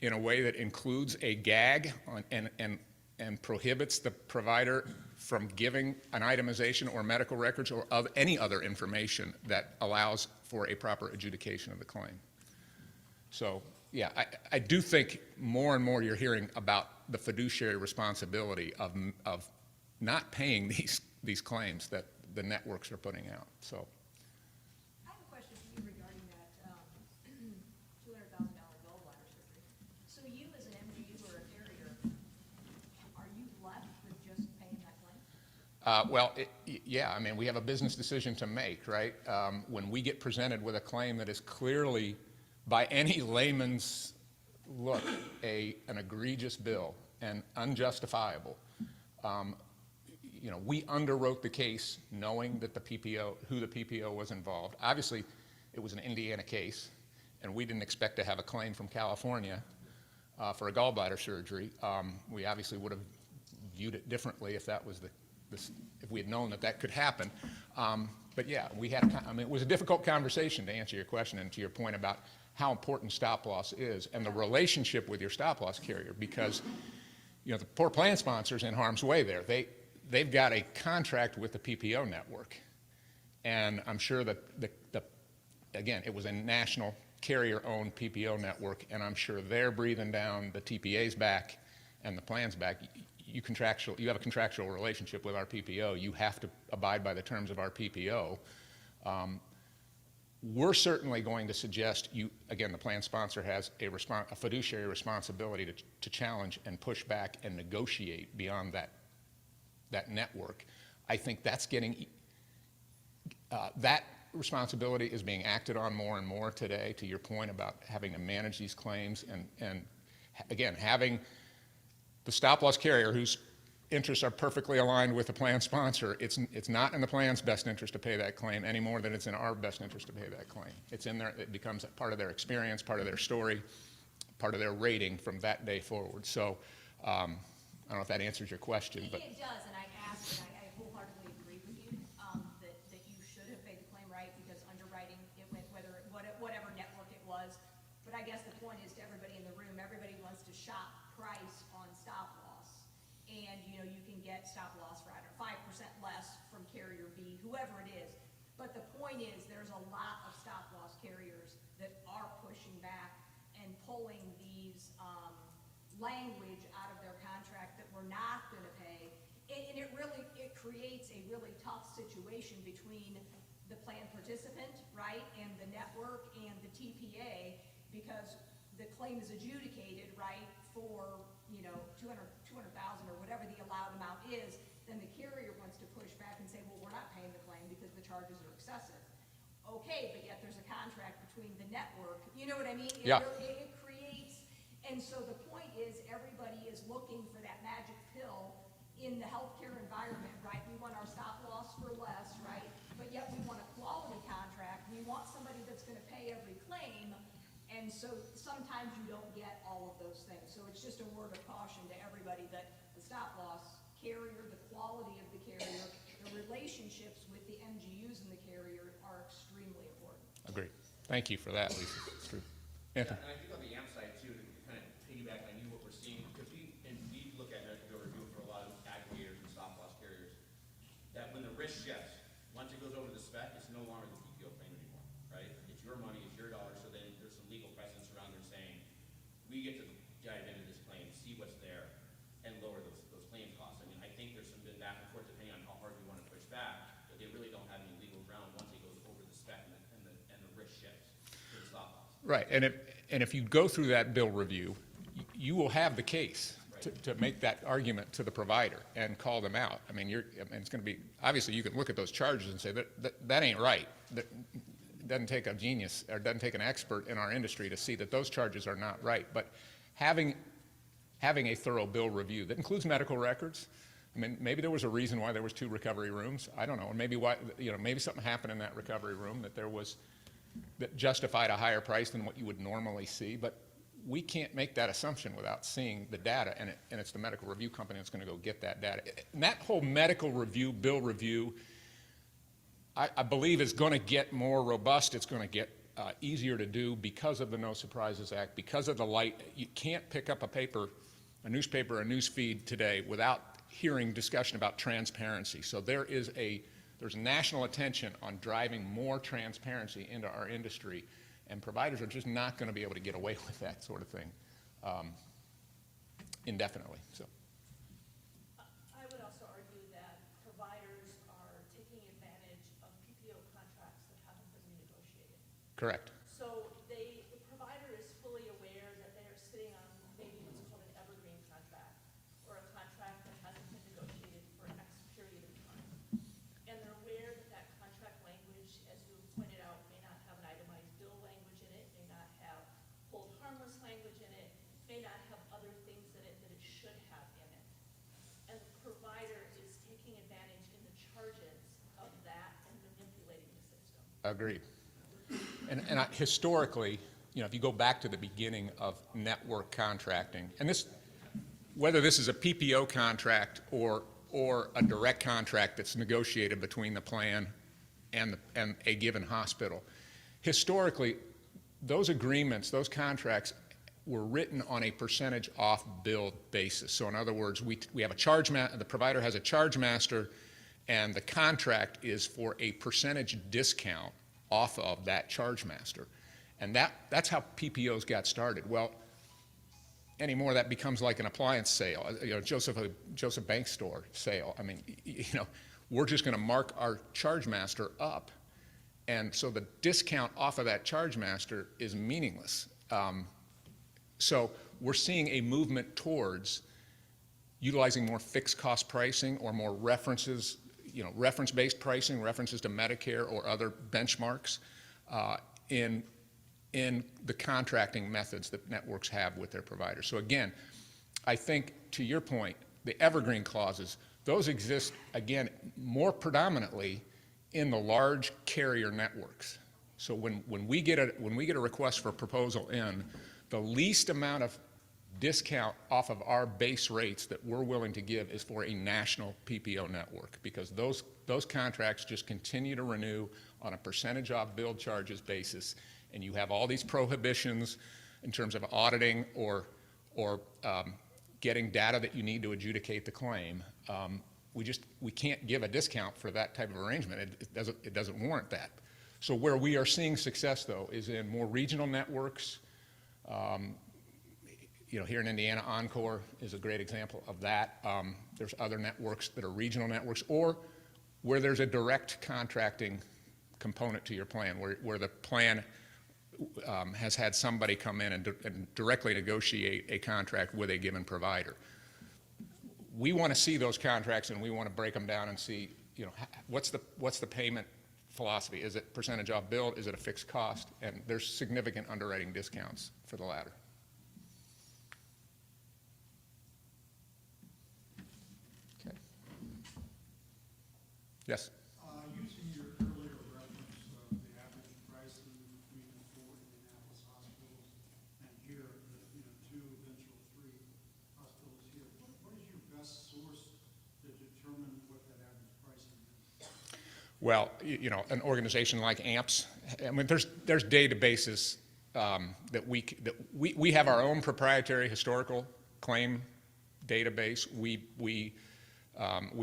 in a way that includes a gag and prohibits the provider from giving an itemization or medical records or of any other information that allows for a proper adjudication of the claim. So, yeah, I do think more and more you're hearing about the fiduciary responsibility of not paying these claims that the networks are putting out. So. I have a question for you regarding that $200,000 gallbladder surgery. So you as an MDU or a carrier, are you left with just paying that claim? Yeah, I mean, we have a business decision to make, right? When we get presented with a claim that is clearly, by any layman's look, an egregious bill and unjustifiable, we underwrote the case knowing that who the PPO was involved. Obviously, it was an Indiana case, and we didn't expect to have a claim from California for a gallbladder surgery. We obviously would have viewed it differently if that was if we had known that could happen. But yeah, it was a difficult conversation, to answer your question and to your point about how important stop loss is and the relationship with your stop loss carrier, because the poor plan sponsors in harm's way there. They've got a contract with the PPO network, and I'm sure that again, it was a national carrier-owned PPO network, and I'm sure they're breathing down the TPA's back and the plan's back. You have a contractual relationship with our PPO. You have to abide by the terms of our PPO. We're certainly going to suggest again, the plan sponsor has a fiduciary responsibility to challenge and push back and negotiate beyond that network. I think that's that responsibility is being acted on more and more today, to your point about having to manage these claims and again, having the stop loss carrier whose interests are perfectly aligned with the plan sponsor. It's not in the plan's best interest to pay that claim any more than it's in our best interest to pay that claim. It becomes part of their experience, part of their story, part of their rating from that day forward. So I don't know if that answers your question, but It does, and I asked, and I wholeheartedly agree with you that you should have paid the claim right, because underwriting, it went whatever network it was. But I guess the point is, to everybody in the room, everybody wants to shop price on stop loss, and you can get stop loss for 5% less from carrier B, whoever it is. But the point is, there's a lot of stop loss carriers that are pushing back and pulling these language out of their contract that we're not going to pay, and it creates a really tough situation between the plan participant, right, and the network and the TPA, because the claim is adjudicated, right, for 200,000 or whatever the allowed amount is. Then the carrier wants to push back and say, well, we're not paying the claim because the charges are excessive. Okay, but yet there's a contract between the network. You know what I mean? It creates, and so the point is, everybody is looking for that magic pill in the healthcare environment, right? We want our stop loss for less, right? But yet we want a quality contract. We want somebody that's going to pay every claim. And so sometimes you don't get all of those things. So it's just a word of caution to everybody that the stop loss carrier, the quality of the carrier, the relationships with the MGUs and the carrier are extremely important. agreed. Thank you for that, Lisa. It's true. Anthony? And I think on the AMP side too, to kind of piggyback on what we're seeing, because we look at medical bill review for a lot of aggregators and stop loss carriers, that when the risk shifts, once it goes over the spec, it's no longer the PPO claim anymore, right? It's your money, it's your dollars, so then there's some legal precedents around there saying, we get to dive into this claim, see what's there, and lower those claim costs. I mean, I think there's some been back and forth depending on how hard we want to push back, but they really don't have any legal ground once it goes over the spec and the risk shifts to the stop loss. Right, and if you go through that bill review, you will have the case to make that argument to the provider and call them out. I mean, it's going to be, obviously you can look at those charges and say that ain't right. That doesn't take a genius, or doesn't take an expert in our industry to see that those charges are not right. But having a thorough bill review that includes medical records. I mean, maybe there was a reason why there was 2 recovery rooms. I don't know. Or maybe maybe something happened in that recovery room that justified a higher price than what you would normally see. But we can't make that assumption without seeing the data, and it's the medical review company that's going to go get that data. And that whole medical review, bill review, I believe is going to get more robust. It's going to get easier to do because of the No Surprises Act, because of the light. You can't pick up a newspaper, a news feed today without hearing discussion about transparency. So there's national attention on driving more transparency into our industry, and providers are just not going to be able to get away with that sort of thing indefinitely. So. I would also argue that providers are taking advantage of PPO contracts that haven't been renegotiated. Correct. So the provider is fully aware that they are sitting on maybe what's called an evergreen contract, or a contract that hasn't been negotiated for X period of time. Agreed. And historically, if you go back to the beginning of network contracting, and whether this is a PPO contract or a direct contract that's negotiated between the plan and a given hospital, historically, those agreements, those contracts were written on a percentage off bill basis. So in other words, we have the provider has a charge master, and the contract is for a percentage discount off of that charge master. And that's how PPOs got started. Well, anymore that becomes like an appliance sale, Joseph Bank store sale. I mean, we're just going to mark our charge master up, and so the discount off of that charge master is meaningless. So we're seeing a movement towards utilizing more fixed cost pricing or more references, reference-based pricing, references to Medicare or other benchmarks in the contracting methods that networks have with their providers. So again, I think to your point, the evergreen clauses, those exist, again, more predominantly in the large carrier networks. So when we get a request for proposal in, the least amount of discount off of our base rates that we're willing to give is for a national PPO network, because those contracts just continue to renew on a percentage off billed charges basis, and you have all these prohibitions in terms of auditing or getting data that you need to adjudicate the claim. We can't give a discount for that type of arrangement. It doesn't warrant that. So where we are seeing success, though, is in more regional networks. Here in Indiana, Encore is a great example of that. There's other networks that are regional networks, or where there's a direct contracting component to your plan, where the plan has had somebody come in and directly negotiate a contract with a given provider. We want to see those contracts, and we want to break them down and see, what's the payment philosophy? Is it percentage off bill? Is it a fixed cost? And there's significant underwriting discounts for the latter. Okay. Yes? Using your earlier reference of the average pricing between the 4 Indianapolis hospitals and here, the 2, eventual 3 hospitals here, what is your best source to determine what that average pricing is? Well, an organization like AMPS, I mean, there's databases that we have our own proprietary historical claim database. We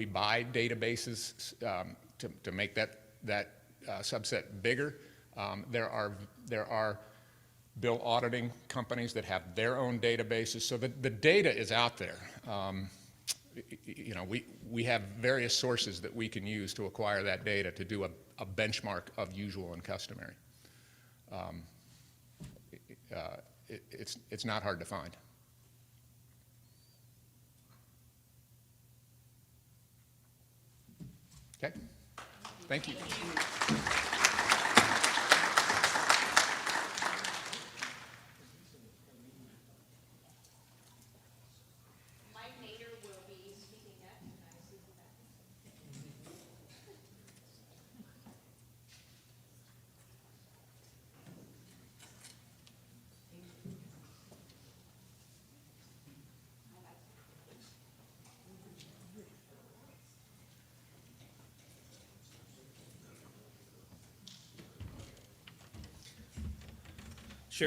buy databases to make that subset bigger. There are bill auditing companies that have their own databases. So the data is out there. We have various sources that we can use to acquire that data to do a benchmark of usual and customary. It's not hard to find. Okay, thank you.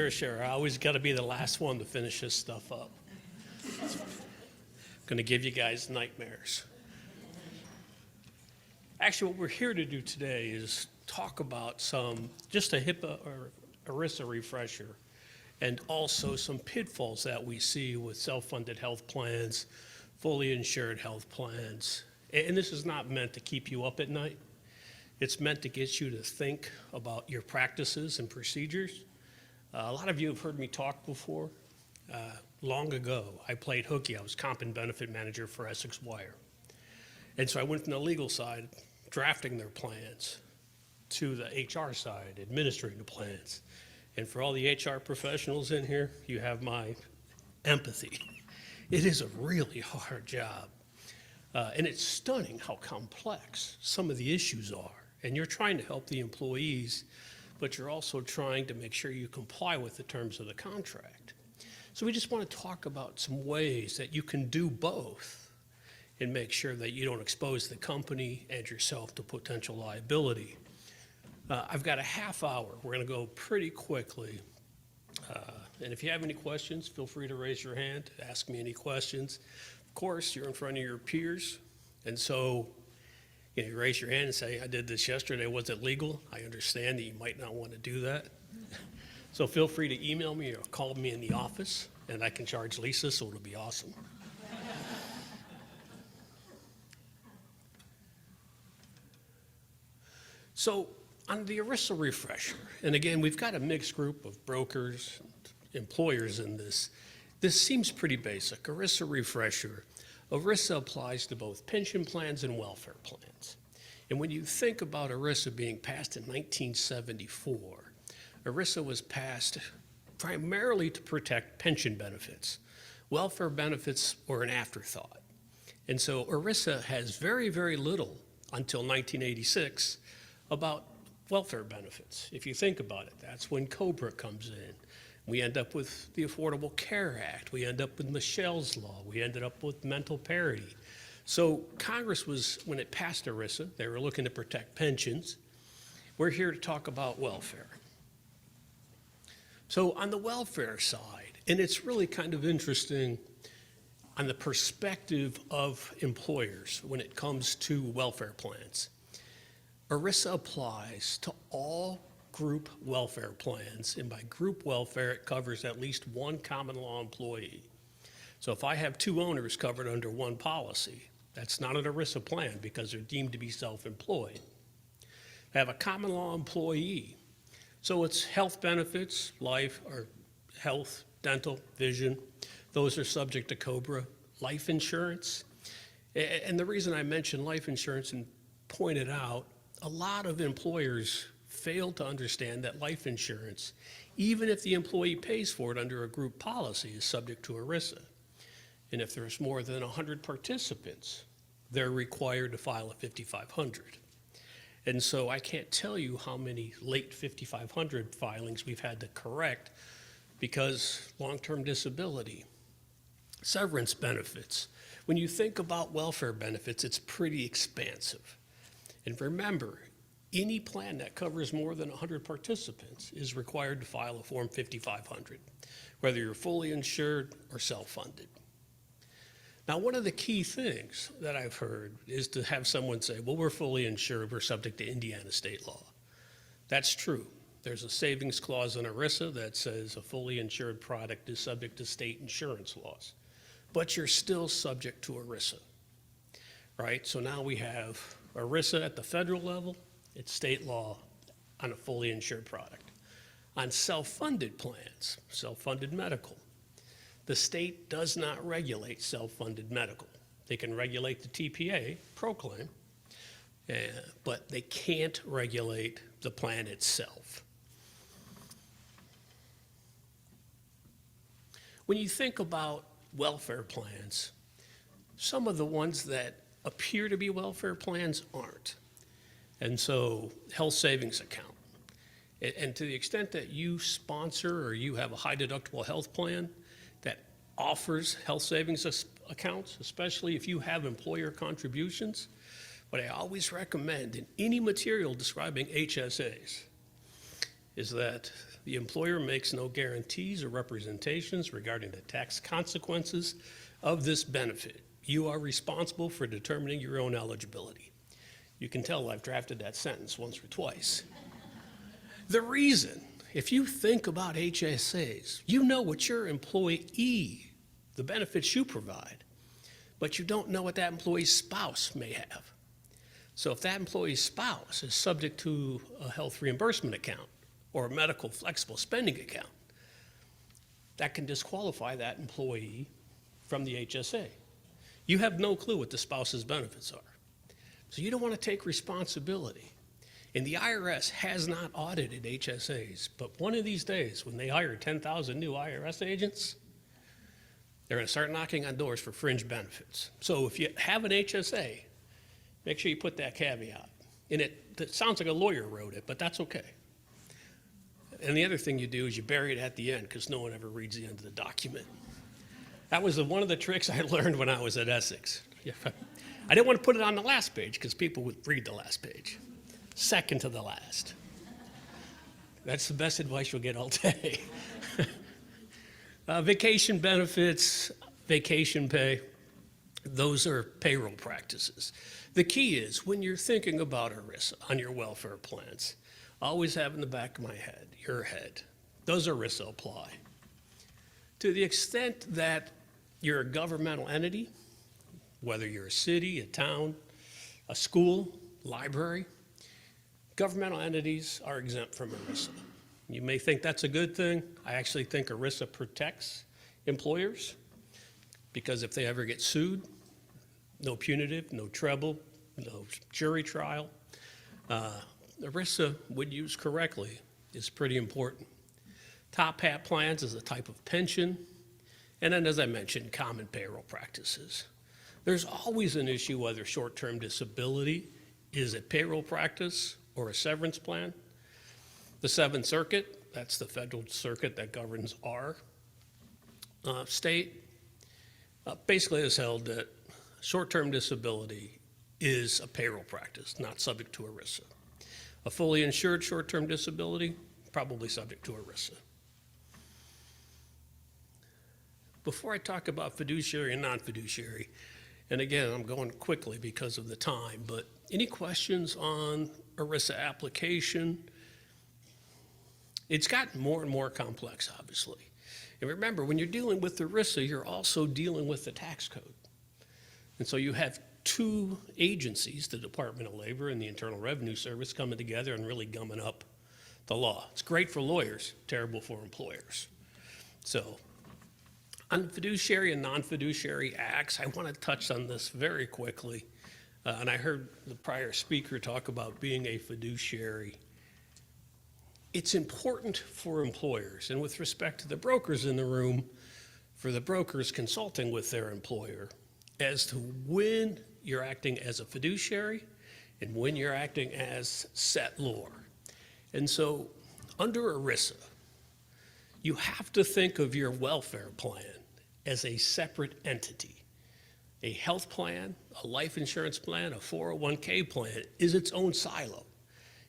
Sure. I always got to be the last one to finish this stuff up. Going to give you guys nightmares. Actually, what we're here to do today is talk about just a HIPAA or ERISA refresher, and also some pitfalls that we see with self-funded health plans, fully insured health plans. And this is not meant to keep you up at night. It's meant to get you to think about your practices and procedures. A lot of you have heard me talk before. Long ago, I played hooky. I was comp and benefit manager for Essex Wire. And so I went from the legal side, drafting their plans, to the HR side, administering the plans. And for all the HR professionals in here, you have my empathy. It is a really hard job. And it's stunning how complex some of the issues are. And you're trying to help the employees, but you're also trying to make sure you comply with the terms of the contract. So we just want to talk about some ways that you can do both and make sure that you don't expose the company and yourself to potential liability. I've got a half hour. We're going to go pretty quickly. And if you have any questions, feel free to raise your hand, ask me any questions. Of course, you're in front of your peers, and so you raise your hand and say, I did this yesterday, was it legal? I understand that you might not want to do that. So feel free to email me or call me in the office, and I can charge Lisa, so it'll be awesome. So on the ERISA refresher, and again, we've got a mixed group of brokers, and employers in this. This seems pretty basic. ERISA refresher. ERISA applies to both pension plans and welfare plans. And when you think about ERISA being passed in 1974, ERISA was passed primarily to protect pension benefits. Welfare benefits were an afterthought. And so ERISA has very, very little until 1986 about welfare benefits. If you think about it, that's when COBRA comes in. We end up with the Affordable Care Act. We end up with Michelle's Law. We ended up with mental parity. So Congress was, when it passed ERISA, they were looking to protect pensions. We're here to talk about welfare. So on the welfare side, and it's really kind of interesting on the perspective of employers when it comes to welfare plans. ERISA applies to all group welfare plans, and by group welfare, it covers at least one common law employee. So if I have two owners covered under one policy, that's not an ERISA plan because they're deemed to be self-employed. I have a common law employee, so it's health benefits, life or health, dental, vision. Those are subject to COBRA. Life insurance, and the reason I mentioned life insurance and pointed out, a lot of employers fail to understand that life insurance, even if the employee pays for it under a group policy, is subject to ERISA. And if there's more than 100 participants, they're required to file a 5500. And so I can't tell you how many late 5500 filings we've had to correct because long-term disability, severance benefits. When you think about welfare benefits, it's pretty expansive. And remember, any plan that covers more than 100 participants is required to file a Form 5500, whether you're fully insured or self-funded. Now, one of the key things that I've heard is to have someone say, well, we're fully insured, we're subject to Indiana state law. That's true. There's a savings clause in ERISA that says a fully insured product is subject to state insurance laws, but you're still subject to ERISA, right? So now we have ERISA at the federal level, it's state law on a fully insured product. On self-funded plans, self-funded medical, the state does not regulate self-funded medical. They can regulate the TPA, proclaim, but they can't regulate the plan itself. When you think about welfare plans, some of the ones that appear to be welfare plans aren't. And so health savings account. And to the extent that you sponsor or you have a high deductible health plan that offers health savings accounts, especially if you have employer contributions, what I always recommend in any material describing HSAs is that the employer makes no guarantees or representations regarding the tax consequences of this benefit. You are responsible for determining your own eligibility. You can tell I've drafted that sentence once or twice. The reason, if you think about HSAs, you know what your employee, the benefits you provide, but you don't know what that employee's spouse may have. So if that employee's spouse is subject to a health reimbursement account or a medical flexible spending account, that can disqualify that employee from the HSA. You have no clue what the spouse's benefits are. So you don't want to take responsibility. And the IRS has not audited HSAs, but one of these days when they hire 10,000 new IRS agents, they're going to start knocking on doors for fringe benefits. So if you have an HSA, make sure you put that caveat. And it sounds like a lawyer wrote it, but that's okay. And the other thing you do is you bury it at the end because no one ever reads the end of the document. That was one of the tricks I learned when I was at Essex. I didn't want to put it on the last page because people would read the last page. Second to the last. That's the best advice you'll get all day. Vacation benefits, vacation pay, those are payroll practices. The key is when you're thinking about ERISA on your welfare plans, always have in the back of your head, does ERISA apply? To the extent that you're a governmental entity, whether you're a city, a town, a school, library, governmental entities are exempt from ERISA. You may think that's a good thing. I actually think ERISA protects employers because if they ever get sued, no punitive, no treble, no jury trial. ERISA, when used correctly, is pretty important. Top hat plans is a type of pension. And then, as I mentioned, common payroll practices. There's always an issue whether short-term disability is a payroll practice or a severance plan. The Seventh Circuit, that's the federal circuit that governs our state, basically has held that short-term disability is a payroll practice, not subject to ERISA. A fully insured short-term disability, probably subject to ERISA. Before I talk about fiduciary and non-fiduciary, and again, I'm going quickly because of the time, but any questions on ERISA application? It's gotten more and more complex, obviously. And remember, when you're dealing with ERISA, you're also dealing with the tax code. And so you have two agencies, the Department of Labor and the Internal Revenue Service, coming together and really gumming up the law. It's great for lawyers, terrible for employers. So on fiduciary and non-fiduciary acts, I want to touch on this very quickly. And I heard the prior speaker talk about being a fiduciary. It's important for employers, and with respect to the brokers in the room, for the brokers consulting with their employer, as to when you're acting as a fiduciary and when you're acting as settlor. And so under ERISA, you have to think of your welfare plan as a separate entity. A health plan, a life insurance plan, a 401k plan is its own silo.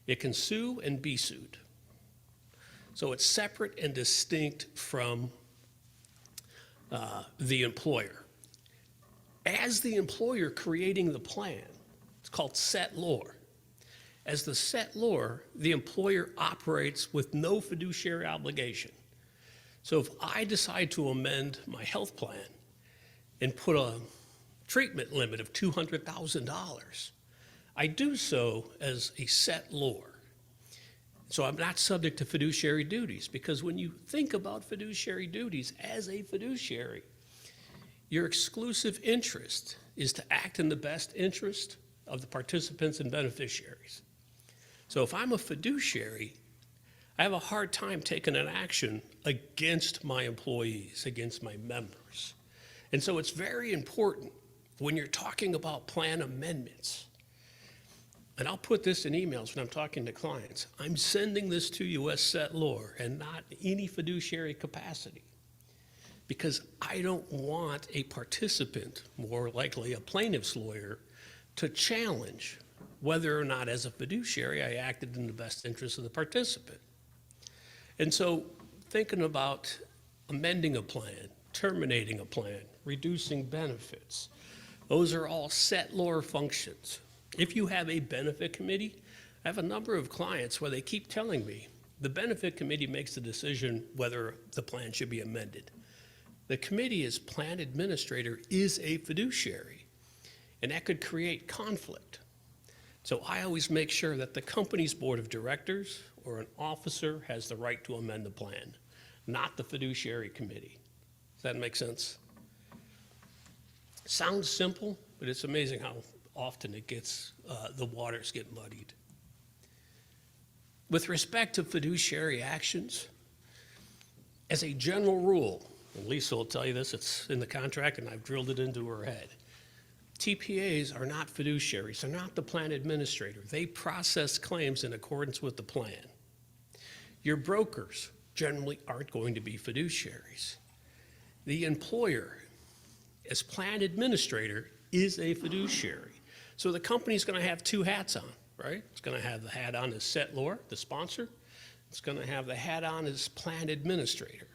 It can sue and be sued. So it's separate and distinct from the employer. As the employer creating the plan, it's called settlor. As the settlor, the employer operates with no fiduciary obligation. So if I decide to amend my health plan and put a treatment limit of $200,000, I do so as a settlor. So I'm not subject to fiduciary duties, because when you think about fiduciary duties as a fiduciary, your exclusive interest is to act in the best interest of the participants and beneficiaries. So if I'm a fiduciary, I have a hard time taking an action against my employees, against my members. And so it's very important when you're talking about plan amendments, and I'll put this in emails when I'm talking to clients, I'm sending this to you as settlor and not any fiduciary capacity, because I don't want a participant, more likely a plaintiff's lawyer, to challenge whether or not as a fiduciary I acted in the best interest of the participant. And so thinking about amending a plan, terminating a plan, reducing benefits, those are all settlor functions. If you have a benefit committee, I have a number of clients where they keep telling me the benefit committee makes the decision whether the plan should be amended. The committee as plan administrator is a fiduciary, and that could create conflict. So I always make sure that the company's board of directors or an officer has the right to amend the plan, not the fiduciary committee. Does that make sense? Sounds simple, but it's amazing how often it gets, the waters get muddied. With respect to fiduciary actions, as a general rule, and Lisa will tell you this, it's in the contract and I've drilled it into her head, TPAs are not fiduciaries. They're not the plan administrator. They process claims in accordance with the plan. Your brokers generally aren't going to be fiduciaries. The employer, as plan administrator, is a fiduciary. So the company's going to have two hats on, right? It's going to have the hat on as settlor, the sponsor. It's going to have the hat on as plan administrator.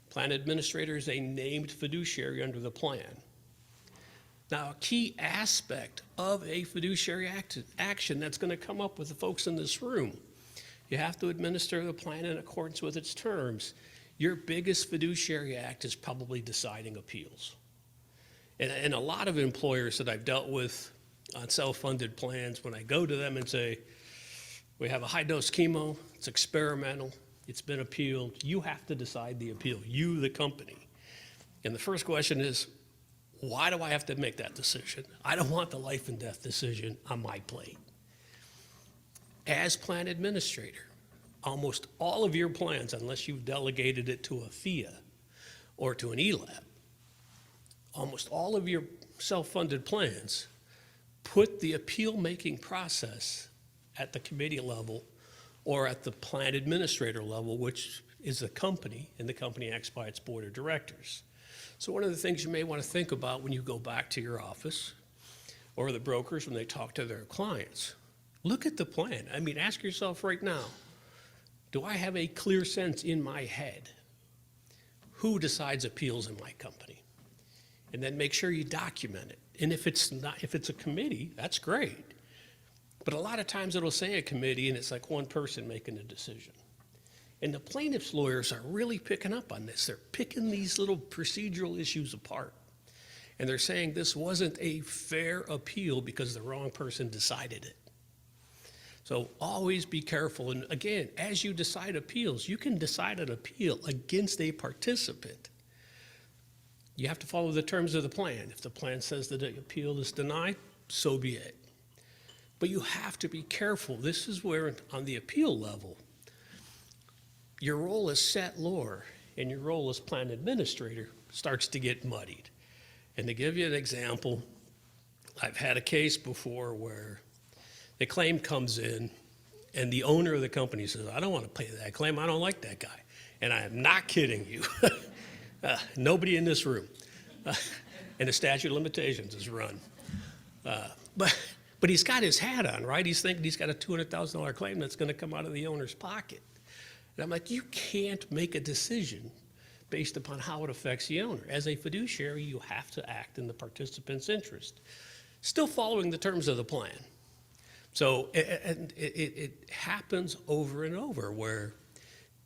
Plan administrator is a named fiduciary under the plan. Now, a key aspect of a fiduciary action that's going to come up with the folks in this room, you have to administer the plan in accordance with its terms. Your biggest fiduciary act is probably deciding appeals. And a lot of employers that I've dealt with on self-funded plans, when I go to them and say, we have a high-dose chemo, it's experimental, it's been appealed, you have to decide the appeal, you, the company. And the first question is, why do I have to make that decision? I don't want the life and death decision on my plate. As plan administrator, almost all of your plans, unless you've delegated it to a FIA or to an ELAB, almost all of your self-funded plans put the appeal-making process at the committee level or at the plan administrator level, which is the company, and the company acts by its board of directors. So one of the things you may want to think about when you go back to your office or the brokers when they talk to their clients, look at the plan. I mean, ask yourself right now, do I have a clear sense in my head who decides appeals in my company? And then make sure you document it. And if it's a committee, that's great. But a lot of times it'll say a committee and it's like one person making a decision. And the plaintiff's lawyers are really picking up on this. They're picking these little procedural issues apart. And they're saying this wasn't a fair appeal because the wrong person decided it. So always be careful. And again, as you decide appeals, you can decide an appeal against a participant. You have to follow the terms of the plan. If the plan says that the appeal is denied, so be it. But you have to be careful. This is where, on the appeal level, your role as settlor and your role as plan administrator starts to get muddied. And to give you an example, I've had a case before where the claim comes in and the owner of the company says, I don't want to pay that claim, I don't like that guy. And I am not kidding you. Nobody in this room. And the statute of limitations is run. But he's got his hat on, right? He's thinking he's got a $200,000 claim that's going to come out of the owner's pocket. And I'm like, you can't make a decision based upon how it affects the owner. As a fiduciary, you have to act in the participant's interest, still following the terms of the plan. So it happens over and over where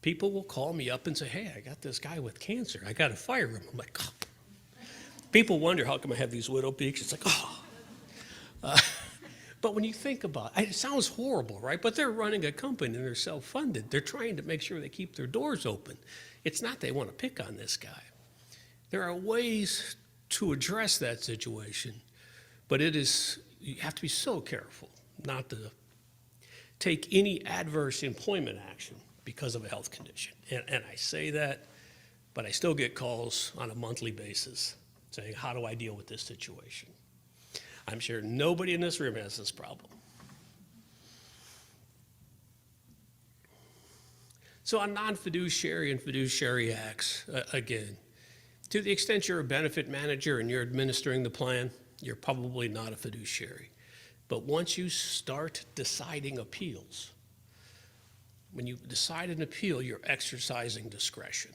people will call me up and say, hey, I got this guy with cancer. I got to fire him. I'm like, oh. People wonder how come I have these widow peaks. It's like, oh. But when you think about it, it sounds horrible, right? But they're running a company and they're self-funded. They're trying to make sure they keep their doors open. It's not they want to pick on this guy. There are ways to address that situation, but you have to be so careful not to take any adverse employment action because of a health condition. And I say that, but I still get calls on a monthly basis saying, how do I deal with this situation? I'm sure nobody in this room has this problem. So on non-fiduciary and fiduciary acts, again, to the extent you're a benefit manager and you're administering the plan, you're probably not a fiduciary. But once you start deciding appeals, when you decide an appeal, you're exercising discretion.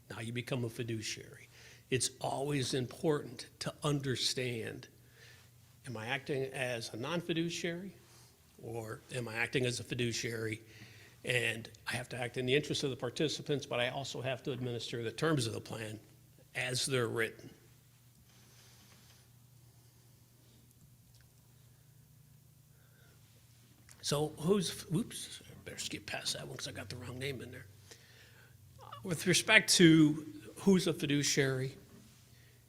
Now you become a fiduciary. It's always important to understand, am I acting as a non-fiduciary or am I acting as a fiduciary? And I have to act in the interest of the participants, but I also have to administer the terms of the plan as they're written. So oops, I better skip past that one because I got the wrong name in there. With respect to who's a fiduciary,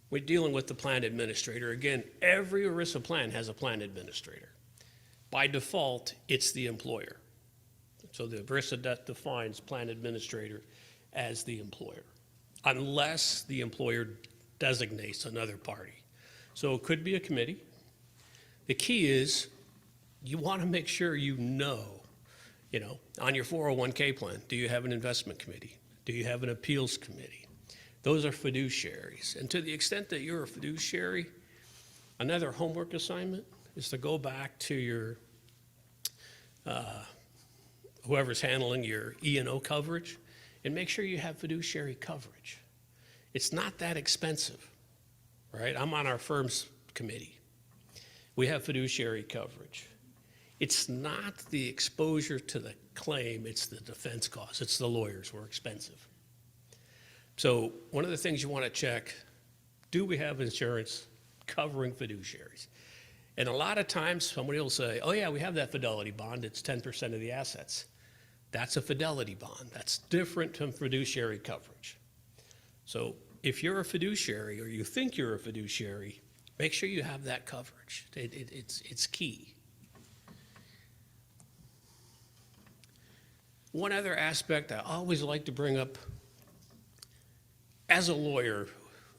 we're dealing with the plan administrator. Again, every ERISA plan has a plan administrator. By default, it's the employer. So the ERISA defines plan administrator as the employer, unless the employer designates another party. So it could be a committee. The key is you want to make sure you know, on your 401k plan, do you have an investment committee? Do you have an appeals committee? Those are fiduciaries. And to the extent that you're a fiduciary, another homework assignment is to go back to your, whoever's handling your E&O coverage and make sure you have fiduciary coverage. It's not that expensive, right? I'm on our firm's committee. We have fiduciary coverage. It's not the exposure to the claim, it's the defense costs. It's the lawyers who are expensive. So one of the things you want to check, do we have insurance covering fiduciaries? And a lot of times somebody will say, oh yeah, we have that fidelity bond, it's 10% of the assets. That's a fidelity bond. That's different from fiduciary coverage. So if you're a fiduciary or you think you're a fiduciary, make sure you have that coverage. It's key. One other aspect I always like to bring up, as a lawyer,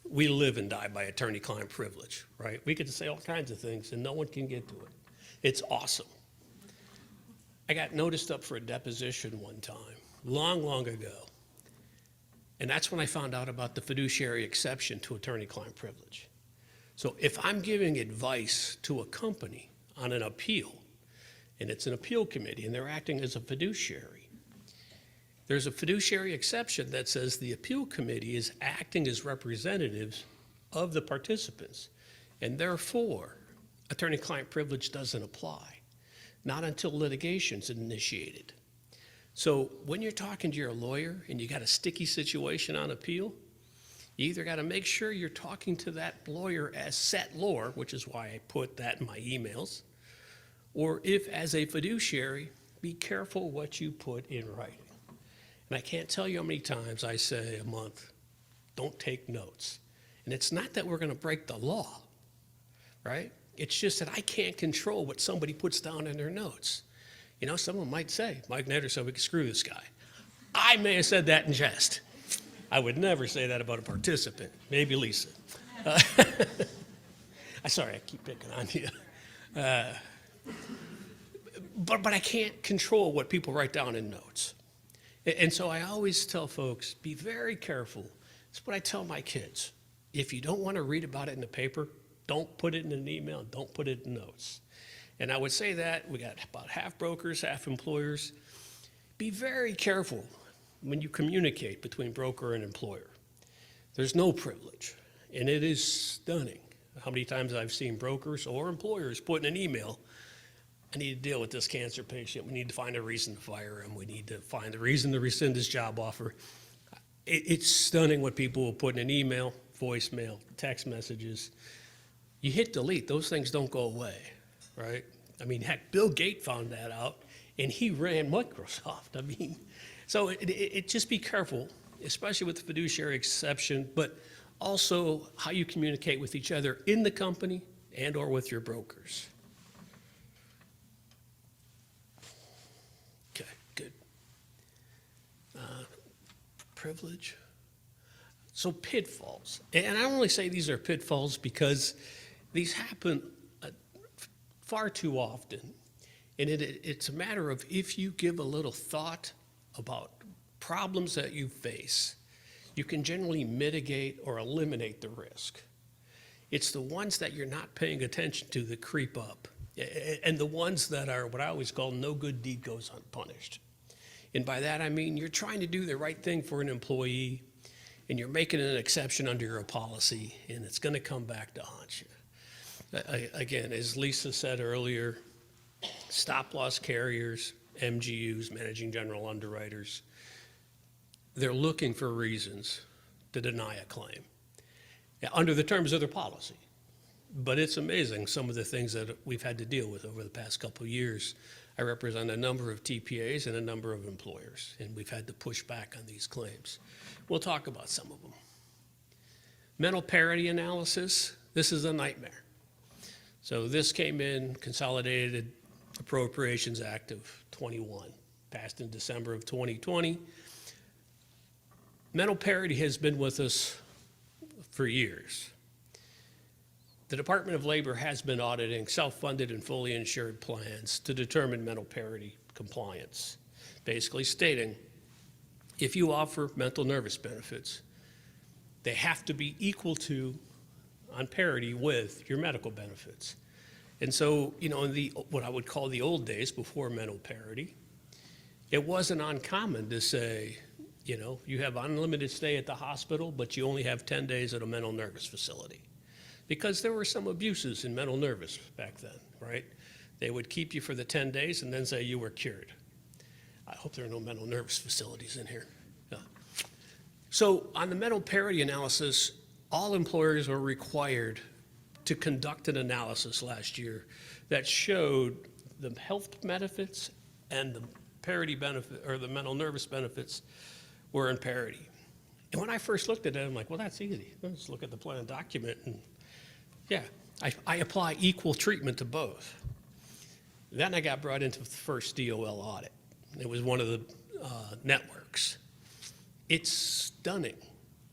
we live and die by attorney-client privilege, right? We get to say all kinds of things and no one can get to it. It's awesome. I got noticed up for a deposition one time, long ago. And that's when I found out about the fiduciary exception to attorney-client privilege. So if I'm giving advice to a company on an appeal, and it's an appeal committee and they're acting as a fiduciary, there's a fiduciary exception that says the appeal committee is acting as representatives of the participants, and therefore attorney-client privilege doesn't apply, not until litigation's initiated. So when you're talking to your lawyer and you got a sticky situation on appeal, you either got to make sure you're talking to that lawyer as set law, which is why I put that in my emails, or if as a fiduciary, be careful what you put in writing. And I can't tell you how many times I say a month, don't take notes. And it's not that we're going to break the law, right? It's just that I can't control what somebody puts down in their notes. Someone might say, Mike Netter said we could screw this guy. I may have said that in jest. I would never say that about a participant, maybe Lisa. Sorry, I keep picking on you. But I can't control what people write down in notes. And so I always tell folks, be very careful. That's what I tell my kids. If you don't want to read about it in the paper, don't put it in an email, don't put it in notes. And I would say that we got about half brokers, half employers. Be very careful when you communicate between broker and employer. There's no privilege, and it is stunning how many times I've seen brokers or employers put in an email, I need to deal with this cancer patient. We need to find a reason to fire him. We need to find a reason to rescind his job offer. It's stunning what people will put in an email, voicemail, text messages. You hit delete, those things don't go away, right? I mean, heck, Bill Gates found that out, and he ran Microsoft. So just be careful, especially with the fiduciary exception, but also how you communicate with each other in the company and or with your brokers. Okay, good. Privilege. So pitfalls. And I only say these are pitfalls because these happen far too often. And it's a matter of if you give a little thought about problems that you face, you can generally mitigate or eliminate the risk. It's the ones that you're not paying attention to that creep up, and the ones that are what I always call no good deed goes unpunished. And by that I mean you're trying to do the right thing for an employee, and you're making an exception under your policy, and it's going to come back to haunt you. Again, as Lisa said earlier, stop-loss carriers, MGUs, managing general underwriters, they're looking for reasons to deny a claim under the terms of their policy. But it's amazing some of the things that we've had to deal with over the past couple of years. I represent a number of TPAs and a number of employers, and we've had to push back on these claims. We'll talk about some of them. Mental parity analysis, this is a nightmare. So this came in Consolidated Appropriations Act of 21, passed in December of 2020. Mental parity has been with us for years. the Department of Labor has been auditing self-funded and fully insured plans to determine mental parity compliance, basically stating if you offer mental nervous benefits, they have to be equal to, on parity with, your medical benefits. And so, in what I would call the old days before mental parity, it wasn't uncommon to say, you have unlimited stay at the hospital, but you only have 10 days at a mental nervous facility. Because there were some abuses in mental nervous back then, right? They would keep you for the 10 days and then say you were cured. I hope there are no mental nervous facilities in here. Yeah. So on the mental parity analysis, all employers were required to conduct an analysis last year that showed the health benefits and the parity benefit, or the mental nervous benefits, were in parity. And when I first looked at it, I'm like, well, that's easy. Let's look at the plan document, and yeah, I apply equal treatment to both. Then I got brought into the first DOL audit. It was one of the networks. It's stunning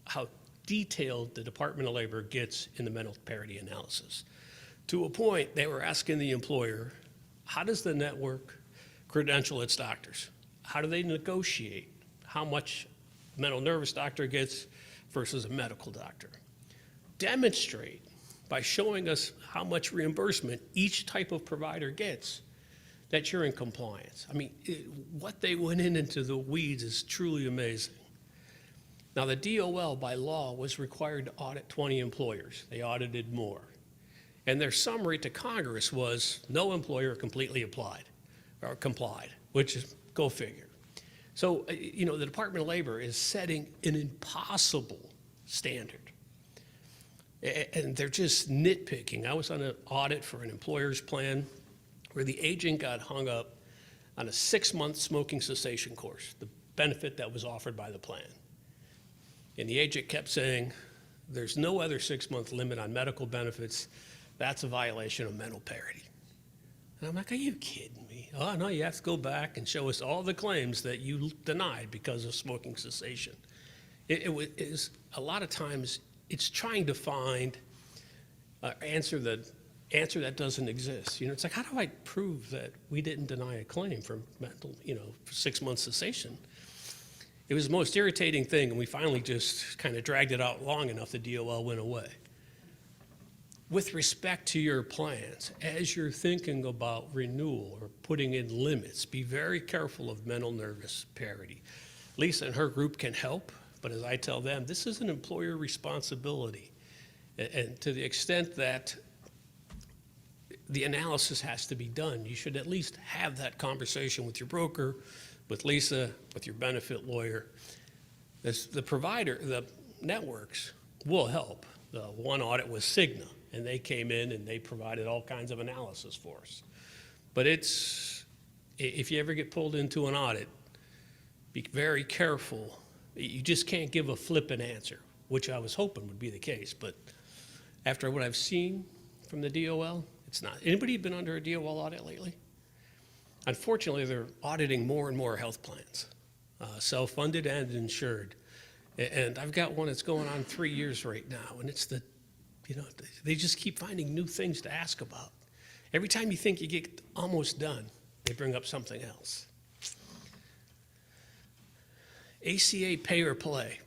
how detailed the Department of Labor gets in the mental parity analysis. To a point, they were asking the employer, how does the network credential its doctors? How do they negotiate how much a mental nervous doctor gets versus a medical doctor? Demonstrate by showing us how much reimbursement each type of provider gets that you're in compliance. I mean, what they went into the weeds is truly amazing. Now, the DOL by law was required to audit 20 employers. They audited more. And their summary to Congress was no employer completely applied or complied, which is go figure. So, the Department of Labor is setting an impossible standard. And they're just nitpicking. I was on an audit for an employer's plan where the agent got hung up on a 6-month smoking cessation course, the benefit that was offered by the plan. And the agent kept saying, there's no other 6-month limit on medical benefits. That's a violation of mental parity. And I'm like, are you kidding me? Oh, no, you have to go back and show us all the claims that you denied because of smoking cessation. It is a lot of times it's trying to find answer that doesn't exist. It's like, how do I prove that we didn't deny a claim for mental, for 6-month cessation? It was the most irritating thing, and we finally just kind of dragged it out long enough the DOL went away. With respect to your plans, as you're thinking about renewal or putting in limits, be very careful of mental nervous parity. Lisa and her group can help, but as I tell them, this is an employer responsibility. And to the extent that the analysis has to be done, you should at least have that conversation with your broker, with Lisa, with your benefit lawyer. The provider, the networks will help. The one audit was Cigna, and they came in and they provided all kinds of analysis for us. But if you ever get pulled into an audit, be very careful. You just can't give a flippant answer, which I was hoping would be the case. But after what I've seen from the DOL, it's not. Anybody been under a DOL audit lately? Unfortunately, they're auditing more and more health plans, self-funded and insured. And I've got one that's going on 3 years right now, and it's they just keep finding new things to ask about. Every time you think you get almost done, they bring up something else. ACA pay or play.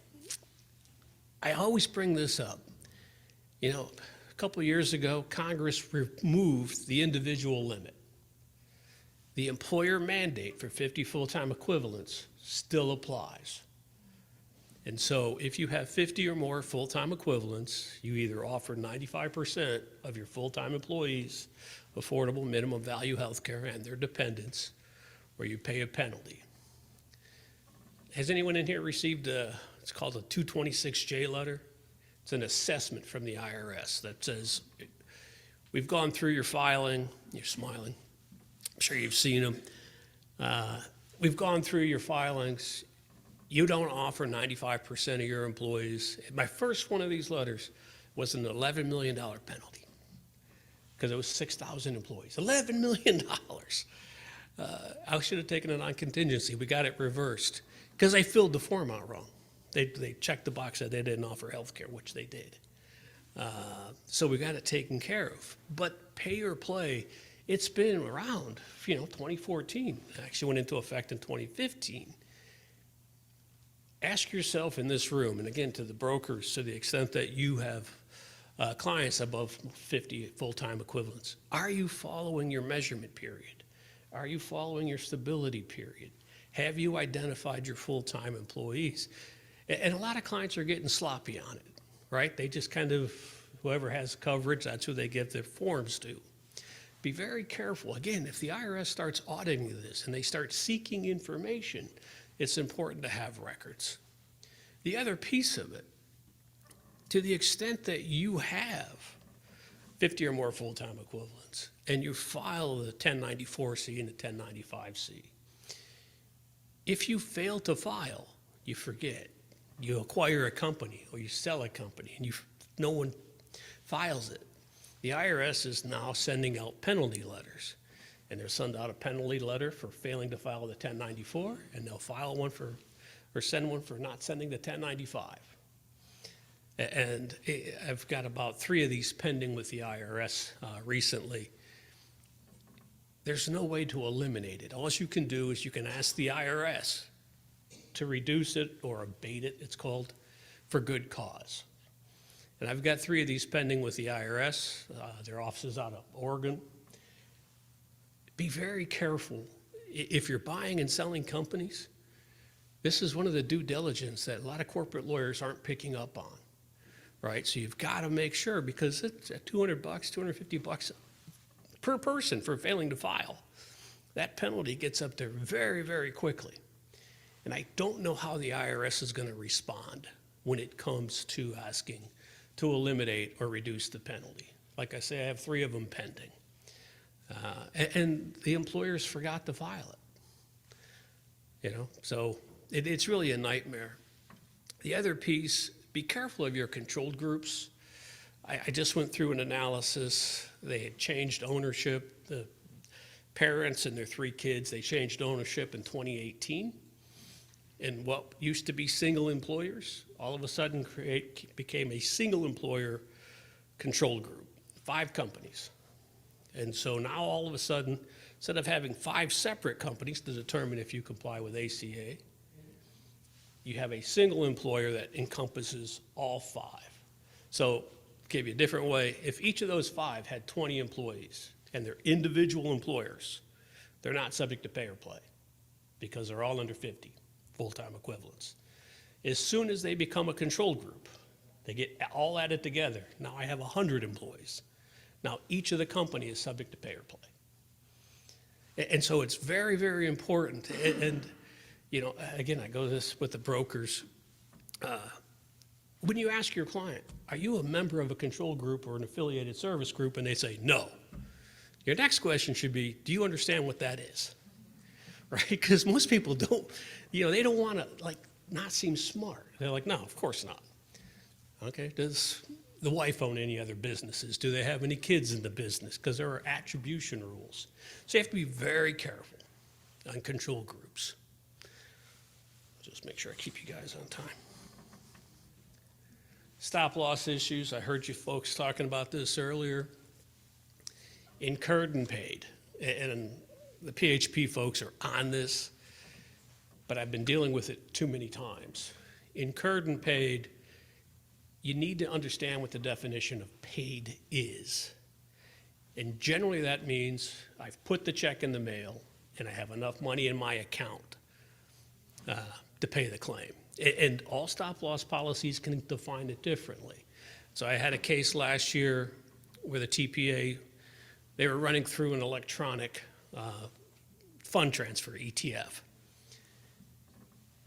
I always bring this up. A couple of years ago, Congress removed the individual limit. The employer mandate for 50 full-time equivalents still applies. And so if you have 50 or more full-time equivalents, you either offer 95% of your full-time employees affordable minimum value health care and their dependents, or you pay a penalty. Has anyone in here received it's called a 226J letter? It's an assessment from the IRS that says, we've gone through your filing. You're smiling. I'm sure you've seen them. We've gone through your filings. You don't offer 95% of your employees. My first one of these letters was an $11 million penalty because it was 6,000 employees. $11 million. I should have taken it on contingency. We got it reversed because they filled the form out wrong. They checked the box that they didn't offer health care, which they did. So we got it taken care of. But pay or play, it's been around, 2014. It actually went into effect in 2015. Ask yourself in this room, and again to the brokers, to the extent that you have clients above 50 full-time equivalents, are you following your measurement period? Are you following your stability period? Have you identified your full-time employees? And a lot of clients are getting sloppy on it, right? They just kind of, whoever has coverage, that's who they give their forms to. Be very careful. Again, if the IRS starts auditing this and they start seeking information, it's important to have records. The other piece of it, to the extent that you have 50 or more full-time equivalents and you file the 1094C and the 1095C, if you fail to file, you forget. You acquire a company or you sell a company and no one files it. The IRS is now sending out penalty letters. And they'll send out a penalty letter for failing to file the 1094, and they'll file one or send one for not sending the 1095. And I've got about 3 of these pending with the IRS recently. There's no way to eliminate it. All you can do is you can ask the IRS to reduce it or abate it, it's called, for good cause. And I've got 3 of these pending with the IRS. Their offices out of Oregon. Be very careful. If you're buying and selling companies, this is one of the due diligence that a lot of corporate lawyers aren't picking up on, right? So you've got to make sure, because it's at $200, $250 per person for failing to file. That penalty gets up there very, very quickly. And I don't know how the IRS is going to respond when it comes to asking to eliminate or reduce the penalty. Like I say, I have 3 of them pending. And the employers forgot to file it. So it's really a nightmare. The other piece, be careful of your controlled groups. I just went through an analysis. They had changed ownership. The parents and their 3 kids, they changed ownership in 2018. And what used to be single employers, all of a sudden became a single employer control group, 5 companies. And so now all of a sudden, instead of having 5 separate companies to determine if you comply with ACA, you have a single employer that encompasses all 5. So, give you a different way, if each of those 5 had 20 employees and they're individual employers, they're not subject to pay or play because they're all under 50 full-time equivalents. As soon as they become a control group, they get all added together. Now I have 100 employees. Now, each of the company is subject to pay or play. And so it's very, very important. And again, I go this with the brokers. When you ask your client, are you a member of a control group or an affiliated service group? And they say, no. Your next question should be, do you understand what that is? Right? Because most people don't, they don't want to, not seem smart. They're like, no, of course not. Okay, does the wife own any other businesses? Do they have any kids in the business? Because there are attribution rules. So you have to be very careful on control groups. Just make sure I keep you guys on time. Stop loss issues. I heard you folks talking about this earlier. Incurred and paid. And the PHP folks are on this, but I've been dealing with it too many times. Incurred and paid, you need to understand what the definition of paid is. And generally that means I've put the check in the mail and I have enough money in my account to pay the claim. And all stop loss policies can define it differently. So I had a case last year where the TPA, they were running through an electronic fund transfer, ETF.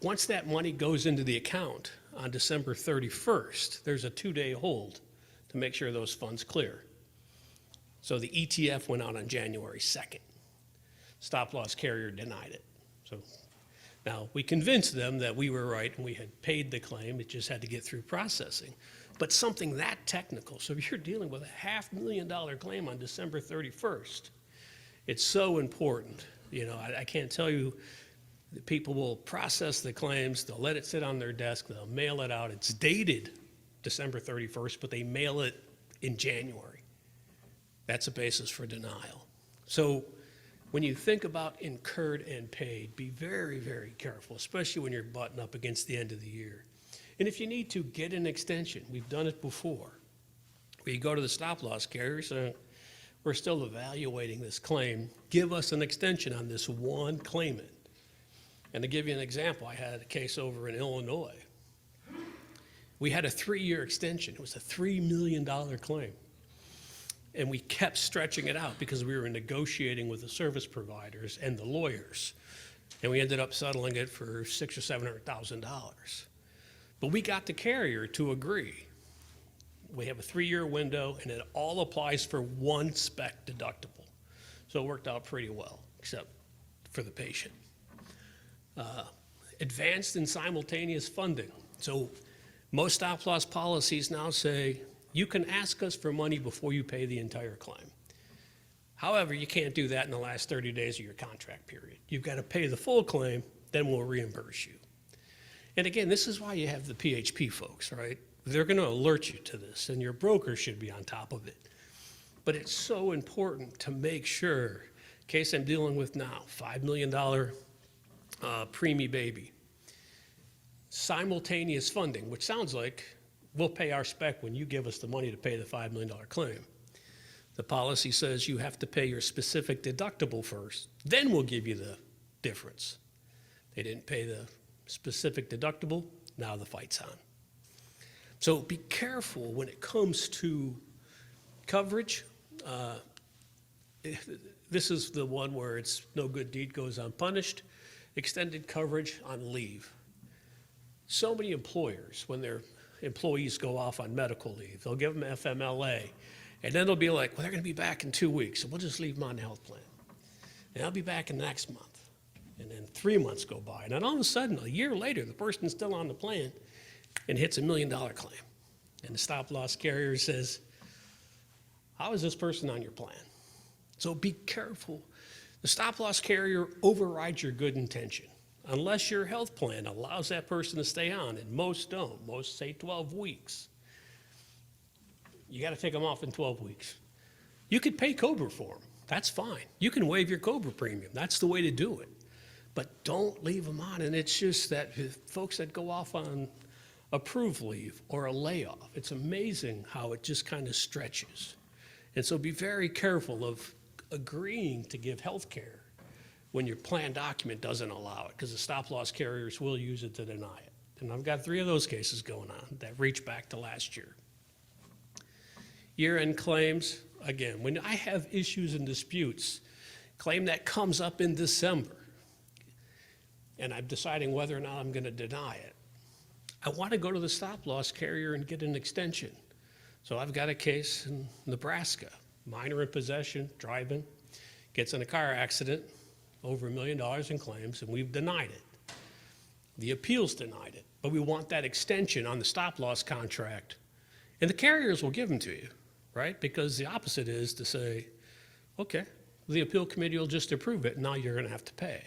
Once that money goes into the account on December 31st, there's a 2-day hold to make sure those funds clear. So the ETF went out on January 2nd. Stop loss carrier denied it. So now we convinced them that we were right and we had paid the claim, it just had to get through processing. But something that technical, so if you're dealing with a $500,000 claim on December 31st, it's so important. I can't tell you, people will process the claims, they'll let it sit on their desk, they'll mail it out, it's dated December 31st, but they mail it in January. That's a basis for denial. So when you think about incurred and paid, be very, very careful, especially when you're butting up against the end of the year. And if you need to, get an extension. We've done it before. We go to the stop-loss carriers, we're still evaluating this claim. Give us an extension on this one claimant. And to give you an example, I had a case over in Illinois. We had a 3-year extension. It was a $3 million claim. And we kept stretching it out because we were negotiating with the service providers and the lawyers. And we ended up settling it for $600,000 or $700,000. But we got the carrier to agree. We have a 3-year window, and it all applies for one spec deductible. So it worked out pretty well, except for the patient. Advanced and simultaneous funding. So most stop-loss policies now say, you can ask us for money before you pay the entire claim. However, you can't do that in the last 30 days of your contract period. You've got to pay the full claim, then we'll reimburse you. And again, this is why you have the PHP folks, right? They're going to alert you to this, and your broker should be on top of it. But it's so important to make sure, case I'm dealing with now, $5 million preemie baby. Simultaneous funding, which sounds like we'll pay our spec when you give us the money to pay the $5 million claim. The policy says you have to pay your specific deductible first, then we'll give you the difference. They didn't pay the specific deductible, now the fight's on. So be careful when it comes to coverage. This is the one where it's no good deed goes unpunished. Extended coverage on leave. So many employers, when their employees go off on medical leave, they'll give them FMLA, and then they'll be like, well, they're going to be back in 2 weeks, so we'll just leave them on the health plan. And I'll be back in next month. And then 3 months go by, and then all of a sudden, a year later, the person's still on the plan and hits $1 million claim. And the stop-loss carrier says, how is this person on your plan? So be careful. The stop-loss carrier overrides your good intention. Unless your health plan allows that person to stay on, and most don't, most say 12 weeks. You got to take them off in 12 weeks. You could pay COBRA for them. That's fine. You can waive your COBRA premium. That's the way to do it. But don't leave them on. And it's just that folks that go off on approved leave or a layoff, it's amazing how it just kind of stretches. And so be very careful of agreeing to give health care when your plan document doesn't allow it, because the stop-loss carriers will use it to deny it. And I've got 3 of those cases going on that reach back to last year. Year-end claims, again, when I have issues and disputes, claim that comes up in December, and I'm deciding whether or not I'm going to deny it, I want to go to the stop-loss carrier and get an extension. So I've got a case in Nebraska, minor in possession, driving, gets in a car accident, over $1 million in claims, and we've denied it. The appeals denied it, but we want that extension on the stop-loss contract, and the carriers will give them to you, right? Because the opposite is to say, okay, the appeal committee will just approve it, and now you're going to have to pay.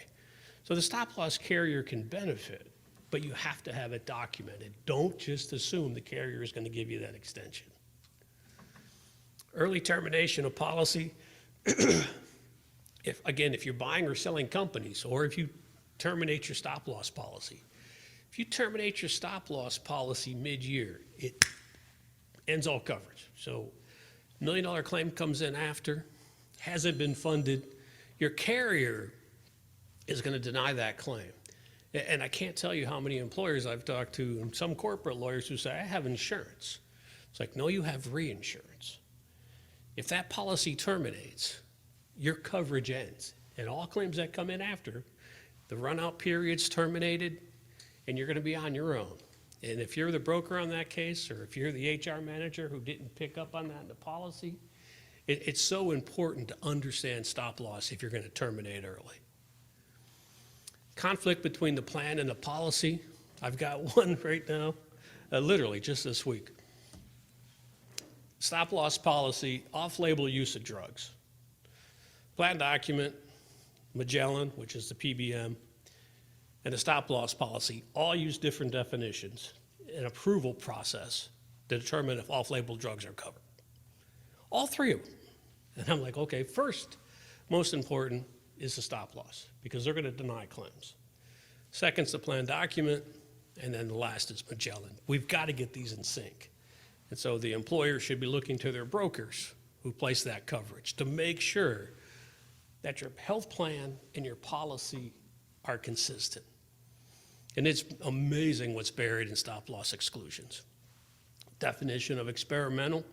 So the stop-loss carrier can benefit, but you have to have it documented. Don't just assume the carrier is going to give you that extension. Early termination of policy. If you're buying or selling companies, or if you terminate your stop-loss policy. If you terminate your stop-loss policy mid-year, it ends all coverage. So $1 million claim comes in after, hasn't been funded, your carrier is going to deny that claim. And I can't tell you how many employers I've talked to, and some corporate lawyers who say, I have insurance. It's like, no, you have reinsurance. If that policy terminates, your coverage ends. And all claims that come in after, the run-out period's terminated, and you're going to be on your own. And if you're the broker on that case, or if you're the HR manager who didn't pick up on that in the policy, it's so important to understand stop-loss if you're going to terminate early. Conflict between the plan and the policy. I've got one right now, literally just this week. Stop-loss policy, off-label use of drugs. Plan document, Magellan, which is the PBM, and a stop-loss policy all use different definitions. An approval process to determine if off-label drugs are covered. All three of them. And I'm like, okay, first, most important is the stop loss, because they're going to deny claims. Second's the plan document, and then the last is Magellan. We've got to get these in sync. And so the employer should be looking to their brokers who place that coverage to make sure that your health plan and your policy are consistent. And it's amazing what's buried in stop loss exclusions. Definition of experimental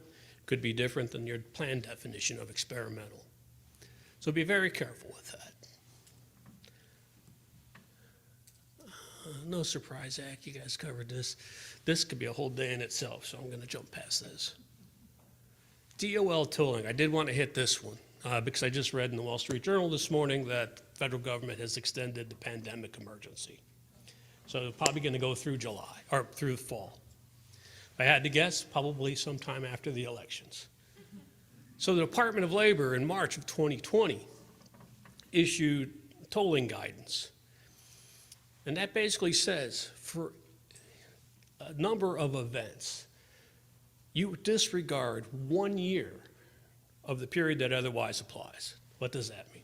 could be different than your plan definition of experimental. So be very careful with that. No surprise act, you guys covered this. This could be a whole day in itself, so I'm going to jump past this. DOL tolling, I did want to hit this one because I just read in the Wall Street Journal this morning that the federal government has extended the pandemic emergency. So they're probably going to go through July, or through the fall. If I had to guess, probably sometime after the elections. So the Department of Labor in March of 2020 issued tolling guidance. And that basically says for a number of events, you disregard 1 year of the period that otherwise applies. What does that mean?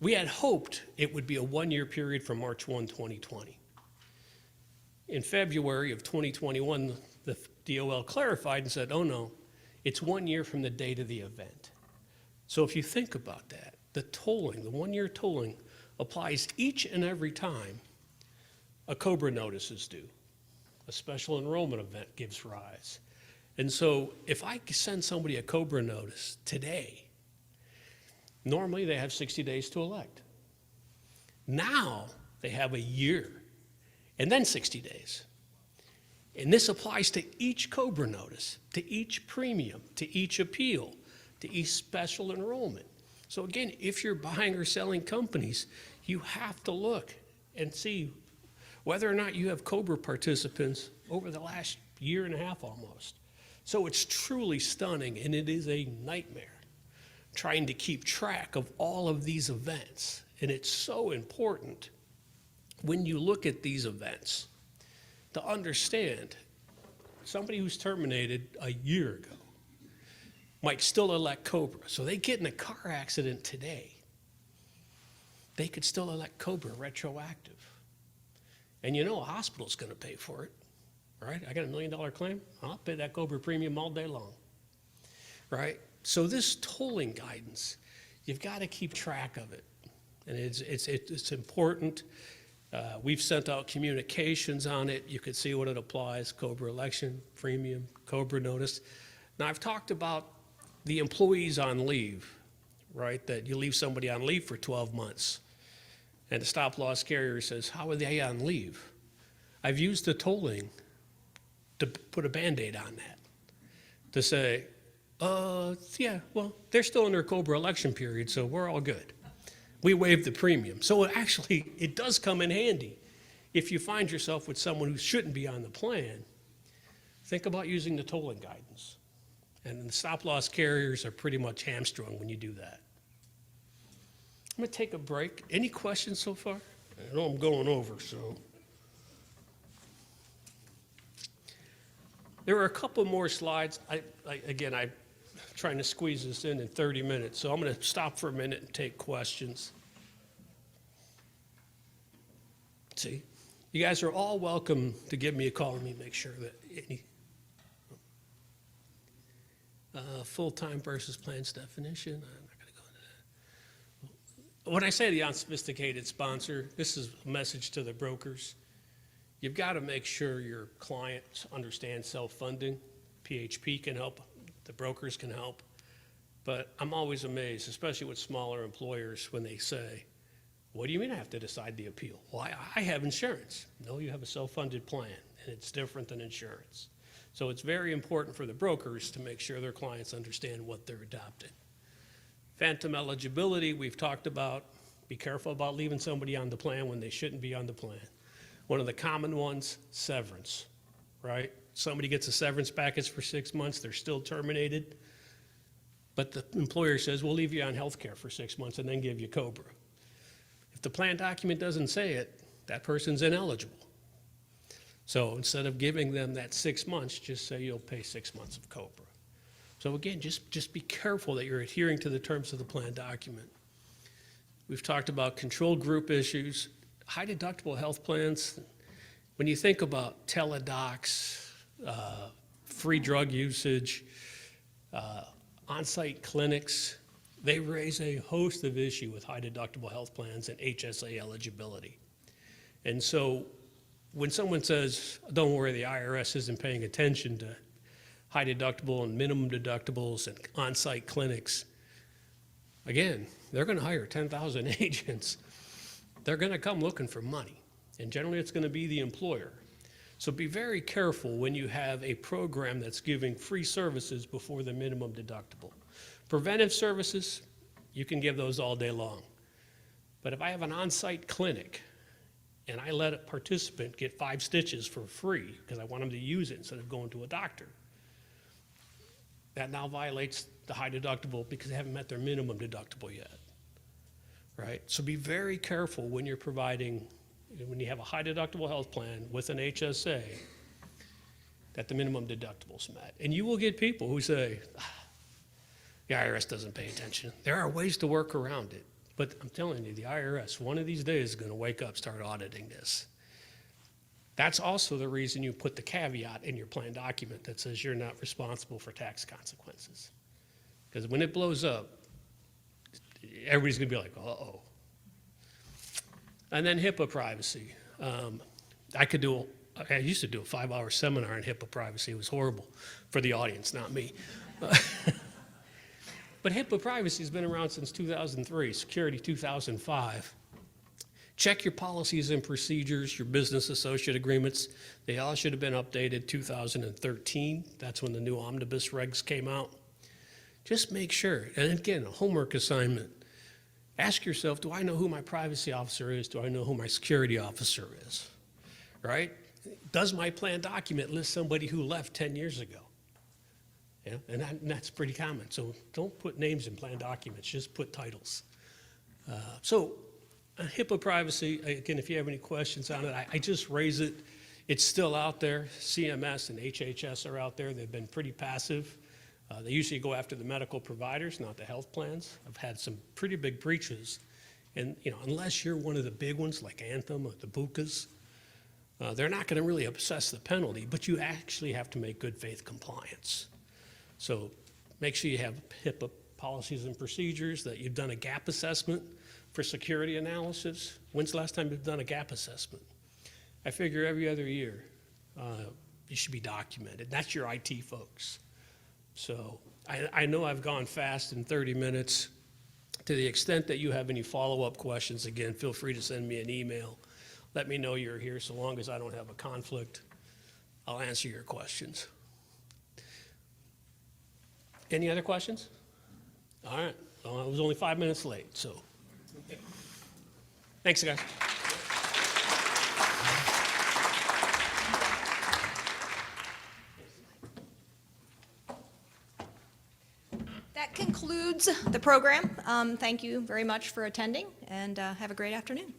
We had hoped it would be a 1 year period from March 1, 2020. In February of 2021, the DOL clarified and said, oh no, it's 1 year from the date of the event. So if you think about that, the tolling, the 1 year tolling applies each and every time a COBRA notice is due. A special enrollment event gives rise. And so if I send somebody a COBRA notice today, normally they have 60 days to elect. Now they have a year and then 60 days. And this applies to each COBRA notice, to each premium, to each appeal, to each special enrollment. So again, if you're buying or selling companies, you have to look and see whether or not you have COBRA participants over the last year and a half almost. So it's truly stunning, and it is a nightmare trying to keep track of all of these events. And it's so important when you look at these events to understand somebody who's terminated a year ago might still elect COBRA. So they get in a car accident today, they could still elect COBRA retroactive. And you know a hospital's going to pay for it, right? I got $1 million claim, I'll pay that COBRA premium all day long, right? So this tolling guidance, you've got to keep track of it. And it's important. We've sent out communications on it. You can see what it applies, COBRA election, premium, COBRA notice. Now I've talked about the employees on leave, right? That you leave somebody on leave for 12 months. And the stop loss carrier says, how are they on leave? I've used the tolling to put a Band-Aid on that. To say, yeah, well, they're still in their COBRA election period, so we're all good. We waive the premium. So actually, it does come in handy. If you find yourself with someone who shouldn't be on the plan, think about using the tolling guidance. And the stop loss carriers are pretty much hamstrung when you do that. I'm going to take a break. Any questions so far? I know I'm going over, so. There are a couple more slides. Again, I'm trying to squeeze this in 30 minutes, so I'm going to stop for a minute and take questions. See, you guys are all welcome to give me a call and make sure that any full-time versus plans definition. I'm not going to go into that. When I say the unsophisticated sponsor, this is a message to the brokers. You've got to make sure your clients understand self-funding. PHP can help, the brokers can help. But I'm always amazed, especially with smaller employers, when they say, what do you mean I have to decide the appeal? Well, I have insurance. No, you have a self-funded plan, and it's different than insurance. So it's very important for the brokers to make sure their clients understand what they're adopting. Phantom eligibility, we've talked about. Be careful about leaving somebody on the plan when they shouldn't be on the plan. One of the common ones, severance, right? Somebody gets a severance package for 6 months, they're still terminated, but the employer says, we'll leave you on health care for 6 months and then give you COBRA. If the plan document doesn't say it, that person's ineligible. So instead of giving them that 6 months, just say you'll pay 6 months of COBRA. So again, just be careful that you're adhering to the terms of the plan document. We've talked about control group issues, high deductible health plans. When you think about teledocs, free drug usage, on-site clinics, they raise a host of issues with high deductible health plans and HSA eligibility. And so when someone says, don't worry, the IRS isn't paying attention to high deductible and minimum deductibles and on-site clinics, again, they're going to hire 10,000 agents. They're going to come looking for money. And generally, it's going to be the employer. So be very careful when you have a program that's giving free services before the minimum deductible. Preventive services, you can give those all day long. But if I have an on-site clinic and I let a participant get 5 stitches for free because I want them to use it instead of going to a doctor, that now violates the high deductible because they haven't met their minimum deductible yet, right? So be very careful when you're providing, when you have a high deductible health plan with an HSA, that the minimum deductible's met. And you will get people who say, the IRS doesn't pay attention. There are ways to work around it. But I'm telling you, the IRS, one of these days, is going to wake up, start auditing this. That's also the reason you put the caveat in your plan document that says you're not responsible for tax consequences. Because when it blows up, everybody's going to be like, uh-oh. And then HIPAA privacy. I used to do a 5-hour seminar on HIPAA privacy. It was horrible for the audience, not me. But HIPAA privacy has been around since 2003, Security 2005. Check your policies and procedures, your business associate agreements. They all should have been updated 2013. That's when the new omnibus regs came out. Just make sure, and again, a homework assignment. Ask yourself, do I know who my privacy officer is? Do I know who my security officer is? Right? Does my plan document list somebody who left 10 years ago? Yeah, and that's pretty common. So don't put names in plan documents, just put titles. HIPAA privacy, again, if you have any questions on it, I just raise it. It's still out there. CMS and HHS are out there. They've been pretty passive. They usually go after the medical providers, not the health plans. I've had some pretty big breaches. And unless you're one of the big ones like Anthem or the Bucas, they're not going to really assess the penalty, but you actually have to make good faith compliance. So make sure you have HIPAA policies and procedures, that you've done a gap assessment for security analysis. When's the last time you've done a gap assessment? I figure every other year you should be documented. That's your IT folks. So I know I've gone fast in 30 minutes. To the extent that you have any follow-up questions, again, feel free to send me an email. Let me know you're here. So long as I don't have a conflict, I'll answer your questions. Any other questions? All right. Well, I was only 5 minutes late, so. Thanks, guys. That concludes the program. Thank you very much for attending, and have a great afternoon.